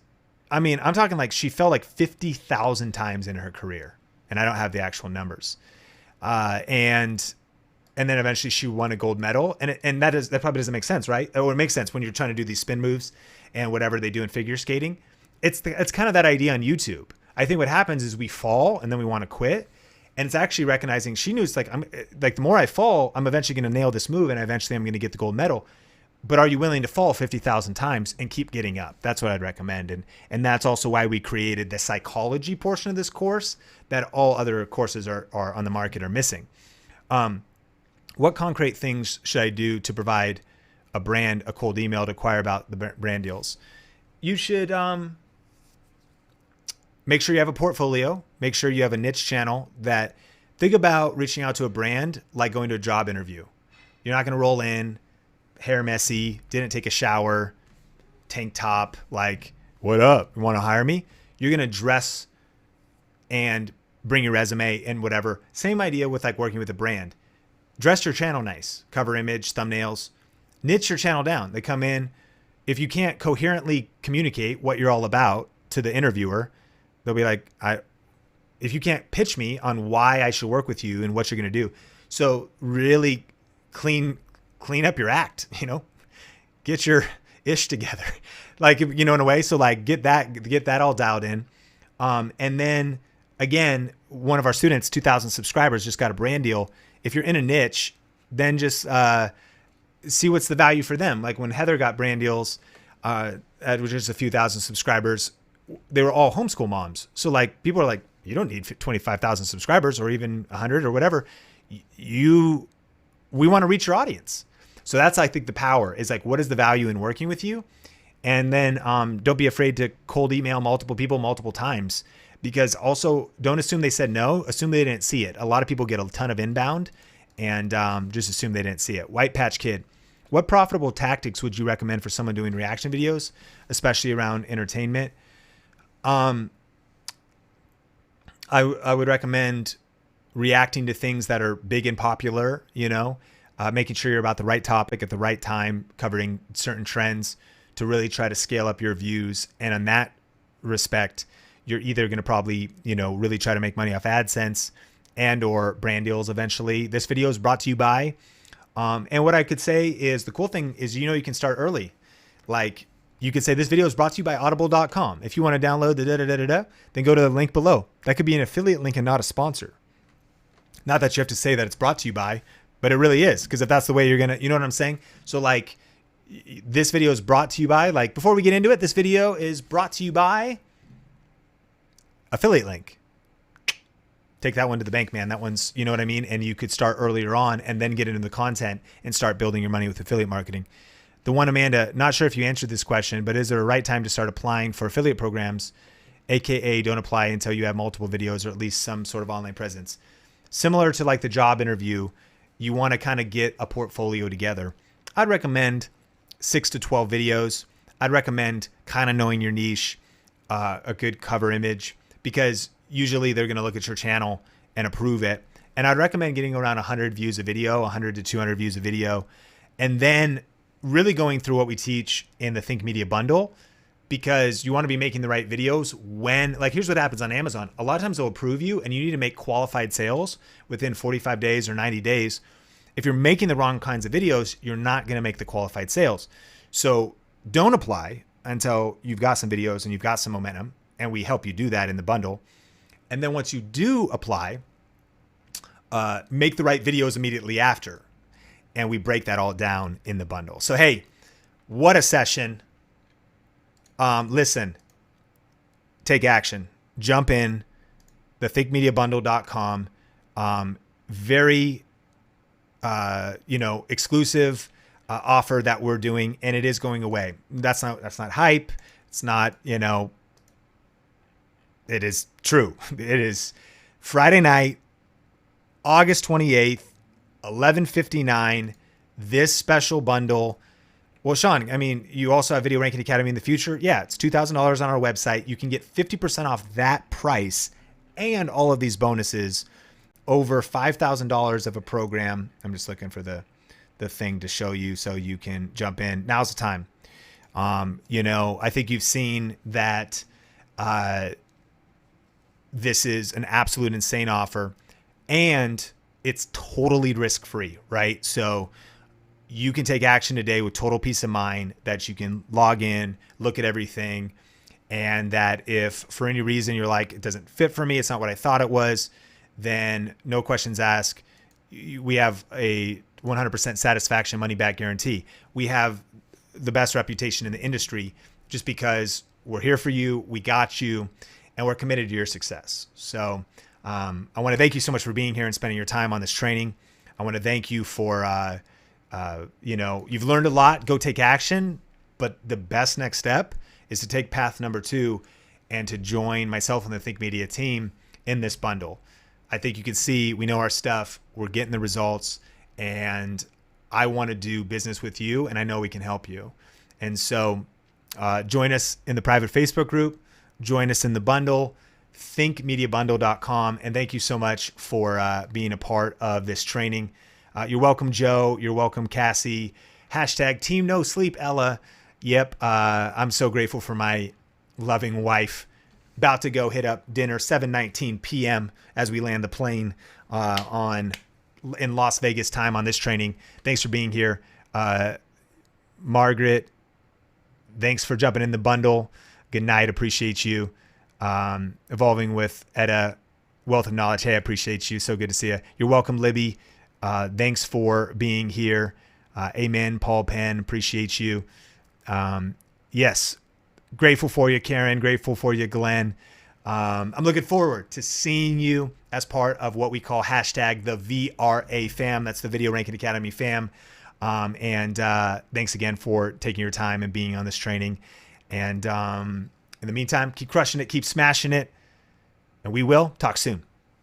I mean, I'm talking like she fell like 50,000 times in her career, and I don't have the actual numbers. And then eventually she won a gold medal, and that probably doesn't make sense, right? Or it makes sense when you're trying to do these spin moves and whatever they do in figure skating. It's kind of that idea on YouTube. I think what happens is we fall and then we want to quit, and it's actually recognizing she knew it's like, I'm like, the more I fall, I'm eventually going to nail this move, and eventually I'm going to get the gold medal. But are you willing to fall 50,000 times and keep getting up? That's what I'd recommend. And that's also why we created the psychology portion of this course that all other courses are on the market are missing. What concrete things should I do to provide a brand a cold email to inquire about the brand deals? You should make sure you have a portfolio. Make sure you have a niche channel. That think about reaching out to a brand like going to a job interview. You're not going to roll in, hair messy, didn't take a shower, tank top, like, what up? You want to hire me? You're going to dress and bring your resume and whatever. Same idea with like working with a brand. Dress your channel nice, cover image, thumbnails, niche your channel down. They come in. If you can't coherently communicate what you're all about to the interviewer, they'll be like, if you can't pitch me on why I should work with you and what you're going to do. So really clean up your act, get your ish together, like, in a way. So like get that all dialed in. And then again, one of our students, 2,000 subscribers, just got a brand deal. If you're in a niche, then just see what's the value for them. Like when Heather got brand deals, which is a few thousand subscribers, they were all homeschool moms. So like people are like, you don't need 25,000 subscribers or even 100 or whatever. We want to reach your audience. So that's, I think, the power is like, what is the value in working with you? And then don't be afraid to cold email multiple people multiple times, because also don't assume they said no, assume they didn't see it. A lot of people get a ton of inbound and just assume they didn't see it. White Patch Kid, what profitable tactics would you recommend for someone doing reaction videos, especially around entertainment? I would recommend reacting to things that are big and popular, making sure you're about the right topic at the right time, covering certain trends to really try to scale up your views. And in that respect, you're either going to probably, really try to make money off AdSense and or brand deals eventually. This video is brought to you by, and what I could say is the cool thing is, you can start early. Like you could say this video is brought to you by audible.com. If you want to download the then go to the link below. That could be an affiliate link and not a sponsor. Not that you have to say that it's brought to you by, but it really is. Because if that's the way you're going to, you know what I'm saying? So like this video is brought to you by, like before we get into it, this video is brought to you by affiliate link. Take that one to the bank, man. That one's, you know what I mean? And you could start earlier on and then get into the content and start building your money with affiliate marketing. The one, Amanda, not sure if you answered this question, but is there a right time to start applying for affiliate programs? AKA don't apply until you have multiple videos or at least some sort of online presence. Similar to like the job interview, you want to kind of get a portfolio together. I'd recommend 6 to 12 videos. I'd recommend kind of knowing your niche, a good cover image, because usually they're going to look at your channel and approve it. And I'd recommend getting around 100 views a video, 100 to 200 views a video, and then really going through what we teach in the Think Media bundle, because you want to be making the right videos when, like, here's what happens on Amazon. A lot of times they'll approve you and you need to make qualified sales within 45 days or 90 days. If you're making the wrong kinds of videos, you're not going to make the qualified sales. So don't apply until you've got some videos and you've got some momentum, and we help you do that in the bundle. And then once you do apply, make the right videos immediately after. And we break that all down in the bundle. So, hey, what a session. Listen, take action, jump in, thethinkmediabundle.com. Very, exclusive offer that we're doing, and it is going away. That's not hype. It's not, it is true. It is Friday night, August 28th, 11:59, this special bundle. Well, Sean, I mean, you also have Video Ranking Academy in the future. Yeah, it's $2,000 on our website. You can get 50% off that price and all of these bonuses, over $5,000 of a program. I'm just looking for the thing to show you so you can jump in. Now's the time. I think you've seen that this is an absolute insane offer, and it's totally risk-free, right? So you can take action today with total peace of mind that you can log in, look at everything, and that if for any reason you're like, it doesn't fit for me, it's not what I thought it was, then no questions asked. We have a 100% satisfaction money back guarantee. We have the best reputation in the industry just because we're here for you, we got you, and we're committed to your success. So I want to thank you so much for being here and spending your time on this training. I want to thank you for, you've learned a lot. Go take action. But the best next step is to take path number 2 and to join myself and the Think Media team in this bundle. I think you can see we know our stuff. We're getting the results. And I want to do business with you, and I know we can help you. And so join us in the private Facebook group. Join us in the bundle. thinkmediabundle.com. And thank you so much for being a part of this training. You're welcome, Joe. You're welcome, Cassie. Hashtag Team No Sleep, Ella. Yep. I'm so grateful for my loving wife. About to go hit up dinner, 7:19 p.m. as we land the plane in Las Vegas time on this training. Thanks for being here. Margaret, thanks for jumping in the bundle. Good night. Appreciate you. Evolving with Etta, Wealth of Knowledge. Hey, I appreciate you. So good to see you. You're welcome, Libby. Thanks for being here. Amen, Paul Penn. Appreciate you. Yes. Grateful for you, Karen. Grateful for you, Glenn. I'm looking forward to seeing you as part of what we call hashtag the VRA fam. That's the Video Ranking Academy fam. And thanks again for taking your time and being on this training. And in the meantime, keep crushing it, keep smashing it, and we will talk soon.